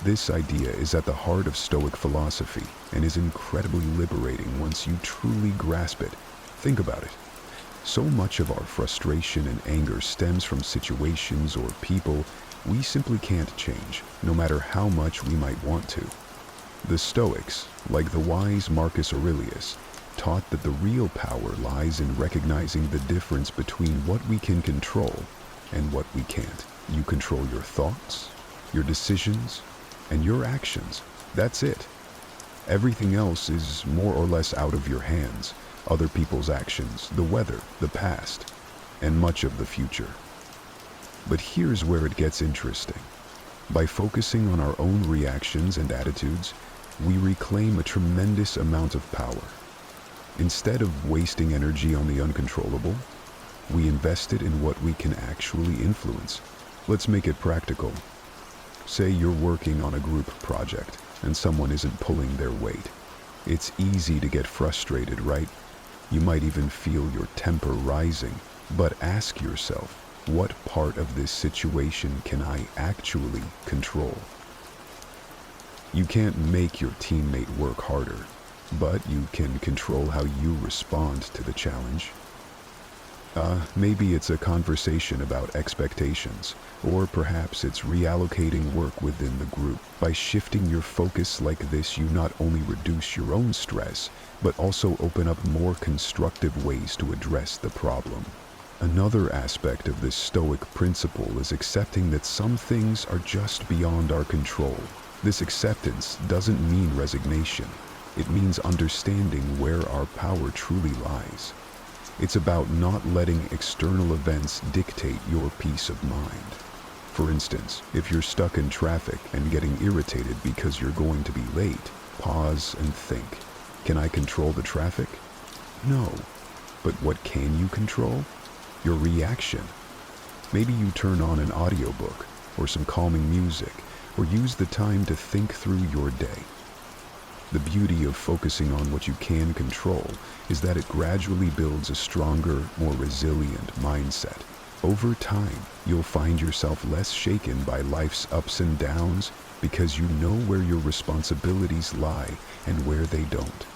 This idea is at the heart of Stoic philosophy and is incredibly liberating once you truly grasp it. Think about it. So much of our frustration and anger stems from situations or people we simply can't change, no matter how much we might want to. The Stoics, like the wise Marcus Aurelius, taught that the real power lies in recognizing the difference between what we can control and what we can't. You control your thoughts, your decisions, and your actions. That's it. Everything else is more or less out of your hands. Other people's actions, the weather, the past, and much of the future. But here's where it gets interesting. By focusing on our own reactions and attitudes, we reclaim a tremendous amount of power. Instead of wasting energy on the uncontrollable, we invest it in what we can actually influence. Let's make it practical. Say you're working on a group project and someone isn't pulling their weight. It's easy to get frustrated, right? You might even feel your temper rising, but ask yourself, what part of this situation can I actually control? You can't make your teammate work harder, but you can control how you respond to the challenge. Maybe it's a conversation about expectations, or perhaps it's reallocating work within the group. By shifting your focus like this, you not only reduce your own stress, but also open up more constructive ways to address the problem. Another aspect of this Stoic principle is accepting that some things are just beyond our control. This acceptance doesn't mean resignation. It means understanding where our power truly lies. It's about not letting external events dictate your peace of mind. For instance, if you're stuck in traffic and getting irritated because you're going to be late, pause and think, can I control the traffic? No. But what can you control? Your reaction. Maybe you turn on an audiobook or some calming music, or use the time to think through your day. The beauty of focusing on what you can control is that it gradually builds a stronger, more resilient mindset. Over time, you'll find yourself less shaken by life's ups and downs because you know where your responsibilities lie and where they don't.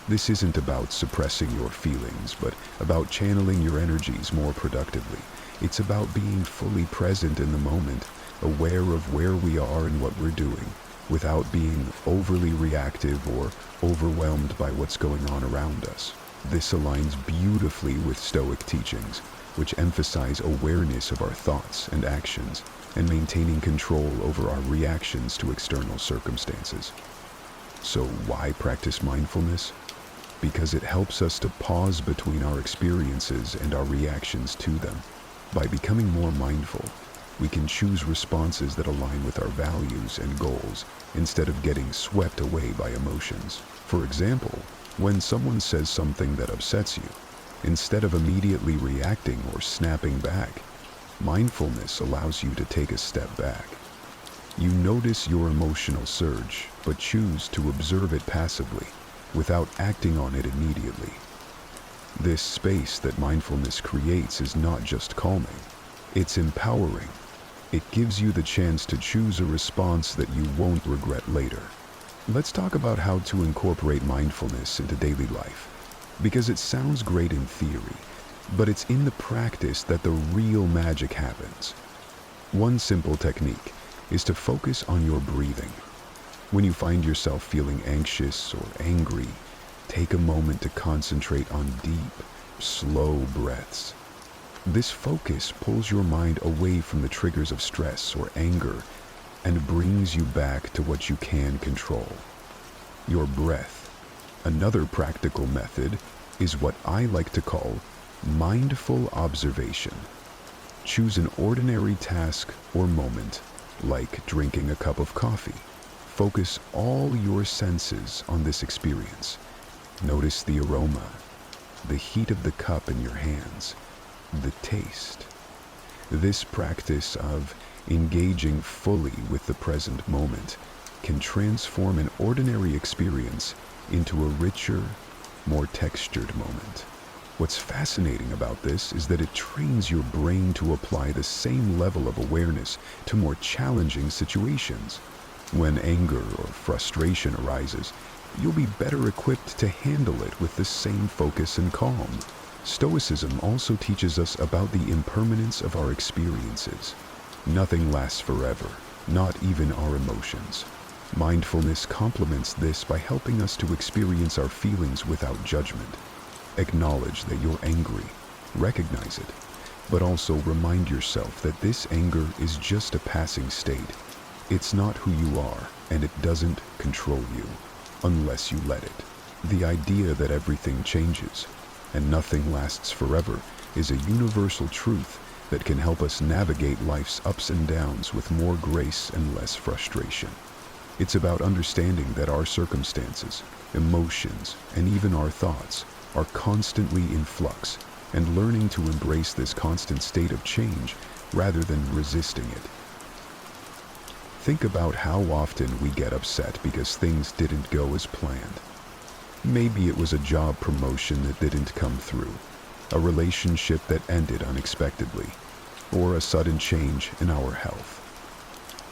This isn't about suppressing your feelings, but about channeling your energies more productively. It's about being fully present in the moment, aware of where we are and what we're doing, without being overly reactive or overwhelmed by what's going on around us. This aligns beautifully with Stoic teachings, which emphasize awareness of our thoughts and actions and maintaining control over our reactions to external circumstances. So why practice mindfulness? Because it helps us to pause between our experiences and our reactions to them. By becoming more mindful, we can choose responses that align with our values and goals instead of getting swept away by emotions. For example, when someone says something that upsets you, instead of immediately reacting or snapping back, mindfulness allows you to take a step back. You notice your emotional surge, but choose to observe it passively, without acting on it immediately. This space that mindfulness creates is not just calming, it's empowering. It gives you the chance to choose a response that you won't regret later. Let's talk about how to incorporate mindfulness into daily life, because it sounds great in theory, but it's in the practice that the real magic happens. One simple technique is to focus on your breathing. When you find yourself feeling anxious or angry, take a moment to concentrate on deep, slow breaths. This focus pulls your mind away from the triggers of stress or anger and brings you back to what you can control: your breath. Another practical method is what I like to call mindful observation. Choose an ordinary task or moment, like drinking a cup of coffee. Focus all your senses on this experience. Notice the aroma, the heat of the cup in your hands, the taste. This practice of engaging fully with the present moment can transform an ordinary experience into a richer, more textured moment. What's fascinating about this is that it trains your brain to apply the same level of awareness to more challenging situations. When anger or frustration arises, you'll be better equipped to handle it with the same focus and calm. Stoicism also teaches us about the impermanence of our experiences. Nothing lasts forever, not even our emotions. Mindfulness complements this by helping us to experience our feelings without judgment. Acknowledge that you're angry, recognize it, but also remind yourself that this anger is just a passing state. It's not who you are, and it doesn't control you, unless you let it. The idea that everything changes and nothing lasts forever is a universal truth that can help us navigate life's ups and downs with more grace and less frustration. It's about understanding that our circumstances, emotions, and even our thoughts are constantly in flux, and learning to embrace this constant state of change rather than resisting it. Think about how often we get upset because things didn't go as planned. Maybe it was a job promotion that didn't come through, a relationship that ended unexpectedly, or a sudden change in our health.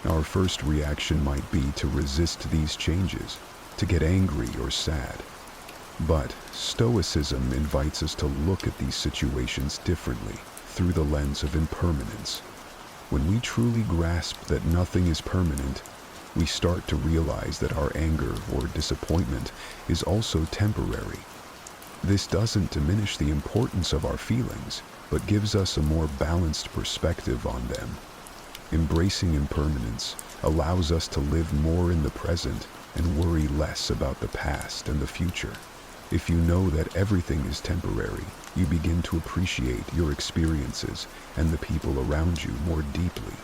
Our first reaction might be to resist these changes, to get angry or sad. But Stoicism invites us to look at these situations differently, through the lens of impermanence. When we truly grasp that nothing is permanent, we start to realize that our anger or disappointment is also temporary. This doesn't diminish the importance of our feelings, but gives us a more balanced perspective on them. Embracing impermanence allows us to live more in the present and worry less about the past and the future. If you know that everything is temporary, you begin to appreciate your experiences and the people around you more deeply.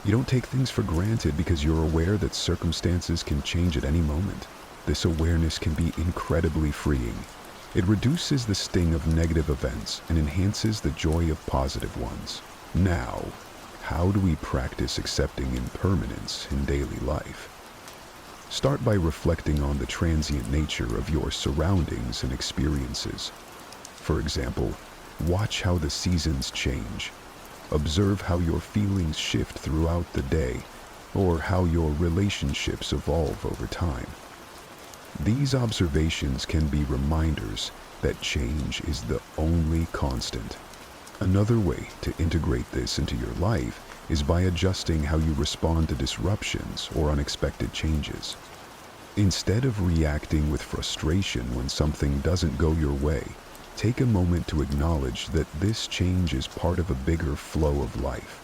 You don't take things for granted because you're aware that circumstances can change at any moment. This awareness can be incredibly freeing. It reduces the sting of negative events and enhances the joy of positive ones. Now, how do we practice accepting impermanence in daily life? Start by reflecting on the transient nature of your surroundings and experiences. For example, watch how the seasons change. Observe how your feelings shift throughout the day, or how your relationships evolve over time. These observations can be reminders that change is the only constant. Another way to integrate this into your life is by adjusting how you respond to disruptions or unexpected changes. Instead of reacting with frustration when something doesn't go your way, take a moment to acknowledge that this change is part of a bigger flow of life.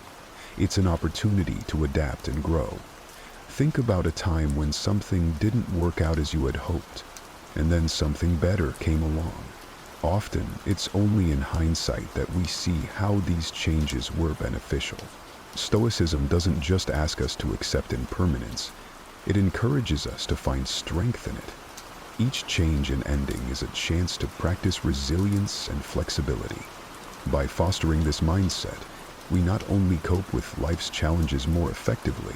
It's an opportunity to adapt and grow. Think about a time when something didn't work out as you had hoped, and then something better came along. Often, it's only in hindsight that we see how these changes were beneficial. Stoicism doesn't just ask us to accept impermanence, it encourages us to find strength in it. Each change and ending is a chance to practice resilience and flexibility. By fostering this mindset, we not only cope with life's challenges more effectively,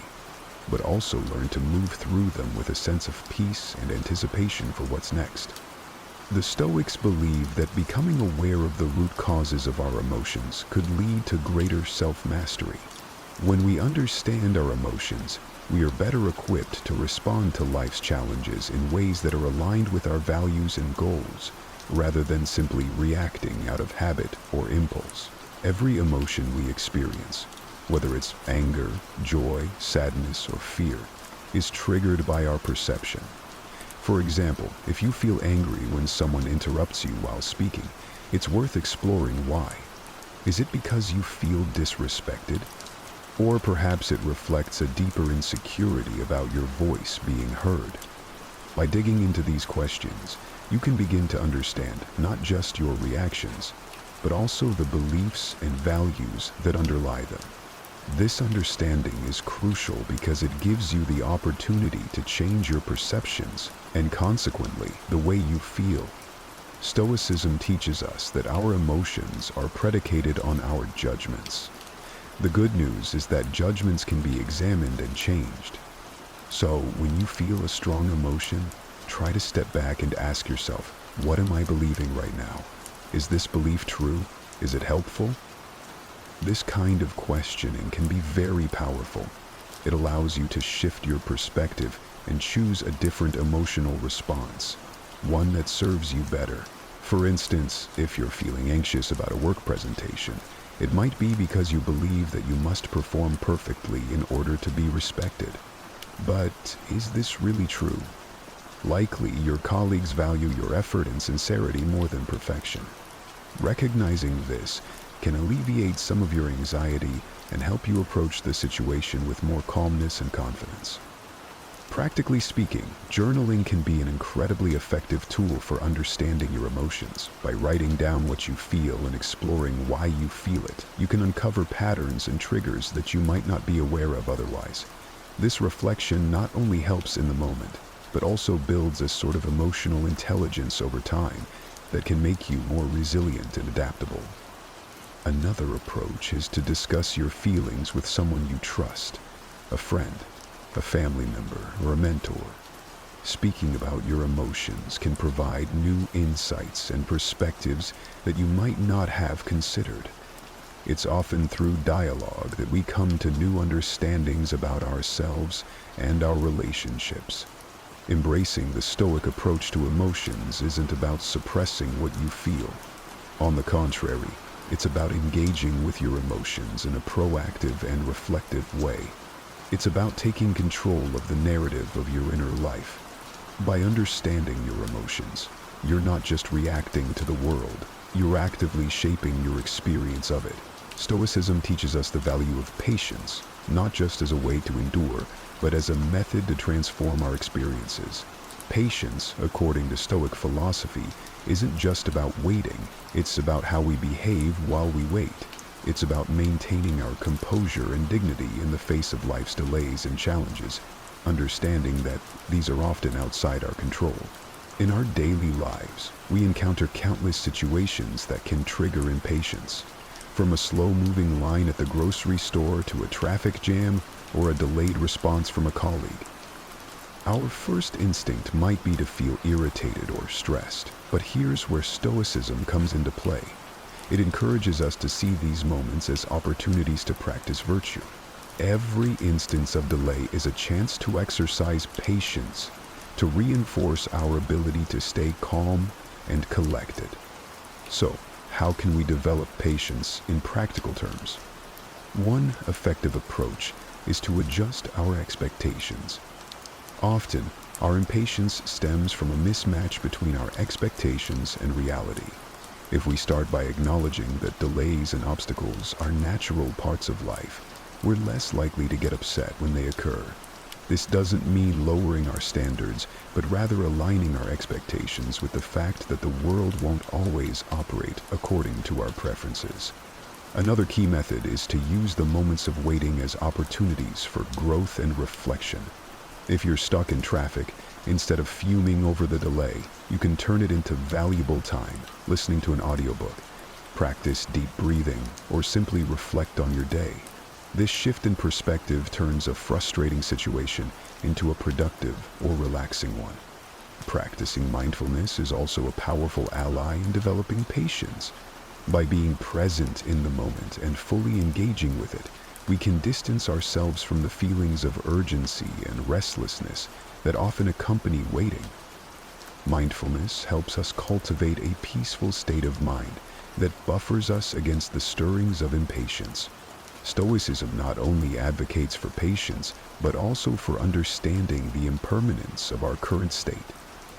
but also learn to move through them with a sense of peace and anticipation for what's next. The Stoics believe that becoming aware of the root causes of our emotions could lead to greater self-mastery. When we understand our emotions, we are better equipped to respond to life's challenges in ways that are aligned with our values and goals, rather than simply reacting out of habit or impulse. Every emotion we experience, whether it's anger, joy, sadness, or fear, is triggered by our perception. For example, if you feel angry when someone interrupts you while speaking, it's worth exploring why. Is it because you feel disrespected? Or perhaps it reflects a deeper insecurity about your voice being heard. By digging into these questions, you can begin to understand not just your reactions, but also the beliefs and values that underlie them. This understanding is crucial because it gives you the opportunity to change your perceptions and consequently the way you feel. Stoicism teaches us that our emotions are predicated on our judgments. The good news is that judgments can be examined and changed. So when you feel a strong emotion, try to step back and ask yourself, what am I believing right now? Is this belief true? Is it helpful? This kind of questioning can be very powerful. It allows you to shift your perspective and choose a different emotional response, one that serves you better. For instance, if you're feeling anxious about a work presentation, it might be because you believe that you must perform perfectly in order to be respected. But is this really true? Likely, your colleagues value your effort and sincerity more than perfection. Recognizing this can alleviate some of your anxiety and help you approach the situation with more calmness and confidence. Practically speaking, journaling can be an incredibly effective tool for understanding your emotions. By writing down what you feel and exploring why you feel it, you can uncover patterns and triggers that you might not be aware of otherwise. This reflection not only helps in the moment, but also builds a sort of emotional intelligence over time that can make you more resilient and adaptable. Another approach is to discuss your feelings with someone you trust, a friend, a family member, or a mentor. Speaking about your emotions can provide new insights and perspectives that you might not have considered. It's often through dialogue that we come to new understandings about ourselves and our relationships. Embracing the Stoic approach to emotions isn't about suppressing what you feel. On the contrary, it's about engaging with your emotions in a proactive and reflective way. It's about taking control of the narrative of your inner life. By understanding your emotions, you're not just reacting to the world, you're actively shaping your experience of it. Stoicism teaches us the value of patience, not just as a way to endure, but as a method to transform our experiences. Patience, according to Stoic philosophy, isn't just about waiting, it's about how we behave while we wait. It's about maintaining our composure and dignity in the face of life's delays and challenges, understanding that these are often outside our control. In our daily lives, we encounter countless situations that can trigger impatience, from a slow-moving line at the grocery store to a traffic jam or a delayed response from a colleague. Our first instinct might be to feel irritated or stressed, but here's where Stoicism comes into play. It encourages us to see these moments as opportunities to practice virtue. Every instance of delay is a chance to exercise patience, to reinforce our ability to stay calm and collected. So, how can we develop patience in practical terms? One effective approach is to adjust our expectations. Often, our impatience stems from a mismatch between our expectations and reality. If we start by acknowledging that delays and obstacles are natural parts of life, we're less likely to get upset when they occur. This doesn't mean lowering our standards, but rather aligning our expectations with the fact that the world won't always operate according to our preferences. Another key method is to use the moments of waiting as opportunities for growth and reflection. If you're stuck in traffic, instead of fuming over the delay, you can turn it into valuable time, listening to an audiobook, practice deep breathing, or simply reflect on your day. This shift in perspective turns a frustrating situation into a productive or relaxing one. Practicing mindfulness is also a powerful ally in developing patience. By being present in the moment and fully engaging with it, we can distance ourselves from the feelings of urgency and restlessness that often accompany waiting. Mindfulness helps us cultivate a peaceful state of mind that buffers us against the stirrings of impatience. Stoicism not only advocates for patience, but also for understanding the impermanence of our current state.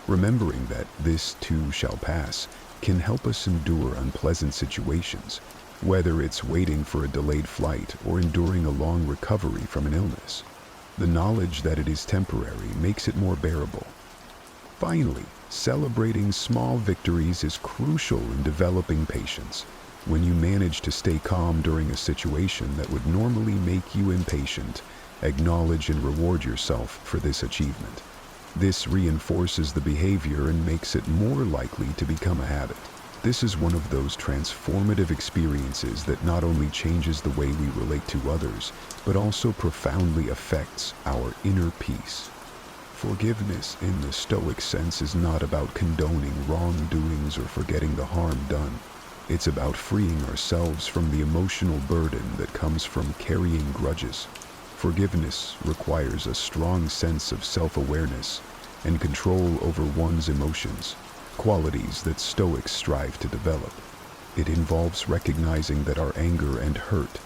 Remembering that this too shall pass can help us endure unpleasant situations, whether it's waiting for a delayed flight or enduring a long recovery from an illness. The knowledge that it is temporary makes it more bearable. Finally, celebrating small victories is crucial in developing patience. When you manage to stay calm during a situation that would normally make you impatient, acknowledge and reward yourself for this achievement. This reinforces the behavior and makes it more likely to become a habit. This is one of those transformative experiences that not only changes the way we relate to others, but also profoundly affects our inner peace. Forgiveness in the Stoic sense is not about condoning wrongdoings or forgetting the harm done. It's about freeing ourselves from the emotional burden that comes from carrying grudges. Forgiveness requires a strong sense of self-awareness and control over one's emotions, qualities that Stoics strive to develop. It involves recognizing that our anger and hurt,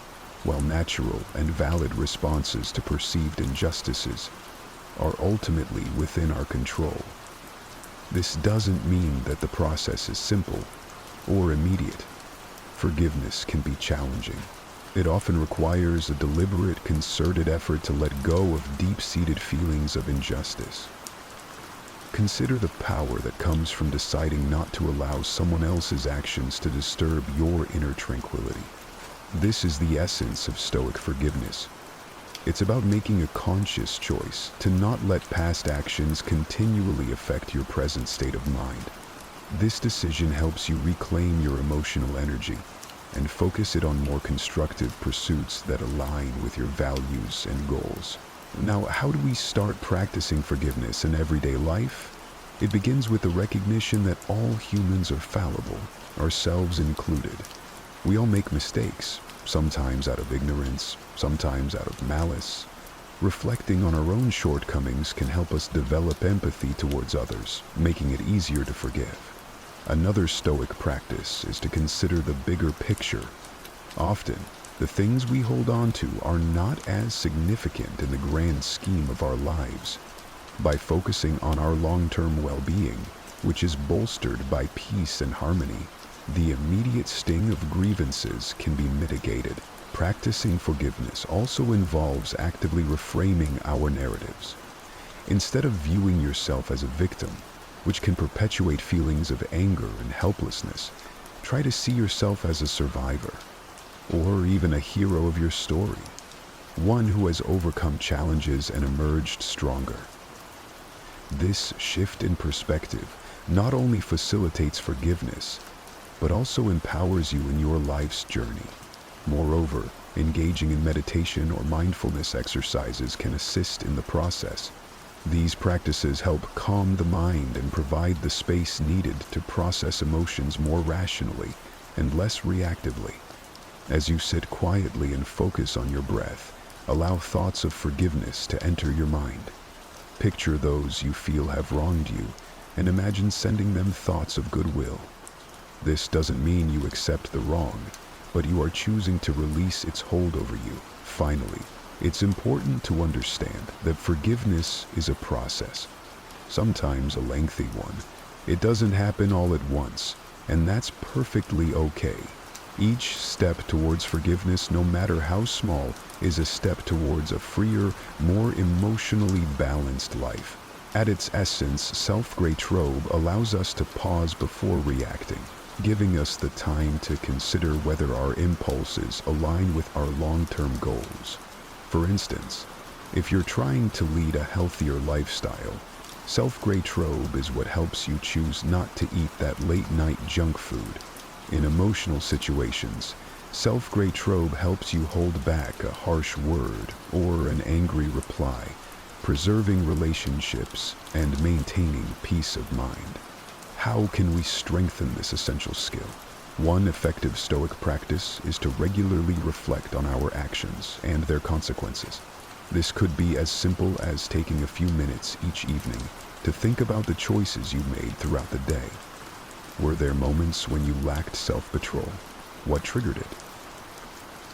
while natural and valid responses to perceived injustices, are ultimately within our control. This doesn't mean that the process is simple or immediate. Forgiveness can be challenging. It often requires a deliberate, concerted effort to let go of deep-seated feelings of injustice. Consider the power that comes from deciding not to allow someone else's actions to disturb your inner tranquility. This is the essence of Stoic forgiveness. It's about making a conscious choice to not let past actions continually affect your present state of mind. This decision helps you reclaim your emotional energy and focus it on more constructive pursuits that align with your values and goals. Now, how do we start practicing forgiveness in everyday life? It begins with the recognition that all humans are fallible, ourselves included. We all make mistakes, sometimes out of ignorance, sometimes out of malice. Reflecting on our own shortcomings can help us develop empathy towards others, making it easier to forgive. Another Stoic practice is to consider the bigger picture. Often, the things we hold on to are not as significant in the grand scheme of our lives. By focusing on our long-term well-being, which is bolstered by peace and harmony, the immediate sting of grievances can be mitigated. Practicing forgiveness also involves actively reframing our narratives. Instead of viewing yourself as a victim, which can perpetuate feelings of anger and helplessness, try to see yourself as a survivor, or even a hero of your story, one who has overcome challenges and emerged stronger. This shift in perspective not only facilitates forgiveness, but also empowers you in your life's journey. Moreover, engaging in meditation or mindfulness exercises can assist in the process. These practices help calm the mind and provide the space needed to process emotions more rationally and less reactively. As you sit quietly and focus on your breath, allow thoughts of forgiveness to enter your mind. Picture those you feel have wronged you and imagine sending them thoughts of goodwill. This doesn't mean you accept the wrong, but you are choosing to release its hold over you. Finally, it's important to understand that forgiveness is a process, sometimes a lengthy one. It doesn't happen all at once, and that's perfectly okay. Each step towards forgiveness, no matter how small, is a step towards a freer, more emotionally balanced life. At its essence, self-restorative allows us to pause before reacting, giving us the time to consider whether our impulses align with our long-term goals. For instance, if you're trying to lead a healthier lifestyle, self-restorative is what helps you choose not to eat that late-night junk food. In emotional situations, self-restorative helps you hold back a harsh word or an angry reply, preserving relationships and maintaining peace of mind. How can we strengthen this essential skill? One effective Stoic practice is to regularly reflect on our actions and their consequences. This could be as simple as taking a few minutes each evening to think about the choices you made throughout the day. Were there moments when you lacked self-control? What triggered it?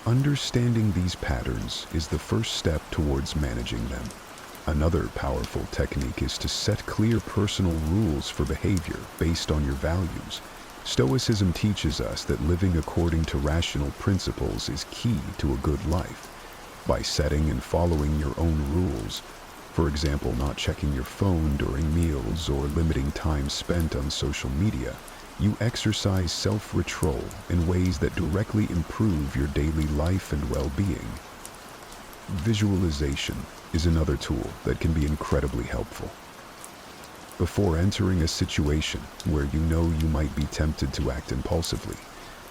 Understanding these patterns is the first step towards managing them. Another powerful technique is to set clear personal rules for behavior based on your values. Stoicism teaches us that living according to rational principles is key to a good life. By setting and following your own rules, for example, not checking your phone during meals or limiting time spent on social media, you exercise self-control in ways that directly improve your daily life and well-being. Visualization is another tool that can be incredibly helpful. Before entering a situation where you know you might be tempted to act impulsively,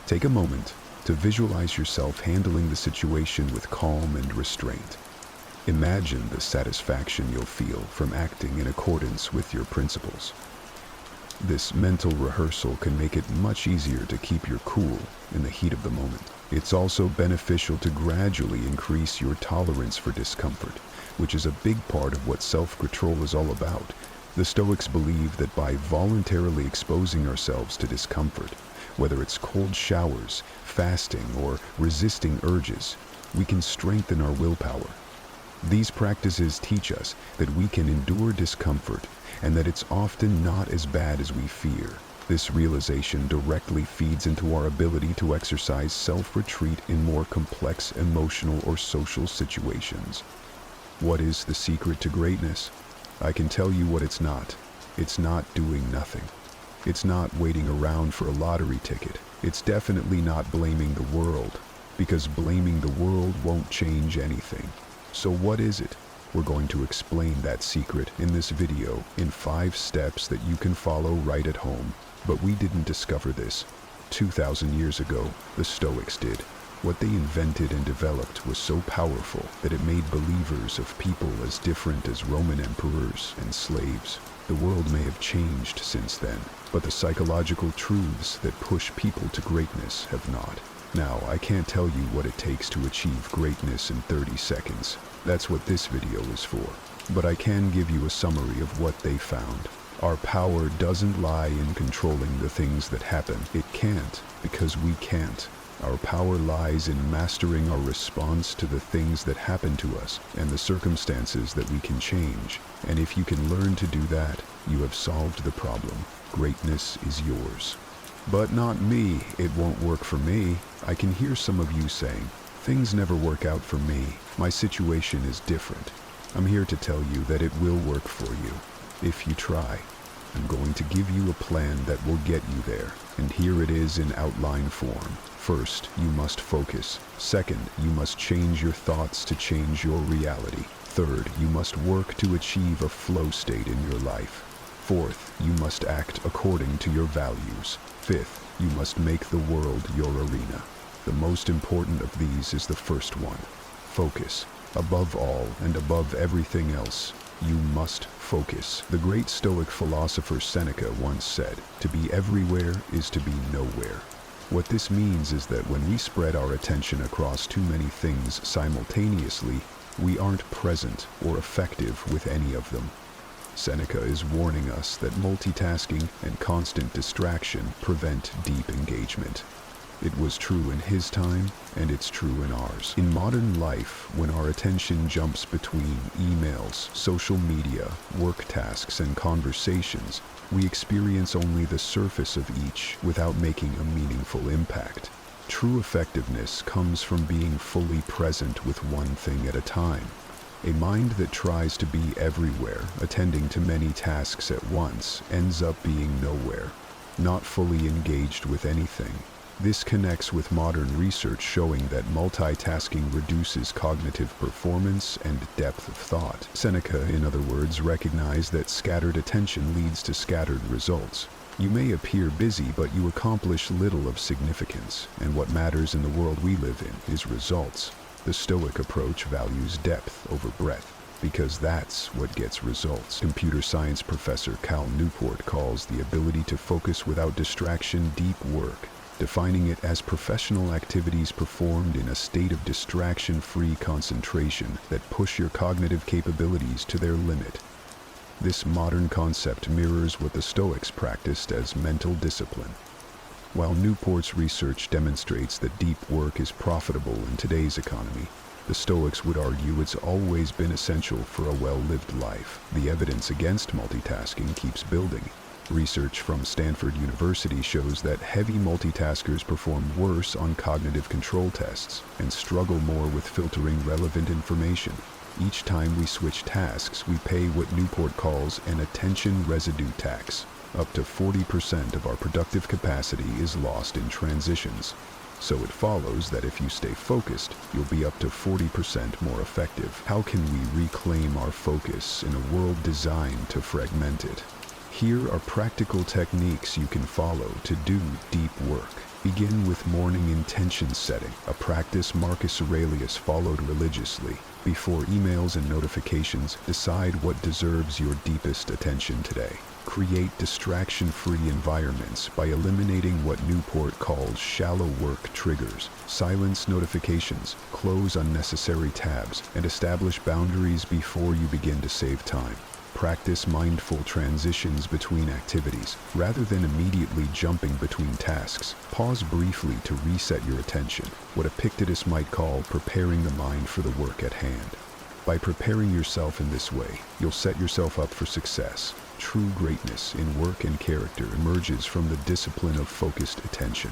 take a moment to visualize yourself handling the situation with calm and restraint. Imagine the satisfaction you'll feel from acting in accordance with your principles. This mental rehearsal can make it much easier to keep your cool in the heat of the moment. It's also beneficial to gradually increase your tolerance for discomfort, which is a big part of what self-control is all about. The Stoics believe that by voluntarily exposing ourselves to discomfort, whether it's cold showers, fasting, or resisting urges, we can strengthen our willpower. These practices teach us that we can endure discomfort and that it's often not as bad as we fear. This realization directly feeds into our ability to exercise self-retreat in more complex emotional or social situations. What is the secret to greatness? I can tell you what it's not. It's not doing nothing. It's not waiting around for a lottery ticket. It's definitely not blaming the world, because blaming the world won't change anything. So what is it? We're going to explain that secret in this video in 5 steps that you can follow right at home. But we didn't discover this. 2,000 years ago, the Stoics did. What they invented and developed was so powerful that it made believers of people as different as Roman emperors and slaves. The world may have changed since then, but the psychological truths that push people to greatness have not. Now, I can't tell you what it takes to achieve greatness in 30 seconds. That's what this video is for. But I can give you a summary of what they found. Our power doesn't lie in controlling the things that happen. It can't, because we can't. Our power lies in mastering our response to the things that happen to us and the circumstances that we can change. And if you can learn to do that, you have solved the problem. Greatness is yours. But not me. It won't work for me. I can hear some of you saying, things never work out for me. My situation is different. I'm here to tell you that it will work for you, if you try. I'm going to give you a plan that will get you there, and here it is in outline form. First, you must focus. Second, you must change your thoughts to change your reality. Third, you must work to achieve a flow state in your life. Fourth, you must act according to your values. Fifth, you must make the world your arena. The most important of these is the first one, focus. Above all and above everything else, you must focus. The great Stoic philosopher Seneca once said, "To be everywhere is to be nowhere." What this means is that when we spread our attention across too many things simultaneously, we aren't present or effective with any of them. Seneca is warning us that multitasking and constant distraction prevent deep engagement. It was true in his time, and it's true in ours. In modern life, when our attention jumps between emails, social media, work tasks, and conversations, we experience only the surface of each without making a meaningful impact. True effectiveness comes from being fully present with one thing at a time. A mind that tries to be everywhere, attending to many tasks at once, ends up being nowhere, not fully engaged with anything. This connects with modern research showing that multitasking reduces cognitive performance and depth of thought. Seneca, in other words, recognized that scattered attention leads to scattered results. You may appear busy, but you accomplish little of significance, and what matters in the world we live in is results. The Stoic approach values depth over breadth, because that's what gets results. Computer science professor Cal Newport calls the ability to focus without distraction deep work, defining it as professional activities performed in a state of distraction-free concentration that push your cognitive capabilities to their limit. This modern concept mirrors what the Stoics practiced as mental discipline. While Newport's research demonstrates that deep work is profitable in today's economy, the Stoics would argue it's always been essential for a well-lived life. The evidence against multitasking keeps building. Research from Stanford University shows that heavy multitaskers perform worse on cognitive control tests and struggle more with filtering relevant information. Each time we switch tasks, we pay what Newport calls an attention residue tax. Up to 40% of our productive capacity is lost in transitions. So it follows that if you stay focused, you'll be up to 40% more effective. How can we reclaim our focus in a world designed to fragment it? Here are practical techniques you can follow to do deep work. Begin with morning intention setting, a practice Marcus Aurelius followed religiously. Before emails and notifications, decide what deserves your deepest attention today. Create distraction-free environments by eliminating what Newport calls shallow work triggers. Silence notifications, close unnecessary tabs, and establish boundaries before you begin to save time. Practice mindful transitions between activities. Rather than immediately jumping between tasks, pause briefly to reset your attention, what Epictetus might call preparing the mind for the work at hand. By preparing yourself in this way, you'll set yourself up for success. True greatness in work and character emerges from the discipline of focused attention.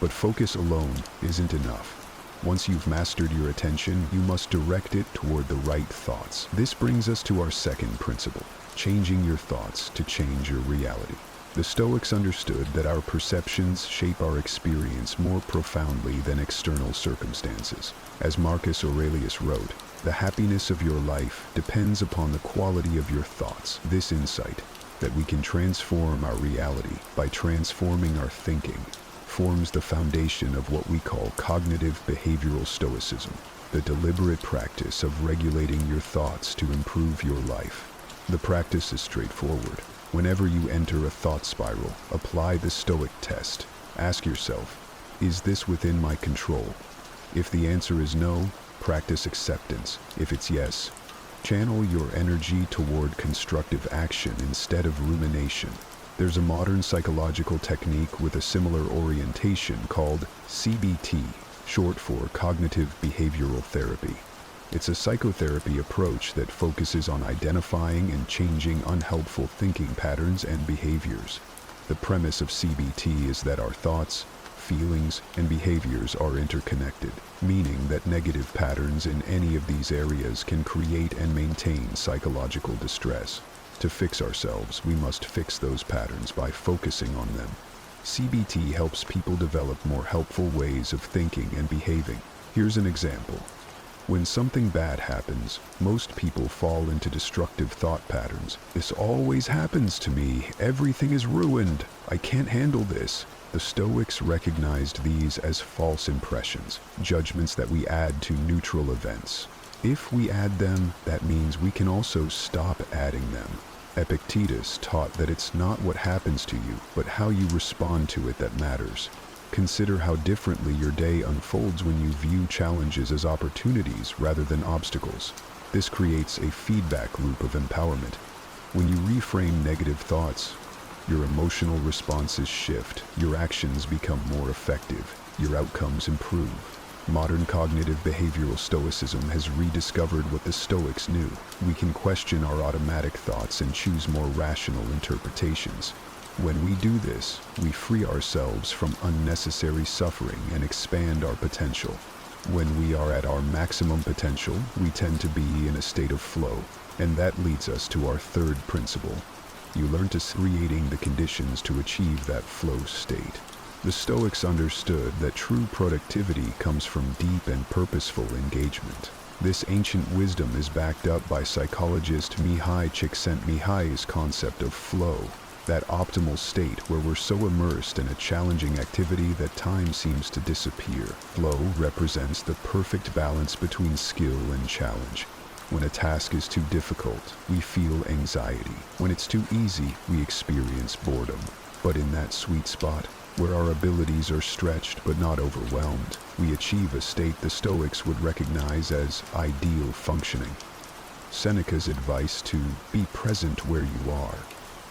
But focus alone isn't enough. Once you've mastered your attention, you must direct it toward the right thoughts. This brings us to our second principle, changing your thoughts to change your reality. The Stoics understood that our perceptions shape our experience more profoundly than external circumstances. As Marcus Aurelius wrote, "The happiness of your life depends upon the quality of your thoughts." This insight, that we can transform our reality by transforming our thinking, forms the foundation of what we call cognitive behavioral stoicism, the deliberate practice of regulating your thoughts to improve your life. The practice is straightforward. Whenever you enter a thought spiral, apply the Stoic test. Ask yourself, is this within my control? If the answer is no, practice acceptance. If it's yes, channel your energy toward constructive action instead of rumination. There's a modern psychological technique with a similar orientation called CBT, short for cognitive behavioral therapy. It's a psychotherapy approach that focuses on identifying and changing unhelpful thinking patterns and behaviors. The premise of CBT is that our thoughts, feelings, and behaviors are interconnected, meaning that negative patterns in any of these areas can create and maintain psychological distress. To fix ourselves, we must fix those patterns by focusing on them. CBT helps people develop more helpful ways of thinking and behaving. Here's an example. When something bad happens, most people fall into destructive thought patterns. This always happens to me. Everything is ruined. I can't handle this. The Stoics recognized these as false impressions, judgments that we add to neutral events. If we add them, that means we can also stop adding them. Epictetus taught that it's not what happens to you, but how you respond to it that matters. Consider how differently your day unfolds when you view challenges as opportunities rather than obstacles. This creates a feedback loop of empowerment. When you reframe negative thoughts, your emotional responses shift, your actions become more effective, your outcomes improve. Modern cognitive behavioral stoicism has rediscovered what the Stoics knew. We can question our automatic thoughts and choose more rational interpretations. When we do this, we free ourselves from unnecessary suffering and expand our potential. When we are at our maximum potential, we tend to be in a state of flow, and that leads us to our third principle. You learn to creating the conditions to achieve that flow state. The Stoics understood that true productivity comes from deep and purposeful engagement. This ancient wisdom is backed up by psychologist Mihai Csikszentmihalyi's concept of flow, that optimal state where we're so immersed in a challenging activity that time seems to disappear. Flow represents the perfect balance between skill and challenge. When a task is too difficult, we feel anxiety. When it's too easy, we experience boredom. But in that sweet spot, where our abilities are stretched but not overwhelmed, we achieve a state the Stoics would recognize as ideal functioning. Seneca's advice to be present where you are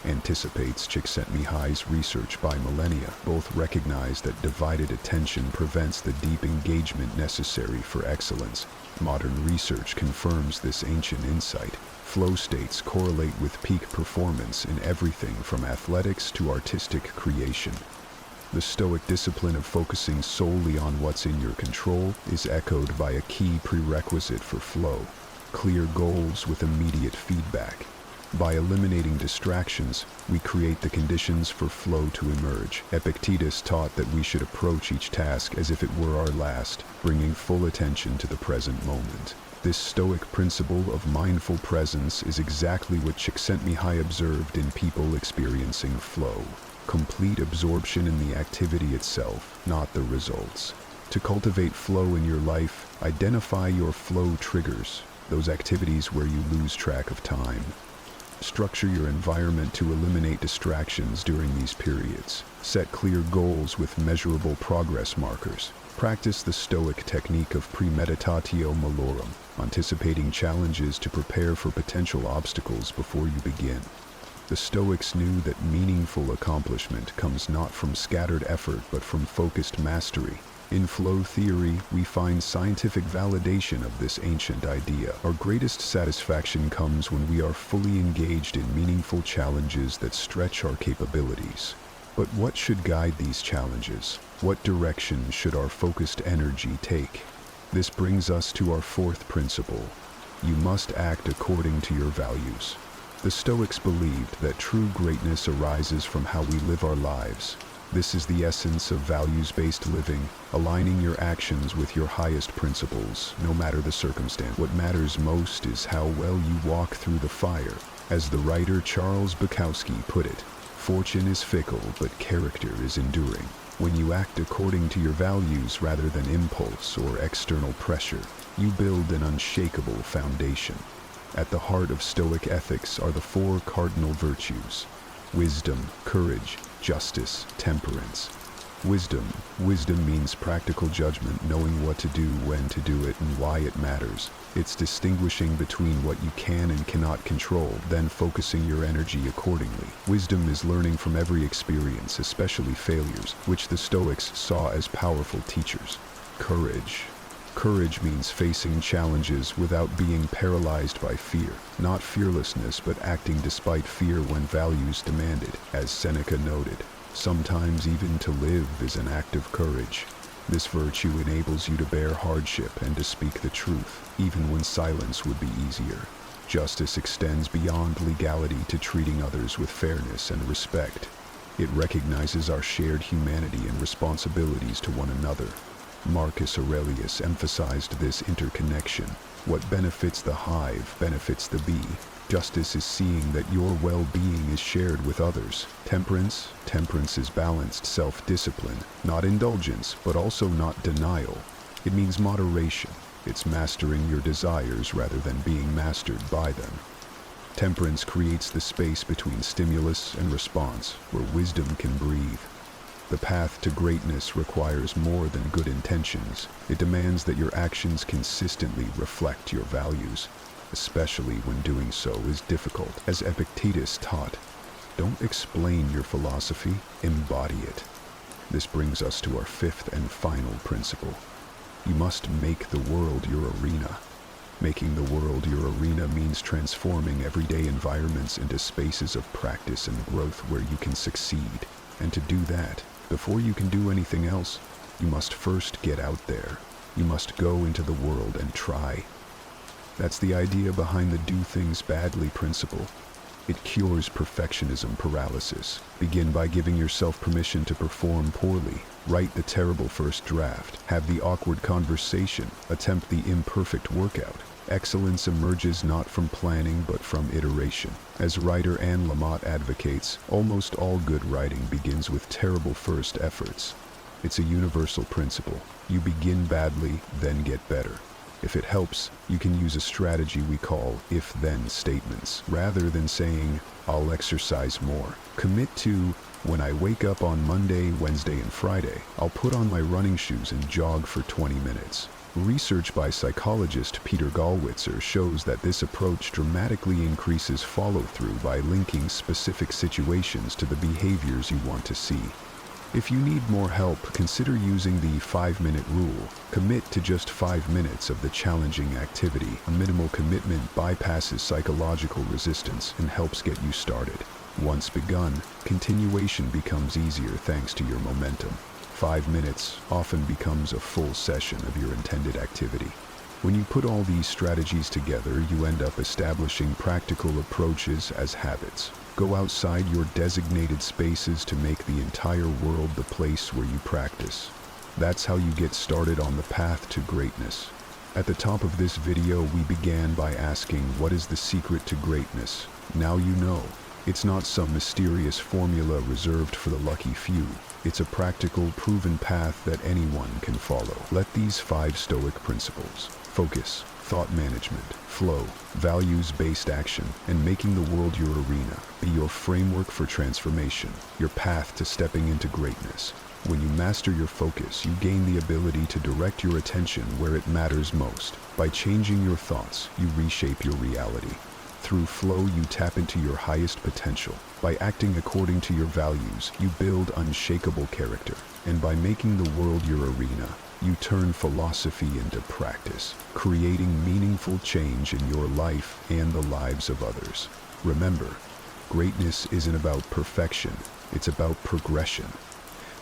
anticipates Csikszentmihalyi's research by millennia. Both recognize that divided attention prevents the deep engagement necessary for excellence. Modern research confirms this ancient insight. Flow states correlate with peak performance in everything from athletics to artistic creation. The Stoic discipline of focusing solely on what's in your control is echoed by a key prerequisite for flow: clear goals with immediate feedback. By eliminating distractions, we create the conditions for flow to emerge. Epictetus taught that we should approach each task as if it were our last, bringing full attention to the present moment. This Stoic principle of mindful presence is exactly what Csikszentmihalyi observed in people experiencing flow. Complete absorption in the activity itself, not the results. To cultivate flow in your life, identify your flow triggers, those activities where you lose track of time. Structure your environment to eliminate distractions during these periods. Set clear goals with measurable progress markers. Practice the Stoic technique of premeditatio malorum, anticipating challenges to prepare for potential obstacles before you begin. The Stoics knew that meaningful accomplishment comes not from scattered effort but from focused mastery. In flow theory, we find scientific validation of this ancient idea. Our greatest satisfaction comes when we are fully engaged in meaningful challenges that stretch our capabilities. But what should guide these challenges? What direction should our focused energy take? This brings us to our fourth principle. You must act according to your values. The Stoics believed that true greatness arises from how we live our lives. This is the essence of values-based living, aligning your actions with your highest principles, no matter the circumstance. What matters most is how well you walk through the fire. As the writer Charles Bukowski put it, fortune is fickle, but character is enduring. When you act according to your values rather than impulse or external pressure, you build an unshakable foundation. At the heart of Stoic ethics are the four cardinal virtues: wisdom, courage, justice, temperance. Wisdom means practical judgment, knowing what to do, when to do it, and why it matters. It's distinguishing between what you can and cannot control, then focusing your energy accordingly. Wisdom is learning from every experience, especially failures, which the Stoics saw as powerful teachers. Courage means facing challenges without being paralyzed by fear. Not fearlessness, but acting despite fear when values demand it. As Seneca noted, sometimes even to live is an act of courage. This virtue enables you to bear hardship and to speak the truth, even when silence would be easier. Justice extends beyond legality to treating others with fairness and respect. It recognizes our shared humanity and responsibilities to one another. Marcus Aurelius emphasized this interconnection. What benefits the hive benefits the bee. Justice is seeing that your well-being is shared with others. Temperance is balanced self-discipline, not indulgence, but also not denial. It means moderation. It's mastering your desires rather than being mastered by them. Temperance creates the space between stimulus and response, where wisdom can breathe. The path to greatness requires more than good intentions. It demands that your actions consistently reflect your values, especially when doing so is difficult. As Epictetus taught, don't explain your philosophy, embody it. This brings us to our fifth and final principle. You must make the world your arena. Making the world your arena means transforming everyday environments into spaces of practice and growth where you can succeed. And to do that, before you can do anything else, you must first get out there. You must go into the world and try. That's the idea behind the do things badly principle. It cures perfectionism paralysis. Begin by giving yourself permission to perform poorly. Write the terrible first draft. Have the awkward conversation. Attempt the imperfect workout. Excellence emerges not from planning but from iteration. As writer Anne Lamott advocates, almost all good writing begins with terrible first efforts. It's a universal principle. You begin badly, then get better. If it helps, you can use a strategy we call if-then statements. Rather than saying, I'll exercise more, commit to, when I wake up on Monday, Wednesday, and Friday, I'll put on my running shoes and jog for 20 minutes. Research by psychologist Peter Gallwitzer shows that this approach dramatically increases follow-through by linking specific situations to the behaviors you want to see. If you need more help, consider using the 5-minute rule. Commit to just 5 minutes of the challenging activity. A minimal commitment bypasses psychological resistance and helps get you started. Once begun, continuation becomes easier thanks to your momentum. 5 minutes often becomes a full session of your intended activity. When you put all these strategies together, you end up establishing practical approaches as habits. Go outside your designated spaces to make the entire world the place where you practice. That's how you get started on the path to greatness. At the top of this video, we began by asking, what is the secret to greatness? Now you know. It's not some mysterious formula reserved for the lucky few. It's a practical, proven path that anyone can follow. Let these 5 Stoic principles: focus, thought management, flow, values-based action, and making the world your arena be your framework for transformation, your path to stepping into greatness. When you master your focus, you gain the ability to direct your attention where it matters most. By changing your thoughts, you reshape your reality. Through flow, you tap into your highest potential. By acting according to your values, you build unshakable character. And by making the world your arena, you turn philosophy into practice, creating meaningful change in your life and the lives of others. Remember, greatness isn't about perfection, it's about progression.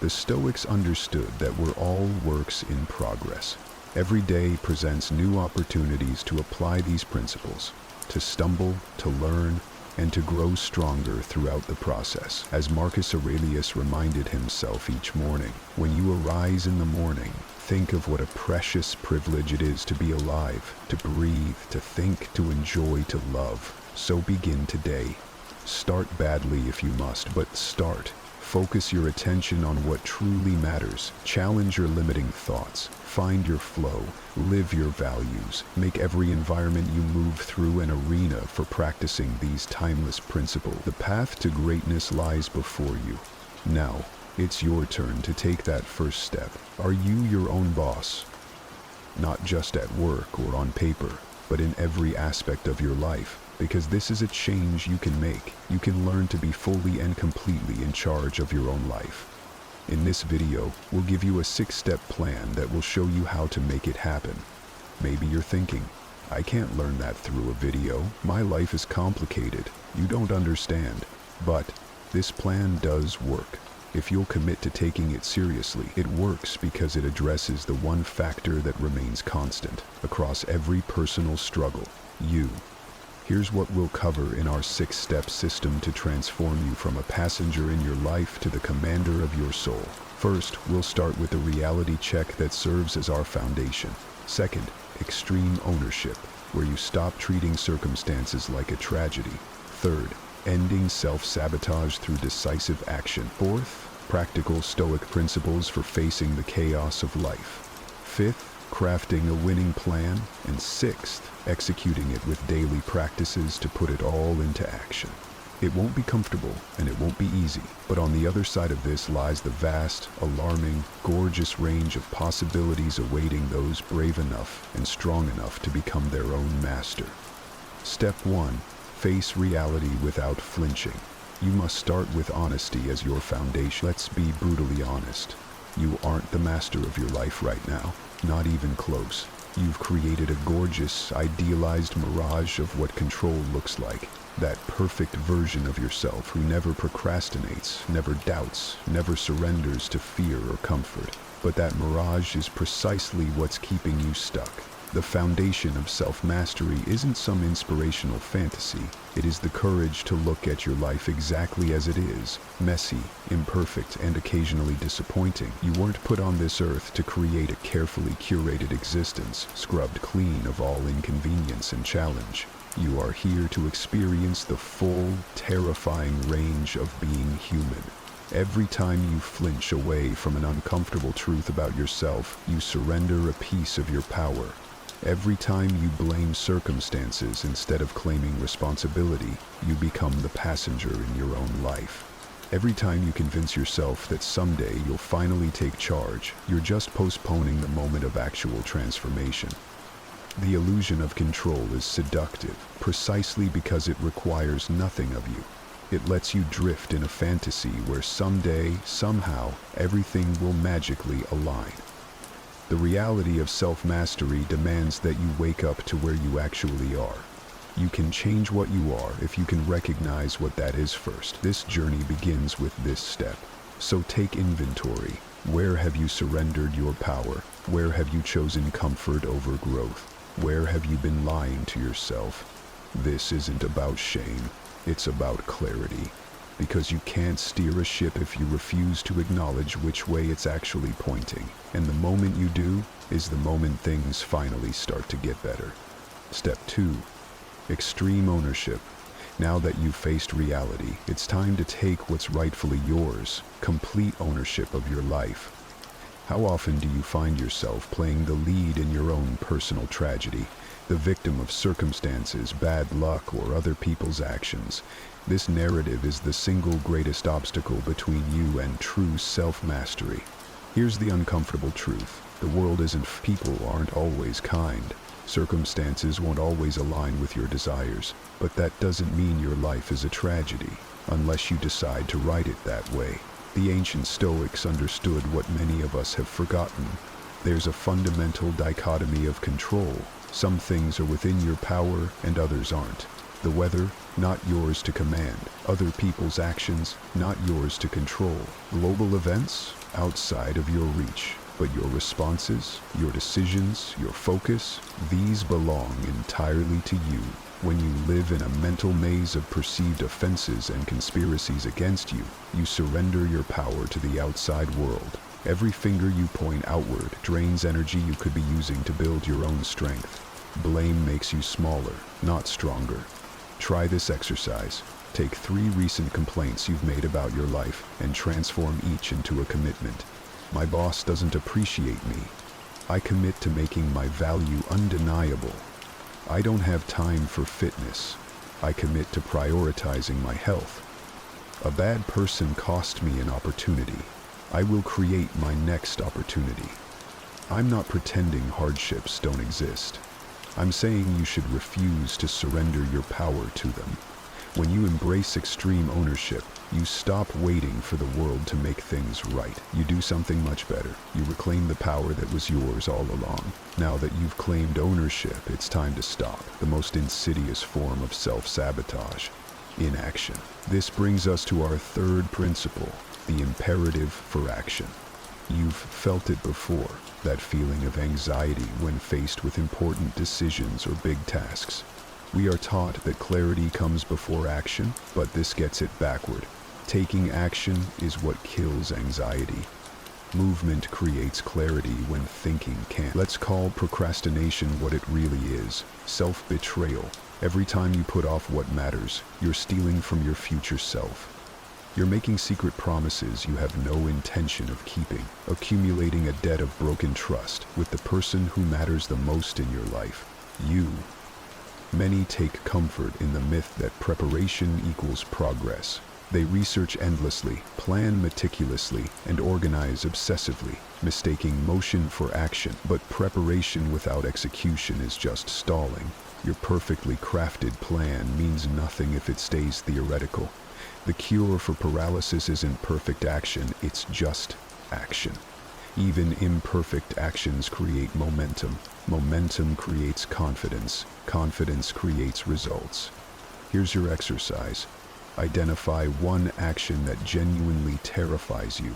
The Stoics understood that we're all works in progress. Every day presents new opportunities to apply these principles, to stumble, to learn, and to grow stronger throughout the process. As Marcus Aurelius reminded himself each morning, when you arise in the morning, think of what a precious privilege it is to be alive, to breathe, to think, to enjoy, to love. So begin today. Start badly if you must, but start. Focus your attention on what truly matters. Challenge your limiting thoughts. Find your flow. Live your values. Make every environment you move through an arena for practicing these timeless principles. The path to greatness lies before you. Now, it's your turn to take that first step. Are you your own boss? Not just at work or on paper, but in every aspect of your life. Because this is a change you can make. You can learn to be fully and completely in charge of your own life. In this video, we'll give you a 6-step plan that will show you how to make it happen. Maybe you're thinking, I can't learn that through a video. My life is complicated. You don't understand. But this plan does work. If you'll commit to taking it seriously, it works because it addresses the one factor that remains constant across every personal struggle: you. Here's what we'll cover in our 6-step system to transform you from a passenger in your life to the commander of your soul. First, we'll start with the reality check that serves as our foundation. Second, extreme ownership, where you stop treating circumstances like a tragedy. Third, ending self-sabotage through decisive action. Fourth, practical Stoic principles for facing the chaos of life. Fifth, crafting a winning plan. And sixth, executing it with daily practices to put it all into action. It won't be comfortable and it won't be easy, but on the other side of this lies the vast, alarming, gorgeous range of possibilities awaiting those brave enough and strong enough to become their own master. Step 1. Face reality without flinching. You must start with honesty as your foundation. Let's be brutally honest. You aren't the master of your life right now, not even close. You've created a gorgeous, idealized mirage of what control looks like. That perfect version of yourself who never procrastinates, never doubts, never surrenders to fear or comfort. But that mirage is precisely what's keeping you stuck. The foundation of self-mastery isn't some inspirational fantasy. It is the courage to look at your life exactly as it is, messy, imperfect, and occasionally disappointing. You weren't put on this earth to create a carefully curated existence, scrubbed clean of all inconvenience and challenge. You are here to experience the full, terrifying range of being human. Every time you flinch away from an uncomfortable truth about yourself, you surrender a piece of your power. Every time you blame circumstances instead of claiming responsibility, you become the passenger in your own life. Every time you convince yourself that someday you'll finally take charge, you're just postponing the moment of actual transformation. The illusion of control is seductive, precisely because it requires nothing of you. It lets you drift in a fantasy where someday, somehow, everything will magically align. The reality of self-mastery demands that you wake up to where you actually are. You can change what you are if you can recognize what that is first. This journey begins with this step. So take inventory. Where have you surrendered your power? Where have you chosen comfort over growth? Where have you been lying to yourself? This isn't about shame. It's about clarity. Because you can't steer a ship if you refuse to acknowledge which way it's actually pointing. And the moment you do is the moment things finally start to get better. Step 2. Extreme ownership. Now that you've faced reality, it's time to take what's rightfully yours, complete ownership of your life. How often do you find yourself playing the lead in your own personal tragedy, the victim of circumstances, bad luck, or other people's actions? This narrative is the single greatest obstacle between you and true self-mastery. Here's the uncomfortable truth. The world isn't. People aren't always kind. Circumstances won't always align with your desires, but that doesn't mean your life is a tragedy, unless you decide to write it that way. The ancient Stoics understood what many of us have forgotten. There's a fundamental dichotomy of control. Some things are within your power and others aren't. The weather, not yours to command. Other people's actions, not yours to control. Global events, outside of your reach. But your responses, your decisions, your focus, these belong entirely to you. When you live in a mental maze of perceived offenses and conspiracies against you, you surrender your power to the outside world. Every finger you point outward drains energy you could be using to build your own strength. Blame makes you smaller, not stronger. Try this exercise. Take 3 recent complaints you've made about your life and transform each into a commitment. My boss doesn't appreciate me. I commit to making my value undeniable. I don't have time for fitness. I commit to prioritizing my health. A bad person cost me an opportunity. I will create my next opportunity. I'm not pretending hardships don't exist. I'm saying you should refuse to surrender your power to them. When you embrace extreme ownership, you stop waiting for the world to make things right. You do something much better. You reclaim the power that was yours all along. Now that you've claimed ownership, it's time to stop the most insidious form of self-sabotage: inaction. This brings us to our third principle, the imperative for action. You've felt it before, that feeling of anxiety when faced with important decisions or big tasks. We are taught that clarity comes before action, but this gets it backward. Taking action is what kills anxiety. Movement creates clarity when thinking can't. Let's call procrastination what it really is: self-betrayal. Every time you put off what matters, you're stealing from your future self. You're making secret promises you have no intention of keeping, accumulating a debt of broken trust with the person who matters the most in your life: you. Many take comfort in the myth that preparation equals progress. They research endlessly, plan meticulously, and organize obsessively, mistaking motion for action. But preparation without execution is just stalling. Your perfectly crafted plan means nothing if it stays theoretical. The cure for paralysis isn't perfect action, it's just action. Even imperfect actions create momentum. Momentum creates confidence. Confidence creates results. Here's your exercise. Identify one action that genuinely terrifies you.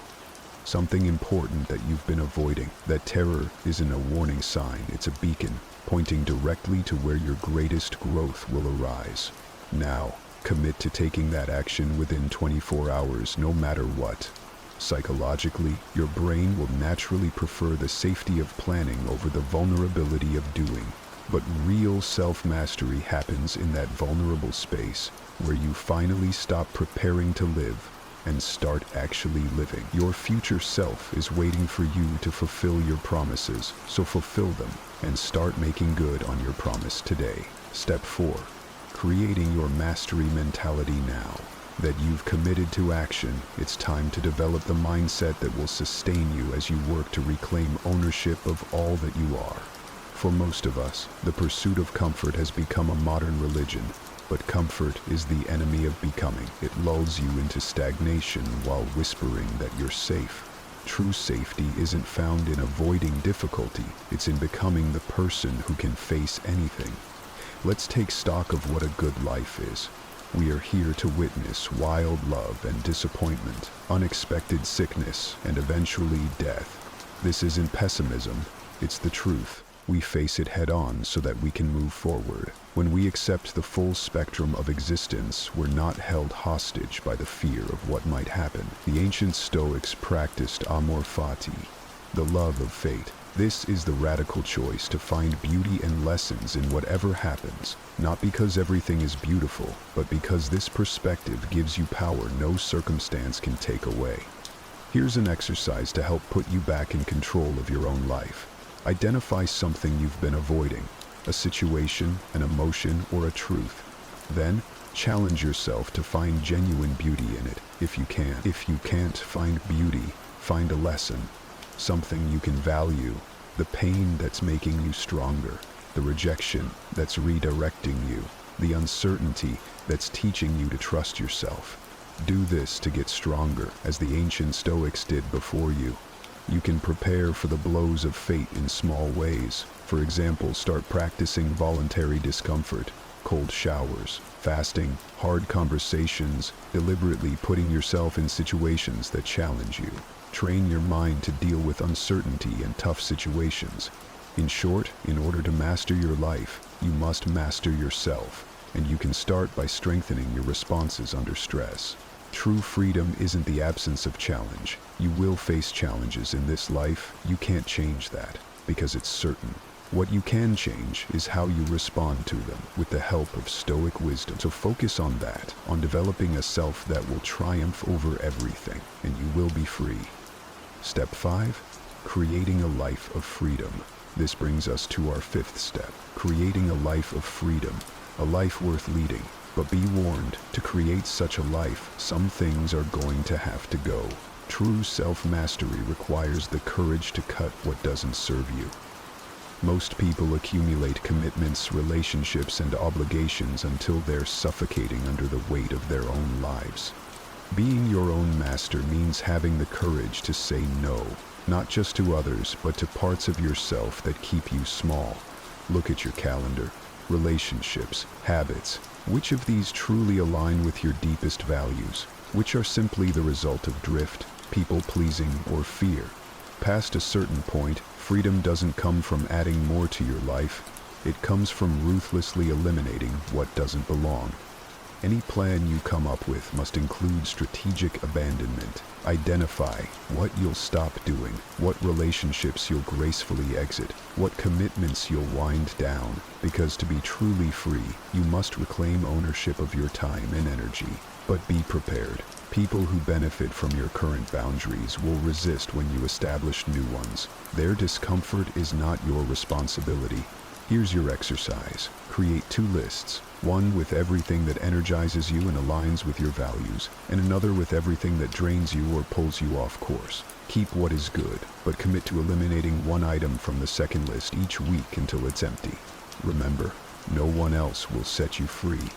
Something important that you've been avoiding. That terror isn't a warning sign, it's a beacon, pointing directly to where your greatest growth will arise. Now, commit to taking that action within 24 hours, no matter what. Psychologically, your brain will naturally prefer the safety of planning over the vulnerability of doing. But real self-mastery happens in that vulnerable space, where you finally stop preparing to live and start actually living. Your future self is waiting for you to fulfill your promises, so fulfill them and start making good on your promise today. Step 4. Creating your mastery mentality now. that you've committed to action. It's time to develop the mindset that will sustain you as you work to reclaim ownership of all that you are. For most of us, the pursuit of comfort has become a modern religion, but comfort is the enemy of becoming. It lulls you into stagnation while whispering that you're safe. True safety isn't found in avoiding difficulty, it's in becoming the person who can face anything. Let's take stock of what a good life is. We are here to witness wild love and disappointment, unexpected sickness, and eventually death. This isn't pessimism, it's the truth. We face it head-on so that we can move forward. When we accept the full spectrum of existence, we're not held hostage by the fear of what might happen. The ancient Stoics practiced amor fati, the love of fate. This is the radical choice to find beauty and lessons in whatever happens, not because everything is beautiful, but because this perspective gives you power no circumstance can take away. Here's an exercise to help put you back in control of your own life. Identify something you've been avoiding, a situation, an emotion, or a truth. Then, challenge yourself to find genuine beauty in it, if you can. If you can't find beauty, find a lesson, something you can value, the pain that's making you stronger, the rejection that's redirecting you, the uncertainty that's teaching you to trust yourself. Do this to get stronger, as the ancient Stoics did before you. You can prepare for the blows of fate in small ways. For example, start practicing voluntary discomfort, cold showers, fasting, hard conversations, deliberately putting yourself in situations that challenge you. Train your mind to deal with uncertainty and tough situations. In short, in order to master your life, you must master yourself, and you can start by strengthening your responses under stress. True freedom isn't the absence of challenge. You will face challenges in this life. You can't change that, because it's certain. What you can change is how you respond to them, with the help of Stoic wisdom. So focus on that, on developing a self that will triumph over everything, and you will be free. Step 5. Creating a life of freedom. This brings us to our 5th step, creating a life of freedom, a life worth leading. But be warned, to create such a life, some things are going to have to go. True self-mastery requires the courage to cut what doesn't serve you. Most people accumulate commitments, relationships, and obligations until they're suffocating under the weight of their own lives. Being your own master means having the courage to say no, not just to others, but to parts of yourself that keep you small. Look at your calendar, relationships, habits. Which of these truly align with your deepest values? Which are simply the result of drift, people-pleasing, or fear? Past a certain point, freedom doesn't come from adding more to your life. It comes from ruthlessly eliminating what doesn't belong. Any plan you come up with must include strategic abandonment. Identify what you'll stop doing, what relationships you'll gracefully exit, what commitments you'll wind down, because to be truly free, you must reclaim ownership of your time and energy. But be prepared. People who benefit from your current boundaries will resist when you establish new ones. Their discomfort is not your responsibility. Here's your exercise. Create 2 lists. One with everything that energizes you and aligns with your values, and another with everything that drains you or pulls you off course. Keep what is good, but commit to eliminating one item from the second list each week until it's empty. Remember, no one else will set you free.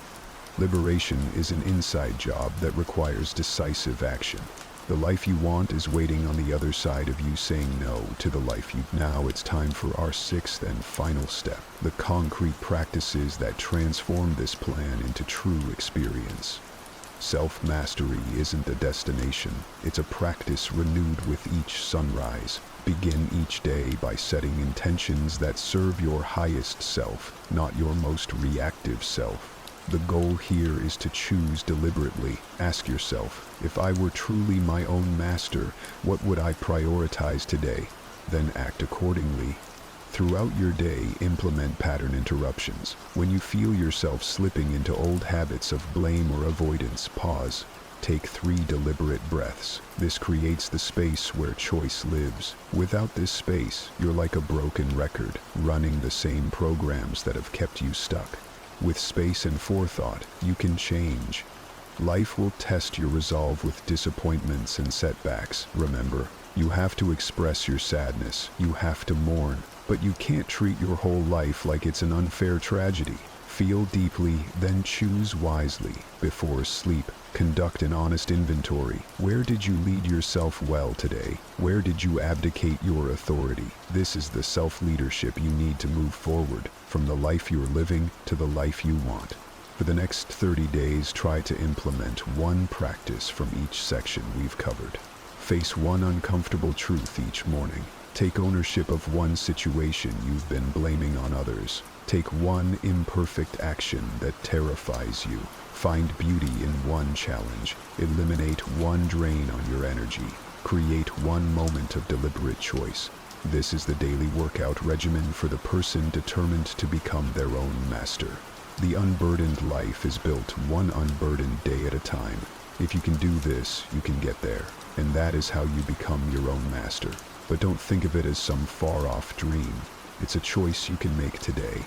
Liberation is an inside job that requires decisive action. The life you want is waiting on the other side of you saying no to the life you... Now it's time for our 6th and final step, the concrete practices that transform this plan into true experience. Self-mastery isn't a destination, it's a practice renewed with each sunrise. Begin each day by setting intentions that serve your highest self, not your most reactive self. The goal here is to choose deliberately. Ask yourself, if I were truly my own master, what would I prioritize today? Then act accordingly. Throughout your day, implement pattern interruptions. When you feel yourself slipping into old habits of blame or avoidance, pause. Take 3 deliberate breaths. This creates the space where choice lives. Without this space, you're like a broken record, running the same programs that have kept you stuck. With space and forethought, you can change. Life will test your resolve with disappointments and setbacks. Remember, you have to express your sadness, you have to mourn, but you can't treat your whole life like it's an unfair tragedy. Feel deeply, then choose wisely. Before sleep, conduct an honest inventory. Where did you lead yourself well today? Where did you abdicate your authority? This is the self-leadership you need to move forward, from the life you're living to the life you want. For the next 30 days, try to implement one practice from each section we've covered. Face one uncomfortable truth each morning. Take ownership of one situation you've been blaming on others. Take one imperfect action that terrifies you. Find beauty in one challenge. Eliminate one drain on your energy. Create one moment of deliberate choice. This is the daily workout regimen for the person determined to become their own master. The unburdened life is built one unburdened day at a time. If you can do this, you can get there. And that is how you become your own master. But don't think of it as some far-off dream. It's a choice you can make today.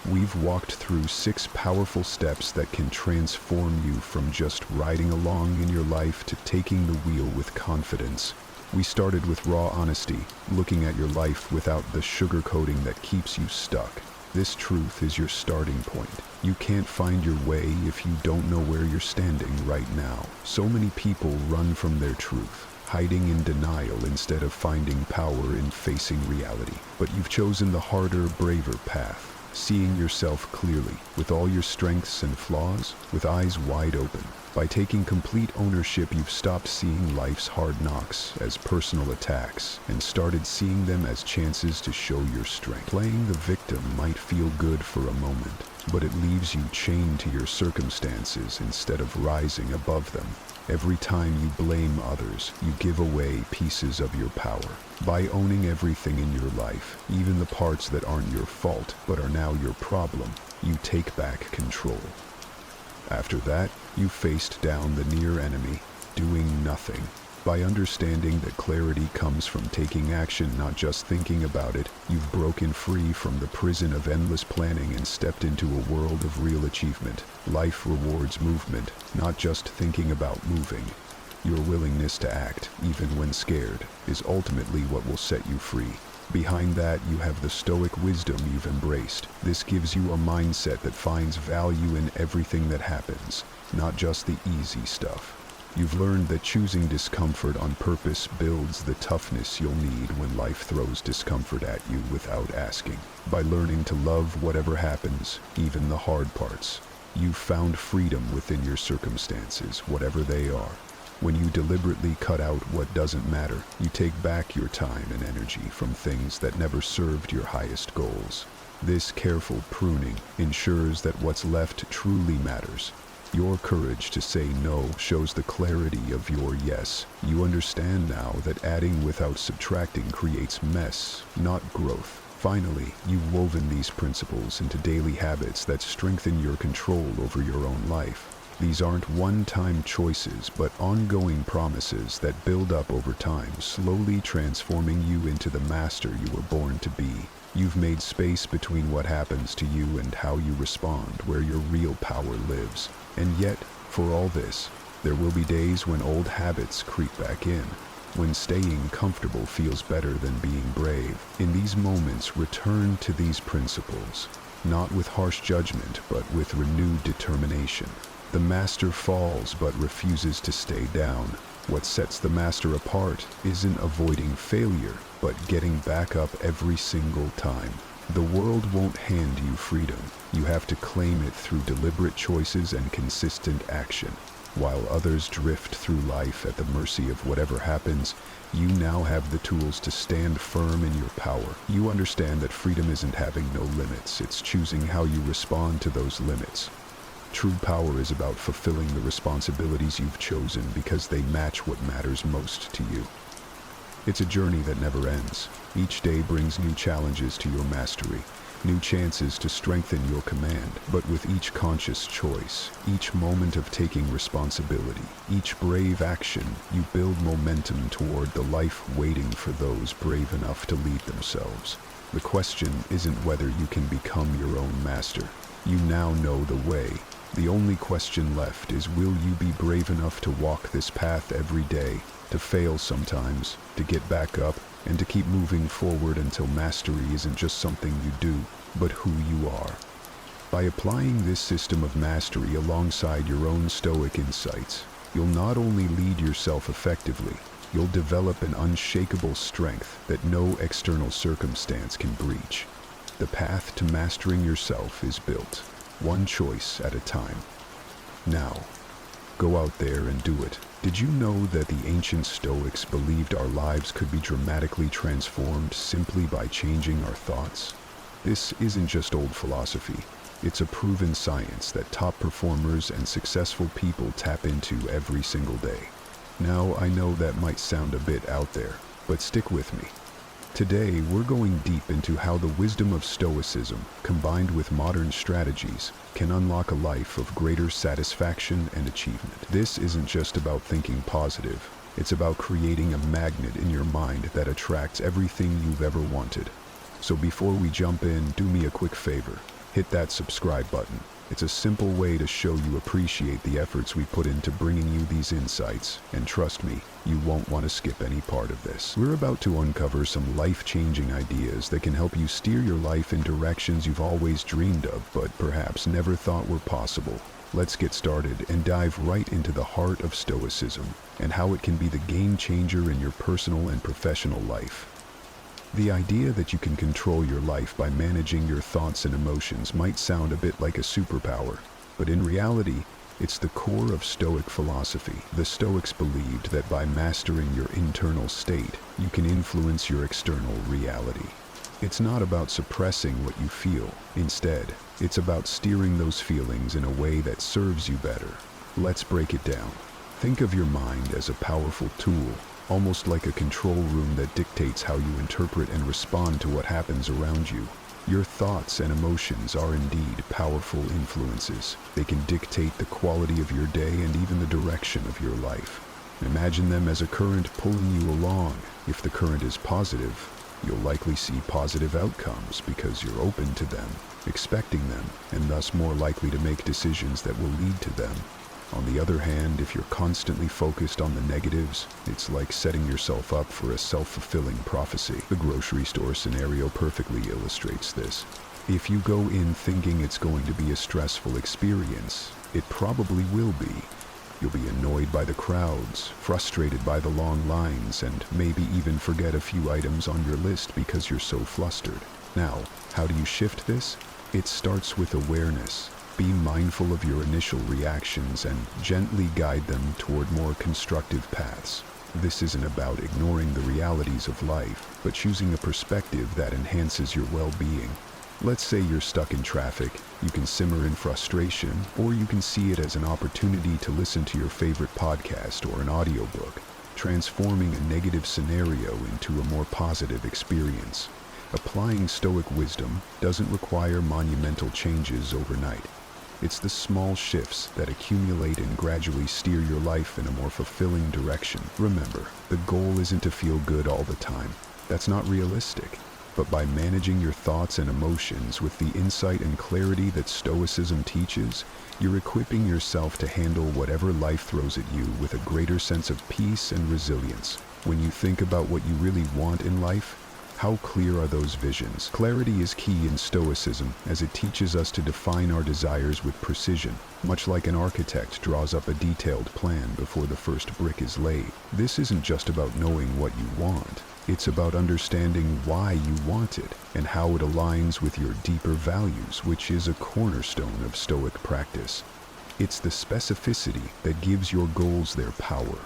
We've walked through 6 powerful steps that can transform you from just riding along in your life to taking the wheel with confidence. We started with raw honesty, looking at your life without the sugarcoating that keeps you stuck. This truth is your starting point. You can't find your way if you don't know where you're standing right now. So many people run from their truth, hiding in denial instead of finding power in facing reality. But you've chosen the harder, braver path, seeing yourself clearly, with all your strengths and flaws, with eyes wide open. By taking complete ownership, you've stopped seeing life's hard knocks as personal attacks and started seeing them as chances to show your strength. Playing the victim might feel good for a moment, but it leaves you chained to your circumstances instead of rising above them. Every time you blame others, you give away pieces of your power. By owning everything in your life, even the parts that aren't your fault but are now your problem, you take back control. After that, you faced down the near enemy, doing nothing. By understanding that clarity comes from taking action, not just thinking about it, you've broken free from the prison of endless planning and stepped into a world of real achievement. Life rewards movement, not just thinking about moving. Your willingness to act, even when scared, is ultimately what will set you free. Behind that, you have the stoic wisdom you've embraced. This gives you a mindset that finds value in everything that happens, not just the easy stuff. You've learned that choosing discomfort on purpose builds the toughness you'll need when life throws discomfort at you without asking. By learning to love whatever happens, even the hard parts, you've found freedom within your circumstances, whatever they are. When you deliberately cut out what doesn't matter, you take back your time and energy from things that never served your highest goals. This careful pruning ensures that what's left truly matters. Your courage to say no shows the clarity of your yes. You understand now that adding without subtracting creates mess, not growth. Finally, you've woven these principles into daily habits that strengthen your control over your own life. These aren't one-time choices, but ongoing promises that build up over time, slowly transforming you into the master you were born to be. You've made space between what happens to you and how you respond, where your real power lives. And yet, for all this, there will be days when old habits creep back in, when staying comfortable feels better than being brave. In these moments, return to these principles, not with harsh judgment, but with renewed determination. The master falls but refuses to stay down. What sets the master apart isn't avoiding failure, but getting back up every single time. The world won't hand you freedom. You have to claim it through deliberate choices and consistent action. While others drift through life at the mercy of whatever happens, you now have the tools to stand firm in your power. You understand that freedom isn't having no limits, it's choosing how you respond to those limits. True power is about fulfilling the responsibilities you've chosen because they match what matters most to you. It's a journey that never ends. Each day brings new challenges to your mastery, new chances to strengthen your command. But with each conscious choice, each moment of taking responsibility, each brave action, you build momentum toward the life waiting for those brave enough to lead themselves. The question isn't whether you can become your own master. You now know the way. The only question left is, will you be brave enough to walk this path every day, to fail sometimes, to get back up, and to keep moving forward until mastery isn't just something you do, but who you are? By applying this system of mastery alongside your own Stoic insights, you'll not only lead yourself effectively, you'll develop an unshakable strength that no external circumstance can breach. The path to mastering yourself is built, one choice at a time. Now, go out there and do it. Did you know that the ancient Stoics believed our lives could be dramatically transformed simply by changing our thoughts? This isn't just old philosophy. It's a proven science that top performers and successful people tap into every single day. Now, I know that might sound a bit out there, but stick with me. Today, we're going deep into how the wisdom of Stoicism, combined with modern strategies, can unlock a life of greater satisfaction and achievement. This isn't just about thinking positive. It's about creating a magnet in your mind that attracts everything you've ever wanted. So before we jump in, do me a quick favor. Hit that subscribe button. It's a simple way to show you appreciate the efforts we put into bringing you these insights, and trust me, you won't want to skip any part of this. We're about to uncover some life-changing ideas that can help you steer your life in directions you've always dreamed of, but perhaps never thought were possible. Let's get started and dive right into the heart of Stoicism and how it can be the game changer in your personal and professional life. The idea that you can control your life by managing your thoughts and emotions might sound a bit like a superpower, but in reality, it's the core of Stoic philosophy. The Stoics believed that by mastering your internal state, you can influence your external reality. It's not about suppressing what you feel. Instead, it's about steering those feelings in a way that serves you better. Let's break it down. Think of your mind as a powerful tool, almost like a control room that dictates how you interpret and respond to what happens around you. Your thoughts and emotions are indeed powerful influences. They can dictate the quality of your day and even the direction of your life. Imagine them as a current pulling you along. If the current is positive, you'll likely see positive outcomes because you're open to them, expecting them, and thus more likely to make decisions that will lead to them. On the other hand, if you're constantly focused on the negatives, it's like setting yourself up for a self-fulfilling prophecy. The grocery store scenario perfectly illustrates this. If you go in thinking it's going to be a stressful experience, it probably will be. You'll be annoyed by the crowds, frustrated by the long lines, and maybe even forget a few items on your list because you're so flustered. Now, how do you shift this? It starts with awareness. Be mindful of your initial reactions and gently guide them toward more constructive paths. This isn't about ignoring the realities of life, but choosing a perspective that enhances your well-being. Let's say you're stuck in traffic. You can simmer in frustration, or you can see it as an opportunity to listen to your favorite podcast or an audiobook, transforming a negative scenario into a more positive experience. Applying Stoic wisdom doesn't require monumental changes overnight. It's the small shifts that accumulate and gradually steer your life in a more fulfilling direction. Remember, the goal isn't to feel good all the time. That's not realistic. But by managing your thoughts and emotions with the insight and clarity that Stoicism teaches, you're equipping yourself to handle whatever life throws at you with a greater sense of peace and resilience. When you think about what you really want in life, how clear are those visions? Clarity is key in Stoicism, as it teaches us to define our desires with precision, much like an architect draws up a detailed plan before the first brick is laid. This isn't just about knowing what you want. It's about understanding why you want it and how it aligns with your deeper values, which is a cornerstone of Stoic practice. It's the specificity that gives your goals their power.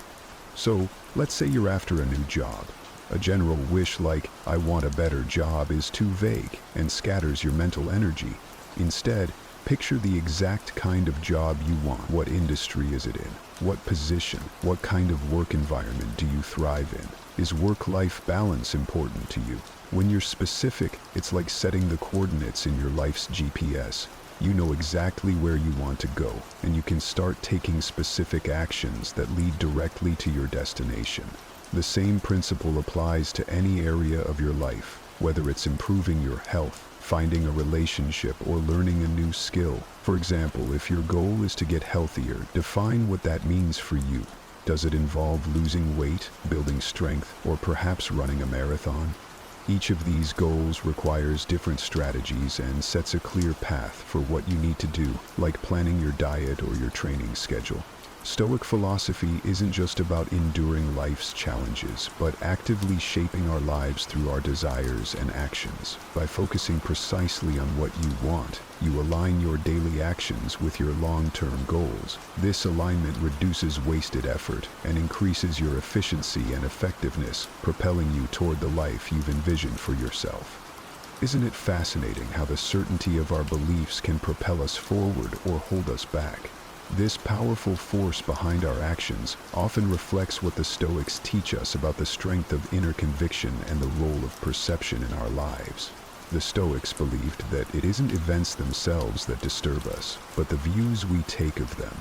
So, let's say you're after a new job. A general wish like, "I want a better job," is too vague and scatters your mental energy. Instead, picture the exact kind of job you want. What industry is it in? What position? What kind of work environment do you thrive in? Is work-life balance important to you? When you're specific, it's like setting the coordinates in your life's GPS. You know exactly where you want to go, and you can start taking specific actions that lead directly to your destination. The same principle applies to any area of your life, whether it's improving your health, finding a relationship, or learning a new skill. For example, if your goal is to get healthier, define what that means for you. Does it involve losing weight, building strength, or perhaps running a marathon? Each of these goals requires different strategies and sets a clear path for what you need to do, like planning your diet or your training schedule. Stoic philosophy isn't just about enduring life's challenges, but actively shaping our lives through our desires and actions. By focusing precisely on what you want, you align your daily actions with your long-term goals. This alignment reduces wasted effort and increases your efficiency and effectiveness, propelling you toward the life you've envisioned for yourself. Isn't it fascinating how the certainty of our beliefs can propel us forward or hold us back? This powerful force behind our actions often reflects what the Stoics teach us about the strength of inner conviction and the role of perception in our lives. The Stoics believed that it isn't events themselves that disturb us, but the views we take of them.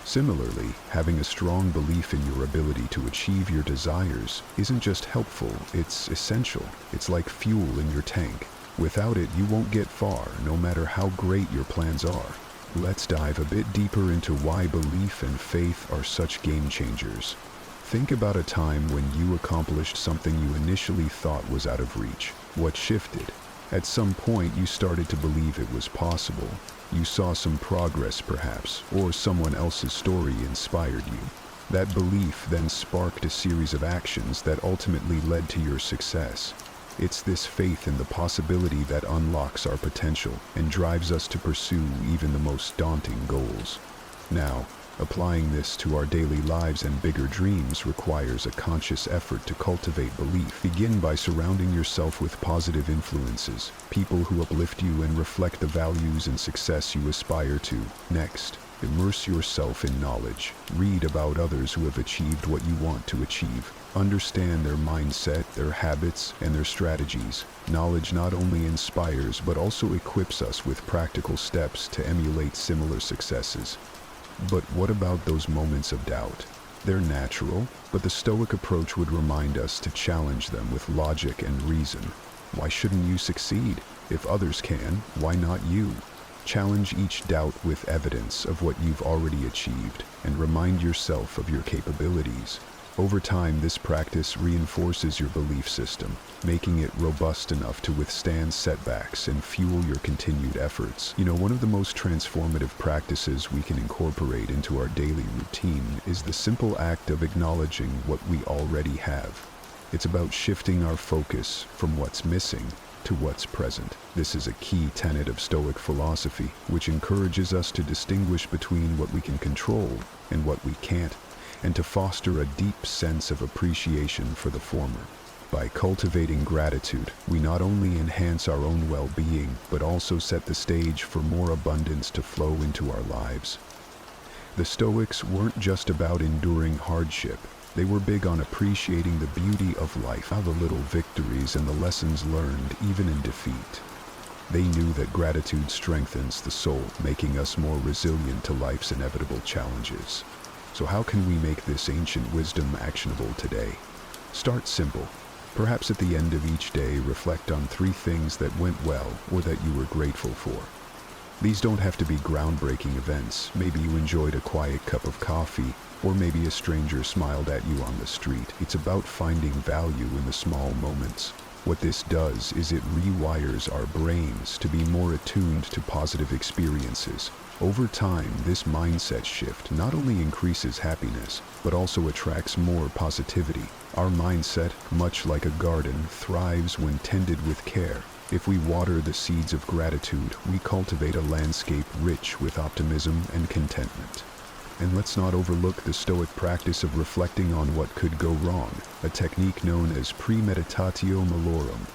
Similarly, having a strong belief in your ability to achieve your desires isn't just helpful, it's essential. It's like fuel in your tank. Without it, you won't get far, no matter how great your plans are. Let's dive a bit deeper into why belief and faith are such game changers. Think about a time when you accomplished something you initially thought was out of reach. What shifted? At some point, you started to believe it was possible. You saw some progress, perhaps, or someone else's story inspired you. That belief then sparked a series of actions that ultimately led to your success. It's this faith in the possibility that unlocks our potential and drives us to pursue even the most daunting goals. Now, applying this to our daily lives and bigger dreams requires a conscious effort to cultivate belief. Begin by surrounding yourself with positive influences, people who uplift you and reflect the values and success you aspire to. Next, immerse yourself in knowledge. Read about others who have achieved what you want to achieve. Understand their mindset, their habits, and their strategies. Knowledge not only inspires but also equips us with practical steps to emulate similar successes. But what about those moments of doubt? They're natural, but the Stoic approach would remind us to challenge them with logic and reason. Why shouldn't you succeed? If others can, why not you? Challenge each doubt with evidence of what you've already achieved, and remind yourself of your capabilities. Over time, this practice reinforces your belief system, making it robust enough to withstand setbacks and fuel your continued efforts. One of the most transformative practices we can incorporate into our daily routine is the simple act of acknowledging what we already have. It's about shifting our focus from what's missing to what's present. This is a key tenet of Stoic philosophy, which encourages us to distinguish between what we can control and what we can't, and to foster a deep sense of appreciation for the former. By cultivating gratitude, we not only enhance our own well-being, but also set the stage for more abundance to flow into our lives. The Stoics weren't just about enduring hardship. They were big on appreciating the beauty of life, the little victories and the lessons learned even in defeat. They knew that gratitude strengthens the soul, making us more resilient to life's inevitable challenges. So how can we make this ancient wisdom actionable today? Start simple. Perhaps at the end of each day, reflect on 3 things that went well or that you were grateful for. These don't have to be groundbreaking events. Maybe you enjoyed a quiet cup of coffee, or maybe a stranger smiled at you on the street. It's about finding value in the small moments. What this does is it rewires our brains to be more attuned to positive experiences. Over time, this mindset shift not only increases happiness, but also attracts more positivity. Our mindset, much like a garden, thrives when tended with care. If we water the seeds of gratitude, we cultivate a landscape rich with optimism and contentment. And let's not overlook the Stoic practice of reflecting on what could go wrong, a technique known as premeditatio malorum.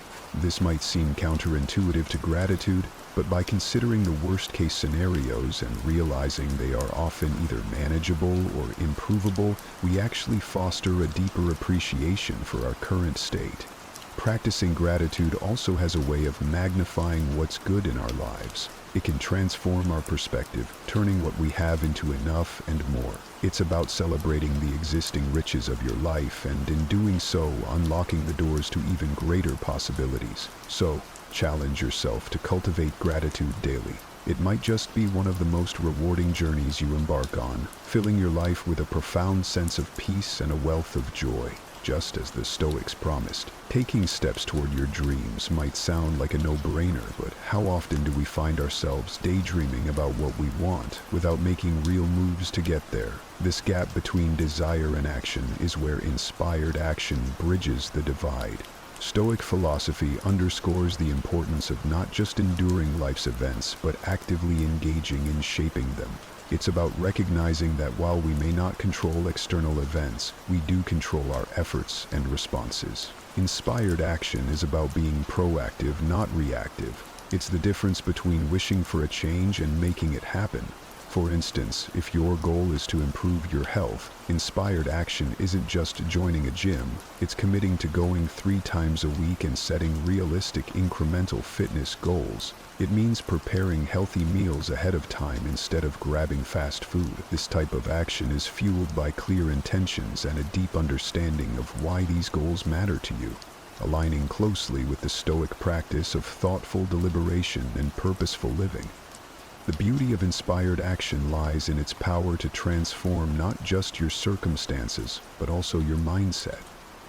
This might seem counterintuitive to gratitude, but by considering the worst-case scenarios and realizing they are often either manageable or improvable, we actually foster a deeper appreciation for our current state. Practicing gratitude also has a way of magnifying what's good in our lives. It can transform our perspective, turning what we have into enough and more. It's about celebrating the existing riches of your life and, in doing so, unlocking the doors to even greater possibilities. So, challenge yourself to cultivate gratitude daily. It might just be one of the most rewarding journeys you embark on, filling your life with a profound sense of peace and a wealth of joy, just as the Stoics promised. Taking steps toward your dreams might sound like a no-brainer, but how often do we find ourselves daydreaming about what we want without making real moves to get there? This gap between desire and action is where inspired action bridges the divide. Stoic philosophy underscores the importance of not just enduring life's events, but actively engaging in shaping them. It's about recognizing that while we may not control external events, we do control our efforts and responses. Inspired action is about being proactive, not reactive. It's the difference between wishing for a change and making it happen. For instance, if your goal is to improve your health, inspired action isn't just joining a gym, it's committing to going 3 times a week and setting realistic incremental fitness goals. It means preparing healthy meals ahead of time instead of grabbing fast food. This type of action is fueled by clear intentions and a deep understanding of why these goals matter to you, aligning closely with the Stoic practice of thoughtful deliberation and purposeful living. The beauty of inspired action lies in its power to transform not just your circumstances, but also your mindset.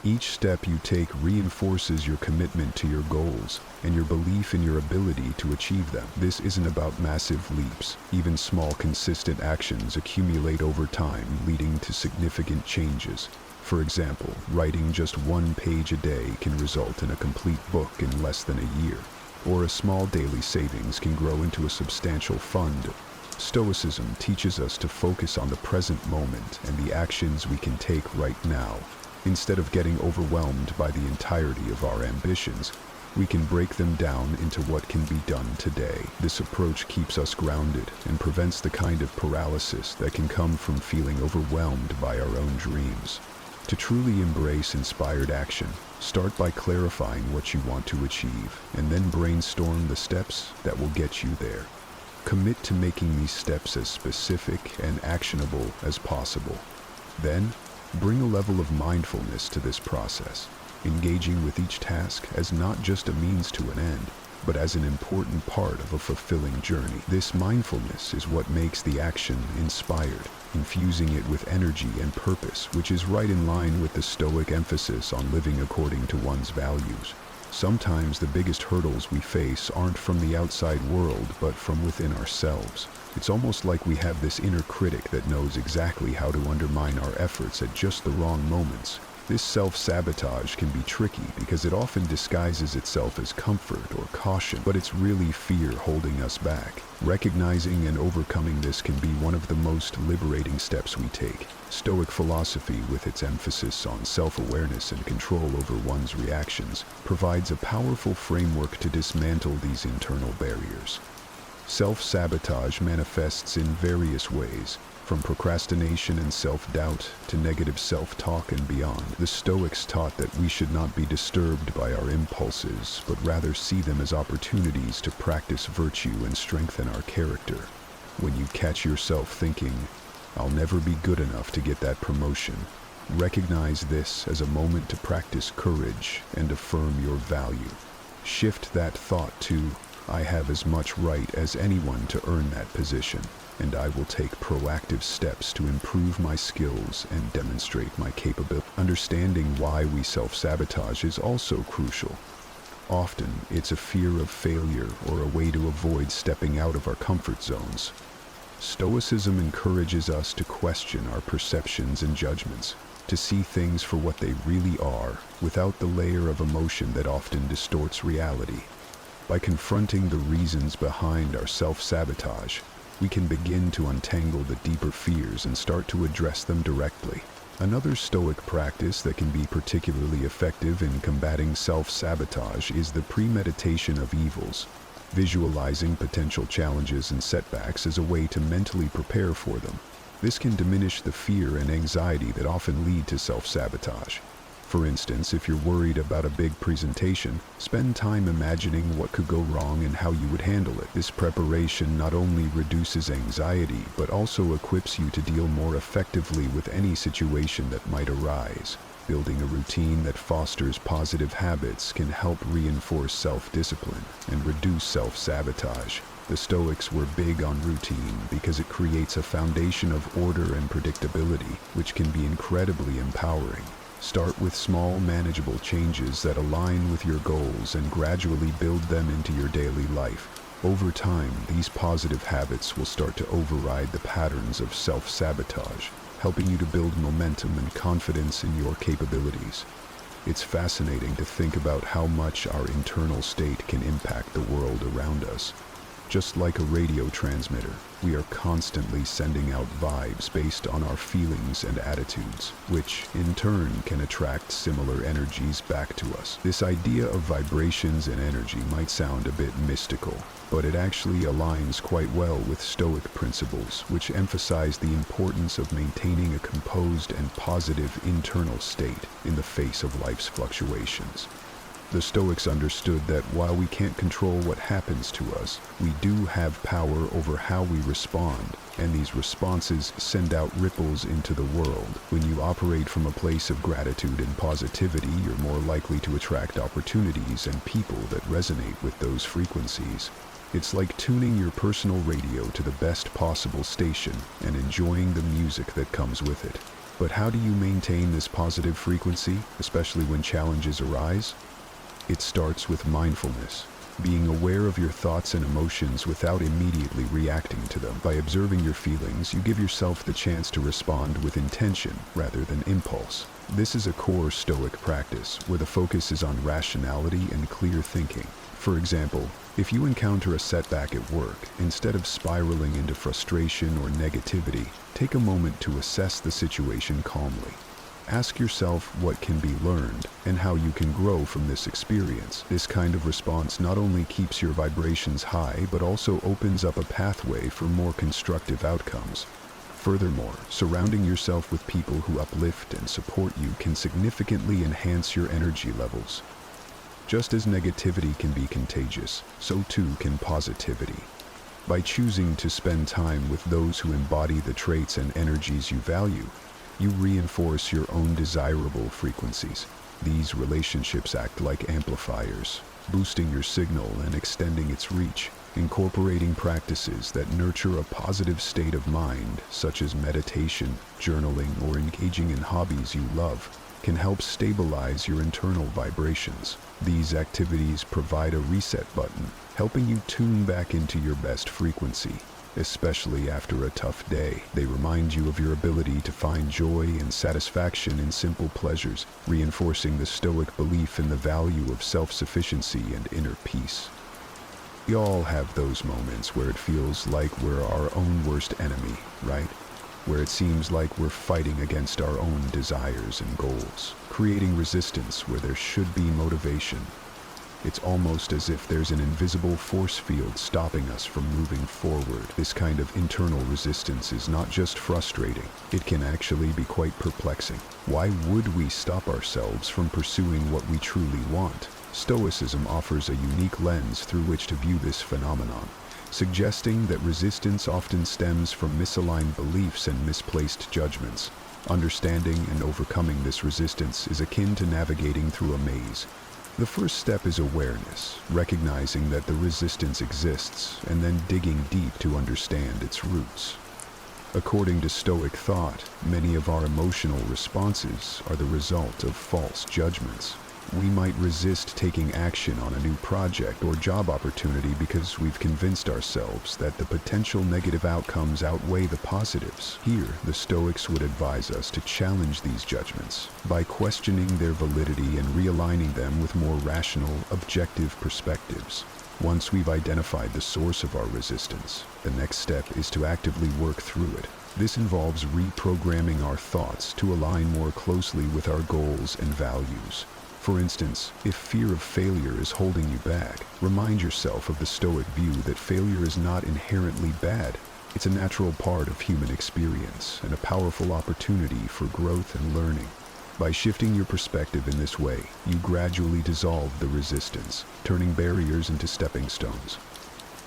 Each step you take reinforces your commitment to your goals and your belief in your ability to achieve them. This isn't about massive leaps. Even small, consistent actions accumulate over time, leading to significant changes. For example, writing just 1 page a day can result in a complete book in less than a year, or a small daily savings can grow into a substantial fund. Stoicism teaches us to focus on the present moment and the actions we can take right now. Instead of getting overwhelmed by the entirety of our ambitions, we can break them down into what can be done today. This approach keeps us grounded and prevents the kind of paralysis that can come from feeling overwhelmed by our own dreams. To truly embrace inspired action, start by clarifying what you want to achieve, and then brainstorm the steps that will get you there. Commit to making these steps as specific and actionable as possible. Then, bring a level of mindfulness to this process, engaging with each task as not just a means to an end, but as an important part of a fulfilling journey. This mindfulness is what makes the action inspired, infusing it with energy and purpose, which is right in line with the Stoic emphasis on living according to one's values. Sometimes the biggest hurdles we face aren't from the outside world, but from within ourselves. It's almost like we have this inner critic that knows exactly how to undermine our efforts at just the wrong moments. This self-sabotage can be tricky because it often disguises itself as comfort or caution, but it's really fear holding us back. Recognizing and overcoming this can be one of the most liberating steps we take. Stoic philosophy, with its emphasis on self-awareness and control over one's reactions, provides a powerful framework to dismantle these internal barriers. Self-sabotage manifests in various ways, from procrastination and self-doubt to negative self-talk and beyond. The Stoics taught that we should not be disturbed by our impulses, but rather see them as opportunities to practice virtue and strengthen our character. When you catch yourself thinking, "I'll never be good enough to get that promotion," recognize this as a moment to practice courage and affirm your value. Shift that thought to, "I have as much right as anyone to earn that position, and I will take proactive steps to improve my skills and demonstrate my capability." Understanding why we self-sabotage is also crucial. Often, it's a fear of failure or a way to avoid stepping out of our comfort zones. Stoicism encourages us to question our perceptions and judgments, to see things for what they really are, without the layer of emotion that often distorts reality. By confronting the reasons behind our self-sabotage, we can begin to untangle the deeper fears and start to address them directly. Another Stoic practice that can be particularly effective in combating self-sabotage is the premeditation of evils, visualizing potential challenges and setbacks as a way to mentally prepare for them. This can diminish the fear and anxiety that often lead to self-sabotage. For instance, if you're worried about a big presentation, spend time imagining what could go wrong and how you would handle it. This preparation not only reduces anxiety, but also equips you to deal more effectively with any situation that might arise. Building a routine that fosters positive habits can help reinforce self-discipline and reduce self-sabotage. The Stoics were big on routine because it creates a foundation of order and predictability, which can be incredibly empowering. Start with small, manageable changes that align with your goals and gradually build them into your daily life. Over time, these positive habits will start to override the patterns of self-sabotage, helping you to build momentum and confidence in your capabilities. It's fascinating to think about how much our internal state can impact the world around us. Just like a radio transmitter, we are constantly sending out vibes based on our feelings and attitudes, which, in turn, can attract similar energies back to us. This idea of vibrations and energy might sound a bit mystical, but it actually aligns quite well with Stoic principles, which emphasize the importance of maintaining a composed and positive internal state in the face of life's fluctuations. The Stoics understood that while we can't control what happens to us, we do have power over how we respond, and these responses send out ripples into the world. When you operate from a place of gratitude and positivity, you're more likely to attract opportunities and people that resonate with those frequencies. It's like tuning your personal radio to the best possible station and enjoying the music that comes with it. But how do you maintain this positive frequency, especially when challenges arise? It starts with mindfulness, being aware of your thoughts and emotions without immediately reacting to them. By observing your feelings, you give yourself the chance to respond with intention rather than impulse. This is a core Stoic practice where the focus is on rationality and clear thinking. For example, if you encounter a setback at work, instead of spiraling into frustration or negativity, take a moment to assess the situation calmly. Ask yourself what can be learned and how you can grow from this experience. This kind of response not only keeps your vibrations high, but also opens up a pathway for more constructive outcomes. Furthermore, surrounding yourself with people who uplift and support you can significantly enhance your energy levels. Just as negativity can be contagious, so too can positivity. By choosing to spend time with those who embody the traits and energies you value, you reinforce your own desirable frequencies. These relationships act like amplifiers, boosting your signal and extending its reach. Incorporating practices that nurture a positive state of mind, such as meditation, journaling, or engaging in hobbies you love, can help stabilize your internal vibrations. These activities provide a reset button, helping you tune back into your best frequency. Especially after a tough day, they remind you of your ability to find joy and satisfaction in simple pleasures, reinforcing the Stoic belief in the value of self-sufficiency and inner peace. We all have those moments where it feels like we're our own worst enemy, right? Where it seems like we're fighting against our own desires and goals, creating resistance where there should be motivation. It's almost as if there's an invisible force field stopping us from moving forward. This kind of internal resistance is not just frustrating, it can actually be quite perplexing. Why would we stop ourselves from pursuing what we truly want? Stoicism offers a unique lens through which to view this phenomenon, suggesting that resistance often stems from misaligned beliefs and misplaced judgments. Understanding and overcoming this resistance is akin to navigating through a maze. The first step is awareness, recognizing that the resistance exists, and then digging deep to understand its roots. According to Stoic thought, many of our emotional responses are the result of false judgments. We might resist taking action on a new project or job opportunity because we've convinced ourselves that the potential negative outcomes outweigh the positives. Here, the Stoics would advise us to challenge these judgments by questioning their validity and realigning them with more rational, objective perspectives. Once we've identified the source of our resistance, the next step is to actively work through it. This involves reprogramming our thoughts to align more closely with our goals and values. For instance, if fear of failure is holding you back, remind yourself of the Stoic view that failure is not inherently bad. It's a natural part of human experience and a powerful opportunity for growth and learning. By shifting your perspective in this way, you gradually dissolve the resistance, turning barriers into stepping stones.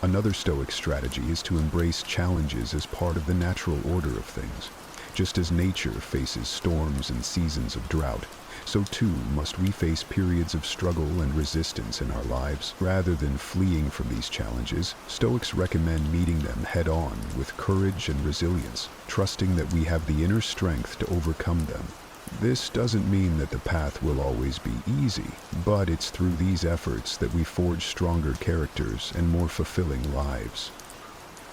Another Stoic strategy is to embrace challenges as part of the natural order of things. Just as nature faces storms and seasons of drought, so too must we face periods of struggle and resistance in our lives. Rather than fleeing from these challenges, Stoics recommend meeting them head-on with courage and resilience, trusting that we have the inner strength to overcome them. This doesn't mean that the path will always be easy, but it's through these efforts that we forge stronger characters and more fulfilling lives.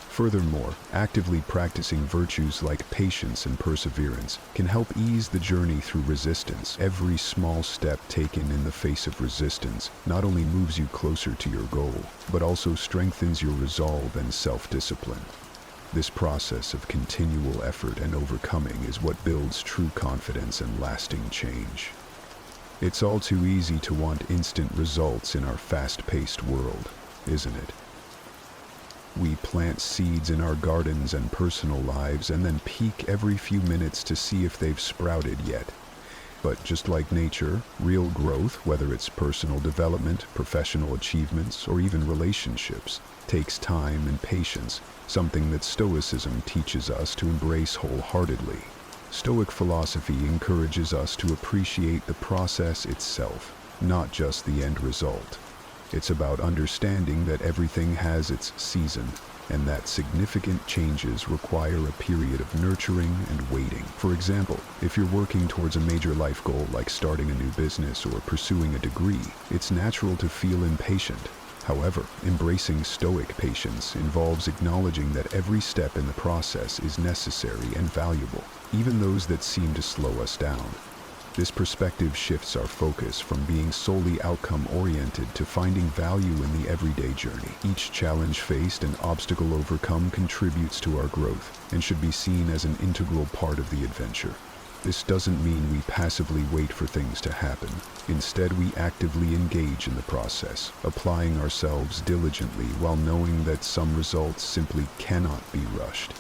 Furthermore, actively practicing virtues like patience and perseverance can help ease the journey through resistance. Every small step taken in the face of resistance not only moves you closer to your goal, but also strengthens your resolve and self-discipline. This process of continual effort and overcoming is what builds true confidence and lasting change. It's all too easy to want instant results in our fast-paced world, isn't it? We plant seeds in our gardens and personal lives and then peek every few minutes to see if they've sprouted yet. But just like nature, real growth, whether it's personal development, professional achievements, or even relationships, takes time and patience, something that Stoicism teaches us to embrace wholeheartedly. Stoic philosophy encourages us to appreciate the process itself, not just the end result. It's about understanding that everything has its season, and that significant changes require a period of nurturing and waiting. For example, if you're working towards a major life goal like starting a new business or pursuing a degree, it's natural to feel impatient. However, embracing Stoic patience involves acknowledging that every step in the process is necessary and valuable, even those that seem to slow us down. This perspective shifts our focus from being solely outcome-oriented to finding value in the everyday journey. Each challenge faced and obstacle overcome contributes to our growth and should be seen as an integral part of the adventure. This doesn't mean we passively wait for things to happen. Instead, we actively engage in the process, applying ourselves diligently while knowing that some results simply cannot be rushed.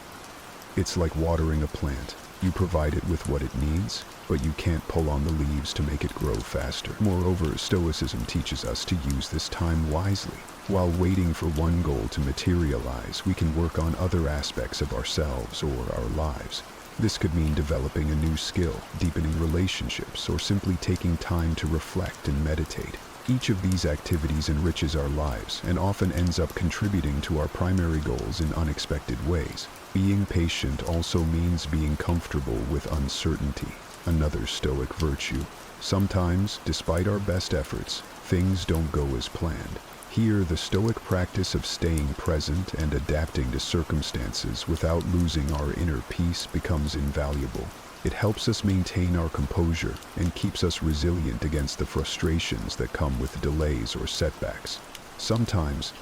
It's like watering a plant. You provide it with what it needs, but you can't pull on the leaves to make it grow faster. Moreover, Stoicism teaches us to use this time wisely. While waiting for one goal to materialize, we can work on other aspects of ourselves or our lives. This could mean developing a new skill, deepening relationships, or simply taking time to reflect and meditate. Each of these activities enriches our lives and often ends up contributing to our primary goals in unexpected ways. Being patient also means being comfortable with uncertainty, another Stoic virtue. Sometimes, despite our best efforts, things don't go as planned. Here, the Stoic practice of staying present and adapting to circumstances without losing our inner peace becomes invaluable. It helps us maintain our composure and keeps us resilient against the frustrations that come with delays or setbacks. Sometimes,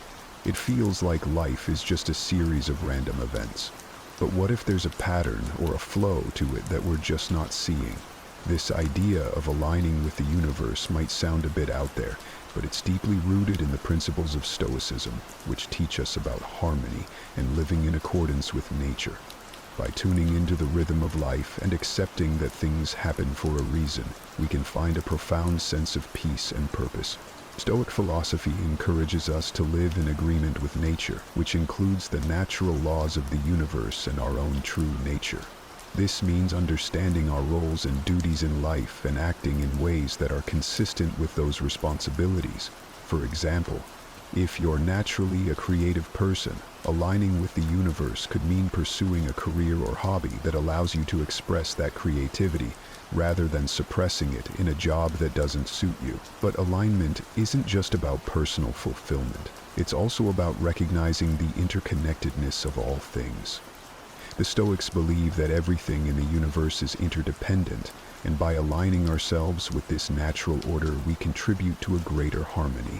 it feels like life is just a series of random events. But what if there's a pattern or a flow to it that we're just not seeing? This idea of aligning with the universe might sound a bit out there, but it's deeply rooted in the principles of Stoicism, which teach us about harmony and living in accordance with nature. By tuning into the rhythm of life and accepting that things happen for a reason, we can find a profound sense of peace and purpose. Stoic philosophy encourages us to live in agreement with nature, which includes the natural laws of the universe and our own true nature. This means understanding our roles and duties in life and acting in ways that are consistent with those responsibilities. For example, if you're naturally a creative person, aligning with the universe could mean pursuing a career or hobby that allows you to express that creativity rather than suppressing it in a job that doesn't suit you. But alignment isn't just about personal fulfillment. It's also about recognizing the interconnectedness of all things. The Stoics believe that everything in the universe is interdependent, and by aligning ourselves with this natural order, we contribute to a greater harmony.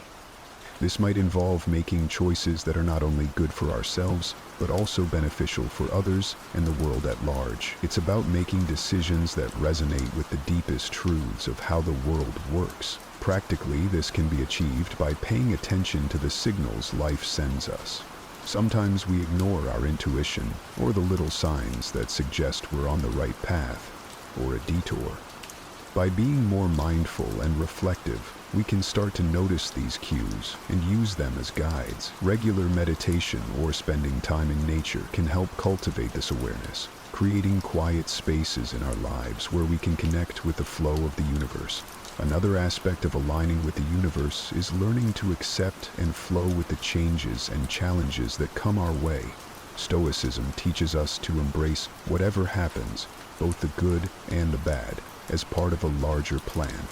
This might involve making choices that are not only good for ourselves, but also beneficial for others and the world at large. It's about making decisions that resonate with the deepest truths of how the world works. Practically, this can be achieved by paying attention to the signals life sends us. Sometimes we ignore our intuition or the little signs that suggest we're on the right path or a detour. By being more mindful and reflective, we can start to notice these cues and use them as guides. Regular meditation or spending time in nature can help cultivate this awareness, creating quiet spaces in our lives where we can connect with the flow of the universe. Another aspect of aligning with the universe is learning to accept and flow with the changes and challenges that come our way. Stoicism teaches us to embrace whatever happens, both the good and the bad, as part of a larger plan.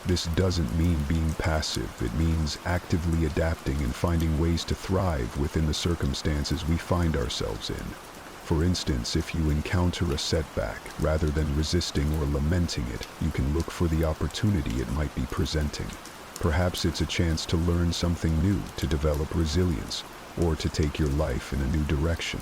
This doesn't mean being passive. It means actively adapting and finding ways to thrive within the circumstances we find ourselves in. For instance, if you encounter a setback, rather than resisting or lamenting it, you can look for the opportunity it might be presenting. Perhaps it's a chance to learn something new, to develop resilience, or to take your life in a new direction.